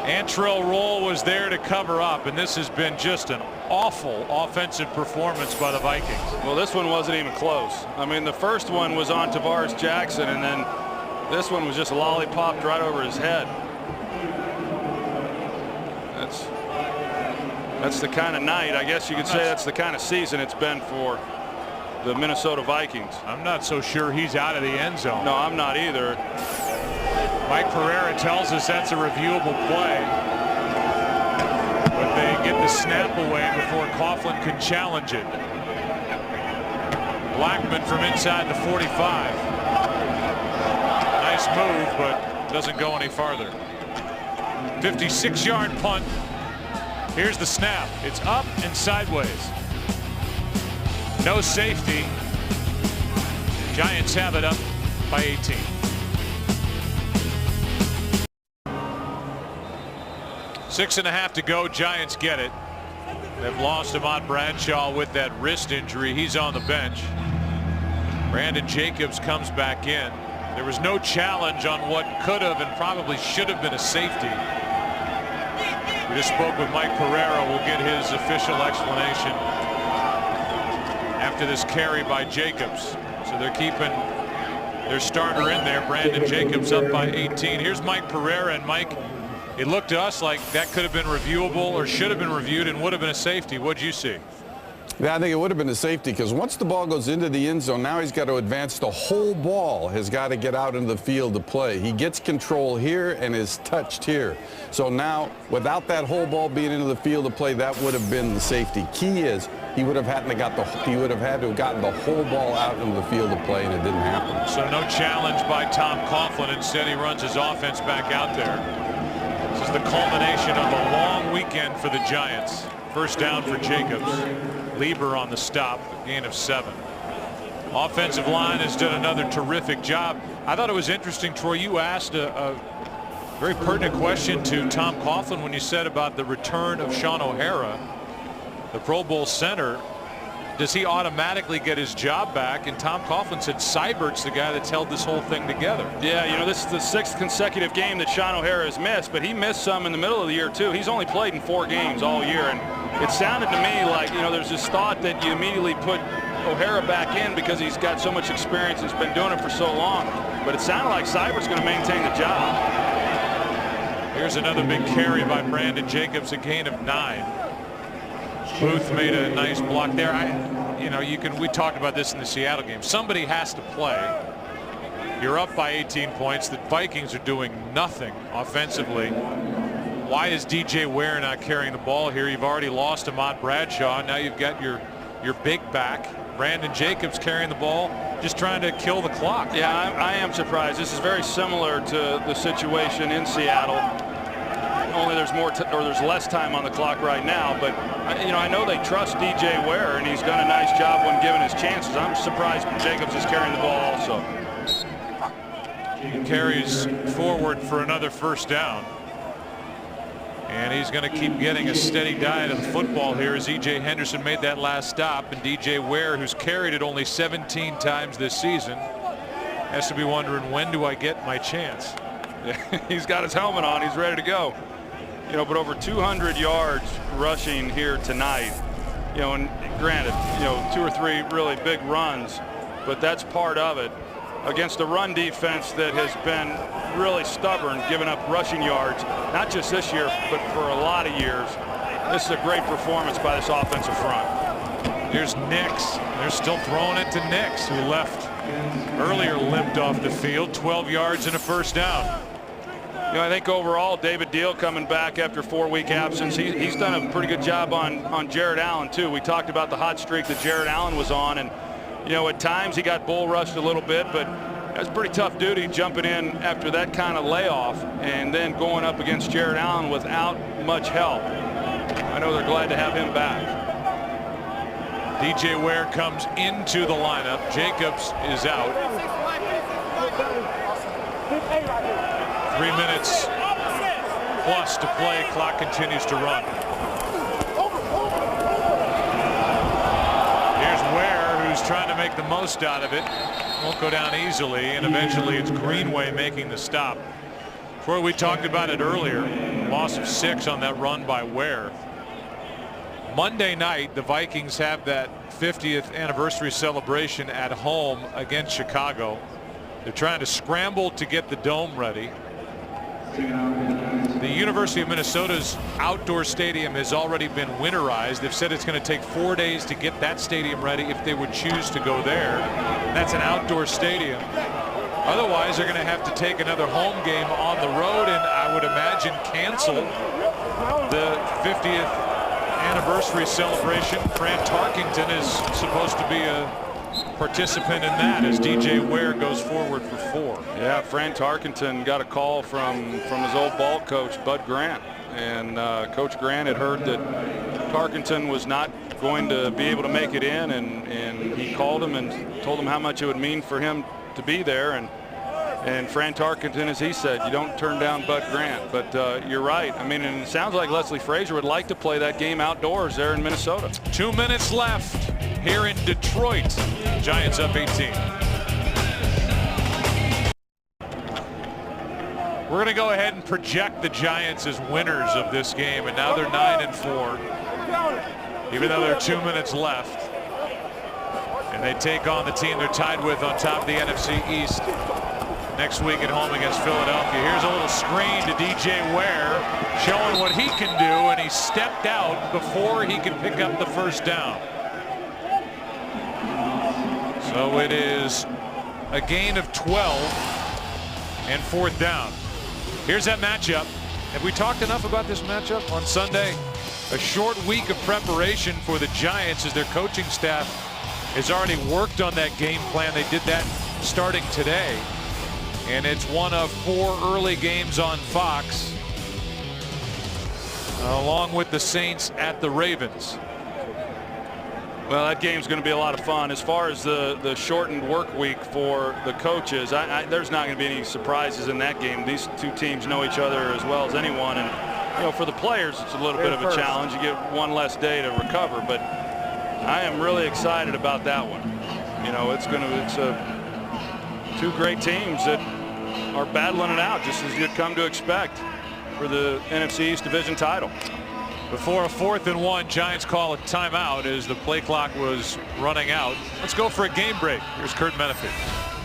[SPEAKER 2] Antrell Roll was there to cover up, and this has been just an awful offensive performance by the Vikings.
[SPEAKER 1] Well, this one wasn't even close. I mean, the first one was on Tavares Jackson, and then this one was just lollipopped right over his head. That's the kind of night, I guess you could say that's the kind of season it's been for the Minnesota Vikings.
[SPEAKER 2] I'm not so sure he's out of the end zone.
[SPEAKER 1] No, I'm not either.
[SPEAKER 2] Mike Pereira tells us that's a reviewable play. But they get the snap away before Coughlin can challenge it. Blackman from inside the 45. Nice move, but doesn't go any farther. 56-yard punt. Here's the snap. It's up and sideways. No safety. Giants have it up by 18. Six and a half to go. Giants get it. They've lost Ahmad Bradshaw with that wrist injury. He's on the bench. Brandon Jacobs comes back in. There was no challenge on what could have and probably should have been a safety. Just spoke with Mike Pereira. We'll get his official explanation after this carry by Jacobs. So they're keeping their starter in there. Brandon Jacobs up by 18. Here's Mike Pereira. And Mike, it looked to us like that could have been reviewable or should have been reviewed and would have been a safety. What'd you see?
[SPEAKER 5] Yeah, I think it would have been a safety because once the ball goes into the end zone, now he's got to advance. The whole ball has got to get out into the field to play. He gets control here and is touched here. So now, without that whole ball being into the field to play, that would have been the safety. Key is he would have had to have gotten the whole ball out into the field to play, and it didn't happen.
[SPEAKER 2] So no challenge by Tom Coughlin. Instead, he runs his offense back out there. This is the culmination of a long weekend for the Giants. First down for Jacobs. Lieber on the stop, a gain of 7. Offensive line has done another terrific job. I thought it was interesting, Troy, you asked a very pertinent question to Tom Coughlin when you said about the return of Sean O'Hara, the Pro Bowl center. Does he automatically get his job back? And Tom Coughlin said Seibert's the guy that's held this whole thing together.
[SPEAKER 1] Yeah, you know, this is the 6th consecutive game that Sean O'Hara has missed, but he missed some in the middle of the year too. He's only played in 4 games all year, and it sounded to me like, you know, there's this thought that you immediately put O'Hara back in because he's got so much experience and has been doing it for so long. But it sounded like Seibert's going to maintain the job.
[SPEAKER 2] Here's another big carry by Brandon Jacobs, a gain of 9. Booth made a nice block there. We talked about this in the Seattle game. Somebody has to play. You're up by 18 points. The Vikings are doing nothing offensively. Why is DJ Ware not carrying the ball here? You've already lost Ahmad Bradshaw. Now you've got your big back, Brandon Jacobs, carrying the ball, just trying to kill the clock.
[SPEAKER 1] Yeah, I am surprised. This is very similar to the situation in Seattle. Only there's there's less time on the clock right now, but I know they trust DJ Ware, and he's done a nice job when given his chances. I'm surprised Jacobs is carrying the ball also.
[SPEAKER 2] He carries forward for another first down. And he's going to keep getting a steady diet of the football here as E.J. Henderson made that last stop. And DJ Ware, who's carried it only 17 times this season, has to be wondering, when do I get my chance?
[SPEAKER 1] He's got his helmet on. He's ready to go. But over 200 yards rushing here tonight. And granted, 2 or 3 really big runs, but that's part of it. Against a run defense that has been really stubborn, giving up rushing yards, not just this year, but for a lot of years. This is a great performance by this offensive front.
[SPEAKER 2] Here's Nix. They're still throwing it to Nix, who left earlier, limped off the field. 12 yards and a first down.
[SPEAKER 1] I think overall, David Deal coming back after 4-week absence, he's done a pretty good job on Jared Allen too. We talked about the hot streak that Jared Allen was on, and at times he got bull rushed a little bit, but that's pretty tough duty jumping in after that kind of layoff and then going up against Jared Allen without much help. I know they're glad to have him back.
[SPEAKER 2] DJ Ware comes into the lineup. Jacobs is out. 3 minutes plus to play. Clock continues to run. Here's Ware, who's trying to make the most out of it. Won't go down easily, and eventually it's Greenway making the stop. Troy, we talked about it earlier. Loss of 6 on that run by Ware. Monday night, the Vikings have that 50th anniversary celebration at home against Chicago. They're trying to scramble to get the dome ready. The University of Minnesota's outdoor stadium has already been winterized. They've said it's going to take 4 days to get that stadium ready if they would choose to go there. That's an outdoor stadium. Otherwise, they're going to have to take another home game on the road, and I would imagine cancel the 50th anniversary celebration. Fran Tarkington is supposed to be a participant in that as DJ Ware goes forward for 4.
[SPEAKER 1] Yeah, Fran Tarkington got a call from his old ball coach, Bud Grant, and Coach Grant had heard that Tarkington was not going to be able to make it in, and he called him and told him how much it would mean for him to be there. And Fran Tarkington, as he said, you don't turn down Bud Grant. But you're right. I mean, and it sounds like Leslie Frazier would like to play that game outdoors there in Minnesota.
[SPEAKER 2] 2 minutes left here in Detroit. Giants up 18. We're going to go ahead and project the Giants as winners of this game, and now they're 9-4, even though there are 2 minutes left. And they take on the team they're tied with on top of the NFC East next week at home against Philadelphia. Here's a little screen to DJ Ware, showing what he can do, and he stepped out before he could pick up the first down. So it is a gain of 12 and 4th down. Here's that matchup. Have we talked enough about this matchup on Sunday? A short week of preparation for the Giants as their coaching staff has already worked on that game plan. They did that starting today. And it's one of 4 early games on Fox, along with the Saints at the Ravens.
[SPEAKER 1] Well, that game's going to be a lot of fun. As far as the shortened work week for the coaches, there's not going to be any surprises in that game. These two teams know each other as well as anyone, and you know, for the players, it's a little bit of a challenge. You get one less day to recover, but I am really excited about that one. You know, it's two great teams that are battling it out, just as you'd come to expect for the NFC East Division title.
[SPEAKER 2] Before a 4th and 1, Giants call a timeout as the play clock was running out. Let's go for a game break. Here's Kurt Menefee.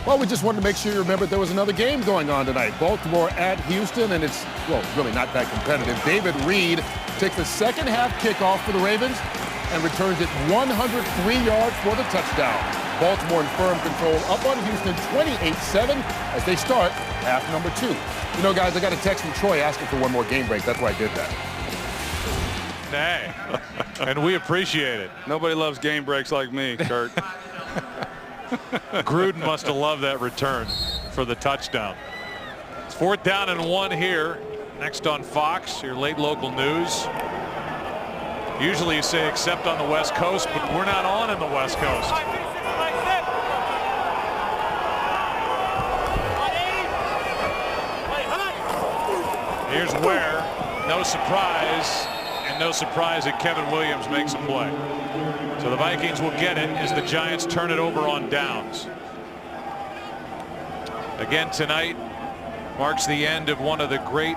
[SPEAKER 6] Well, we just wanted to make sure you remembered there was another game going on tonight. Baltimore at Houston, and it's, well, really not that competitive. David Reed takes the second half kickoff for the Ravens and returns it 103 yards for the touchdown. Baltimore in firm control, up on Houston 28-7 as they start half number 2. You know, guys, I got a text from Troy asking for one more game break. That's why I did that.
[SPEAKER 2] Hey, and we appreciate it.
[SPEAKER 1] Nobody loves game breaks like me, Kurt.
[SPEAKER 2] Gruden must have loved that return for the touchdown. It's 4th down and 1 here. Next on Fox, your late local news. Usually you say except on the West Coast, but we're not on in the West Coast. Here's Ware. No surprise. And no surprise that Kevin Williams makes a play. So the Vikings will get it as the Giants turn it over on downs. Again tonight marks the end of one of the great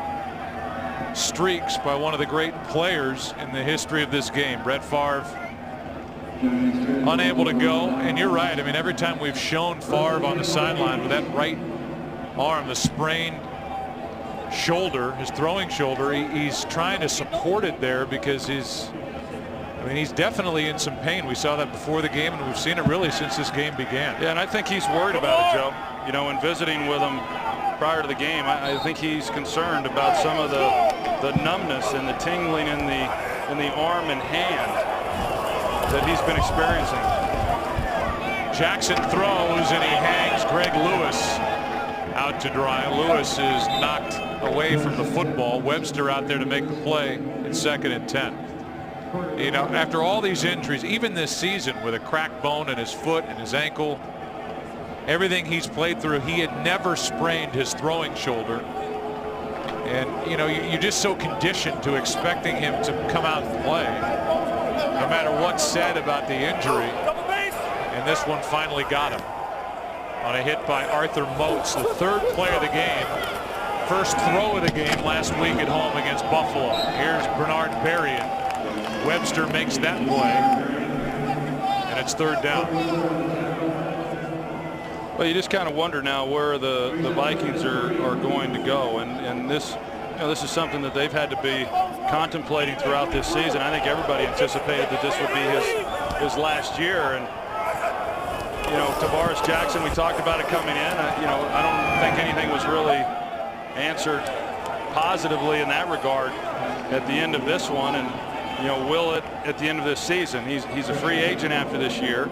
[SPEAKER 2] streaks by one of the great players in the history of this game. Brett Favre unable to go, and you're right. I mean, every time we've shown Favre on the sideline with that right arm, the sprained shoulder, his throwing shoulder, he's trying to support it there because he's definitely in some pain. We saw that before the game, and we've seen it really since this game began.
[SPEAKER 1] Yeah, and I think he's worried about it, Joe. You know, in visiting with him prior to the game, I think he's concerned about some of the numbness and the tingling in the arm and hand that he's been experiencing.
[SPEAKER 2] Jackson throws, and he hangs Greg Lewis out to dry. Lewis is knocked away from the football. Webster out there to make the play. It's 2nd and 10. You know, after all these injuries, even this season with a cracked bone in his foot and his ankle, everything he's played through, he had never sprained his throwing shoulder. And, you know, you're just so conditioned to expecting him to come out and play, no matter what's said about the injury. And this one finally got him on a hit by Arthur Moats, the 3rd play of the game. First throw of the game last week at home against Buffalo. Here's Bernard Berrien. Webster makes that play, and it's 3rd down.
[SPEAKER 1] Well, you just kind of wonder now where the Vikings are going to go, and this, you know, this is something that they've had to be contemplating throughout this season. I think everybody anticipated that this would be his last year, and you know, Tavares Jackson, we talked about it coming in. You know, I don't think anything was really answered positively in that regard at the end of this one, and you know, will it at the end of this season? He's a free agent after this year,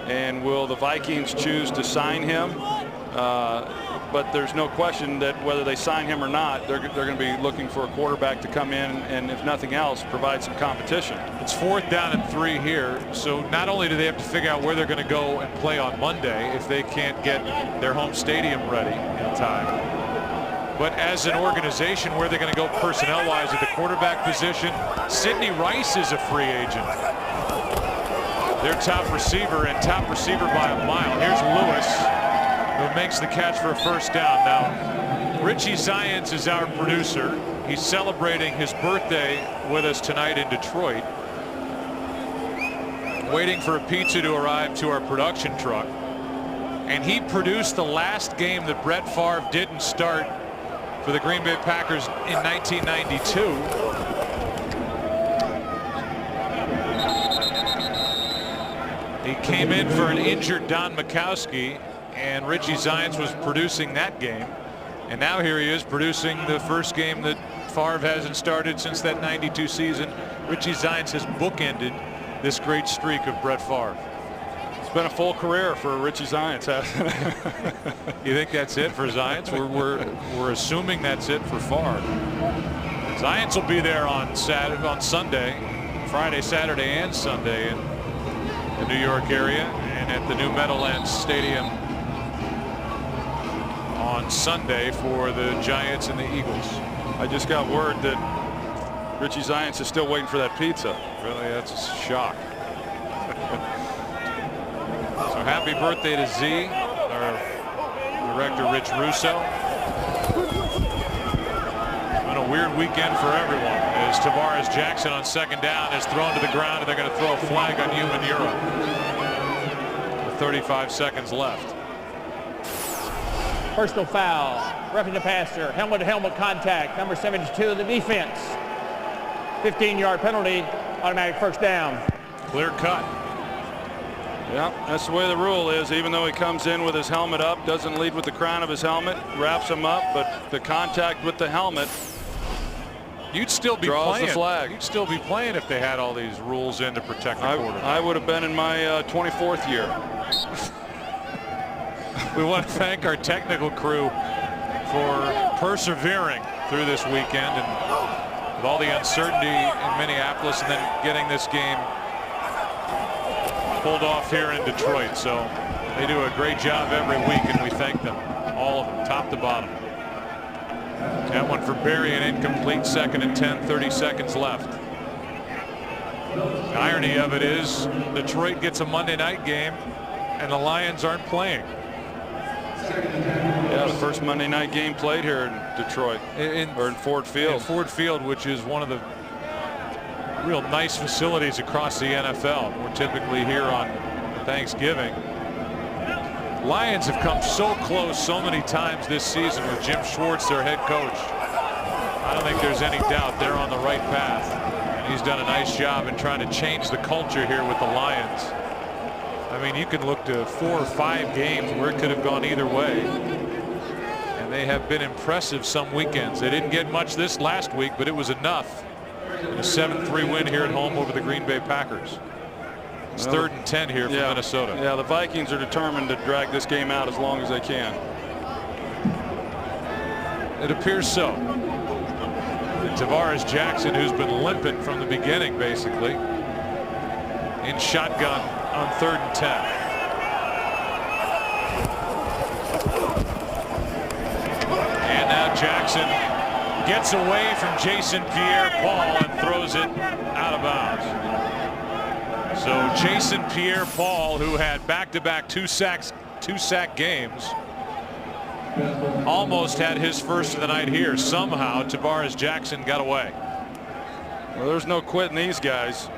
[SPEAKER 1] and will the Vikings choose to sign him? But there's no question that whether they sign him or not, they're going to be looking for a quarterback to come in and, if nothing else, provide some competition.
[SPEAKER 2] It's 4th down and 3 here, so not only do they have to figure out where they're going to go and play on Monday if they can't get their home stadium ready in time, but as an organization, where they're going to go personnel-wise at the quarterback position. Sidney Rice is a free agent. Their top receiver, and top receiver by a mile. Here's Lewis, who makes the catch for a 1st down. Now, Richie Zients is our producer. He's celebrating his birthday with us tonight in Detroit. Waiting for a pizza to arrive to our production truck. And he produced the last game that Brett Favre didn't start for the Green Bay Packers in 1992. He came in for an injured Don Majkowski, and Richie Zients was producing that game. And now here he is producing the first game that Favre hasn't started since that 92 season. Richie Zients has bookended this great streak of Brett Favre.
[SPEAKER 1] It's been a full career for Richie Zients, hasn't it?
[SPEAKER 2] You think that's it for Zients? We're assuming that's it for Favre. Zients will be there on Sunday, Friday, Saturday, and Sunday in the New York area, and at the new Meadowlands Stadium on Sunday for the Giants and the Eagles.
[SPEAKER 1] I just got word that Richie Zients is still waiting for that pizza.
[SPEAKER 2] Really, that's a shock. So happy birthday to Z, our director Rich Russo. It's been a weird weekend for everyone as Tavares Jackson on second down is thrown to the ground, and they're going to throw a flag on Human Europe with 35 seconds left.
[SPEAKER 3] Personal foul, roughing the passer, helmet-to-helmet contact, number 72 of the defense. 15-yard penalty, automatic first down.
[SPEAKER 2] Clear cut.
[SPEAKER 1] Yeah, that's the way the rule is. Even though he comes in with his helmet up, doesn't lead with the crown of his helmet, wraps him up, but the contact with the helmet,
[SPEAKER 2] you'd still be
[SPEAKER 1] draws
[SPEAKER 2] playing.
[SPEAKER 1] The flag.
[SPEAKER 2] You'd still be playing if they had all these rules in to protect the quarterback.
[SPEAKER 1] I would have been in my 24th year.
[SPEAKER 2] We want to thank our technical crew for persevering through this weekend and with all the uncertainty in Minneapolis, and then getting this game pulled off here in Detroit. So they do a great job every week, and we thank them, all of them, top to bottom. That one for Barry, an incomplete, 2nd and 10, 30 seconds left. The irony of it is Detroit gets a Monday night game and the Lions aren't playing.
[SPEAKER 1] Yeah, the first Monday night game played here in Detroit, or in Ford Field.
[SPEAKER 2] In Ford Field, which is one of the real nice facilities across the NFL. We're typically here on Thanksgiving. Lions have come so close so many times this season with Jim Schwartz, their head coach. I don't think there's any doubt they're on the right path. And he's done a nice job in trying to change the culture here with the Lions. I mean, you can look to 4 or 5 games where it could have gone either way. And they have been impressive some weekends. They didn't get much this last week, but it was enough. And a 7-3 win here at home over the Green Bay Packers. It's 3rd and 10 here for Minnesota.
[SPEAKER 1] Yeah, the Vikings are determined to drag this game out as long as they can.
[SPEAKER 2] It appears so. And Tavares Jackson, who's been limping from the beginning, basically, in shotgun on 3rd and 10. And now Jackson gets away from Jason Pierre-Paul and throws it out of bounds. So Jason Pierre-Paul, who had back-to-back two-sack games, almost had his first of the night here. Somehow Tavares Jackson got away.
[SPEAKER 1] Well, there's no quitting these guys.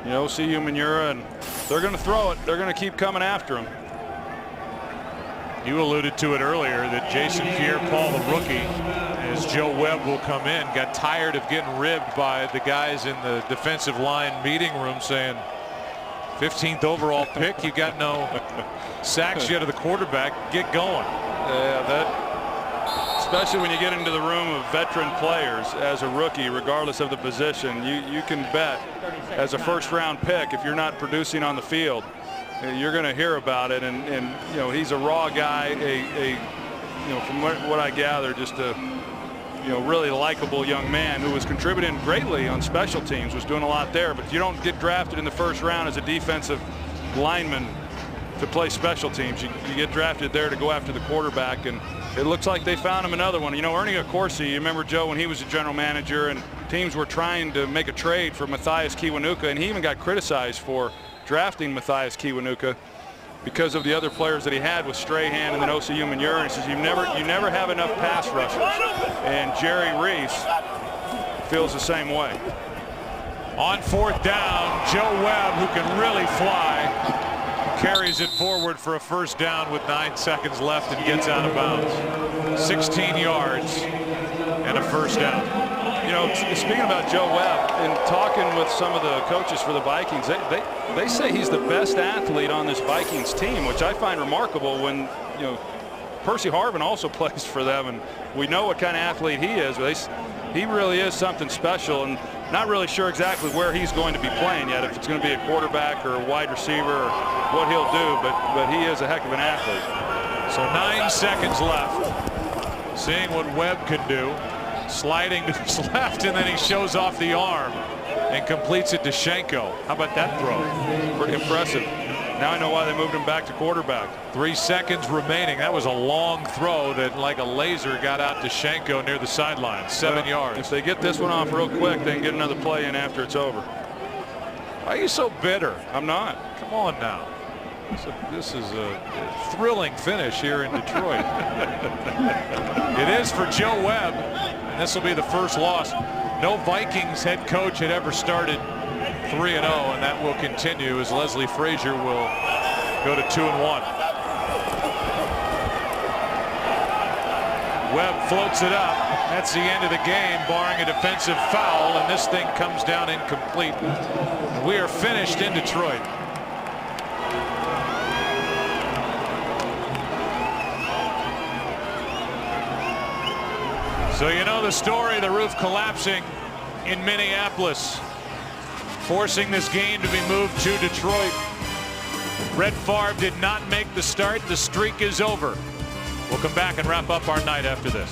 [SPEAKER 1] You know, see Umanura, and they're going to throw it. They're going to keep coming after him.
[SPEAKER 2] You alluded to it earlier that Jason Pierre-Paul, the rookie, as Joe Webb will come in, got tired of getting ribbed by the guys in the defensive line meeting room saying, 15th overall pick, you got no sacks yet of the quarterback, get going.
[SPEAKER 1] Yeah, that, especially when you get into the room of veteran players as a rookie, regardless of the position, you can bet as a first-round pick, if you're not producing on the field, you're going to hear about it. And you know, he's a raw guy, you know, from what I gather, just a really likable young man who was contributing greatly on special teams, was doing a lot there. But you don't get drafted in the first round as a defensive lineman to play special teams. You get drafted there to go after the quarterback, and it looks like they found him another one. You know, Ernie Accorsi, you remember, Joe, when he was a general manager and teams were trying to make a trade for Matthias Kiwanuka, and he even got criticized for drafting Matthias Kiwanuka. because of the other players that he had with Strahan and then OCU Manure. He says you never have enough pass rushers, and Jerry Reese feels the same way.
[SPEAKER 2] On 4th down, Joe Webb, who can really fly, carries it forward for a first down with 9 seconds left and gets out of bounds. 16 yards and a first down.
[SPEAKER 1] You know, speaking about Joe Webb and talking with some of the coaches for the Vikings, they say he's the best athlete on this Vikings team, which I find remarkable when, you know, Percy Harvin also plays for them, and we know what kind of athlete he is. But he really is something special, and not really sure exactly where he's going to be playing yet, if it's going to be a quarterback or a wide receiver or what he'll do, but he is a heck of an athlete.
[SPEAKER 2] So 9 seconds left. Seeing what Webb can do. Sliding to his left, and then he shows off the arm and completes it to Schenko. How about that throw?
[SPEAKER 1] Pretty impressive. Now I know why they moved him back to quarterback.
[SPEAKER 2] 3 seconds remaining. That was a long throw that, like a laser, got out to Schenko near the sideline. 7 yards.
[SPEAKER 1] If they get this one off real quick, they can get another play in after it's over.
[SPEAKER 2] Why are you so bitter?
[SPEAKER 1] I'm not.
[SPEAKER 2] Come on now. This is a thrilling finish here in Detroit. It is for Joe Webb, and this will be the first loss. No Vikings head coach had ever started 3-0, and that will continue as Leslie Frazier will go to 2-1. Webb floats it up. That's the end of the game, barring a defensive foul, and this thing comes down incomplete. We are finished in Detroit. So you know the story, the roof collapsing in Minneapolis, forcing this game to be moved to Detroit. Brett Favre did not make the start. The streak is over. We'll come back and wrap up our night after this.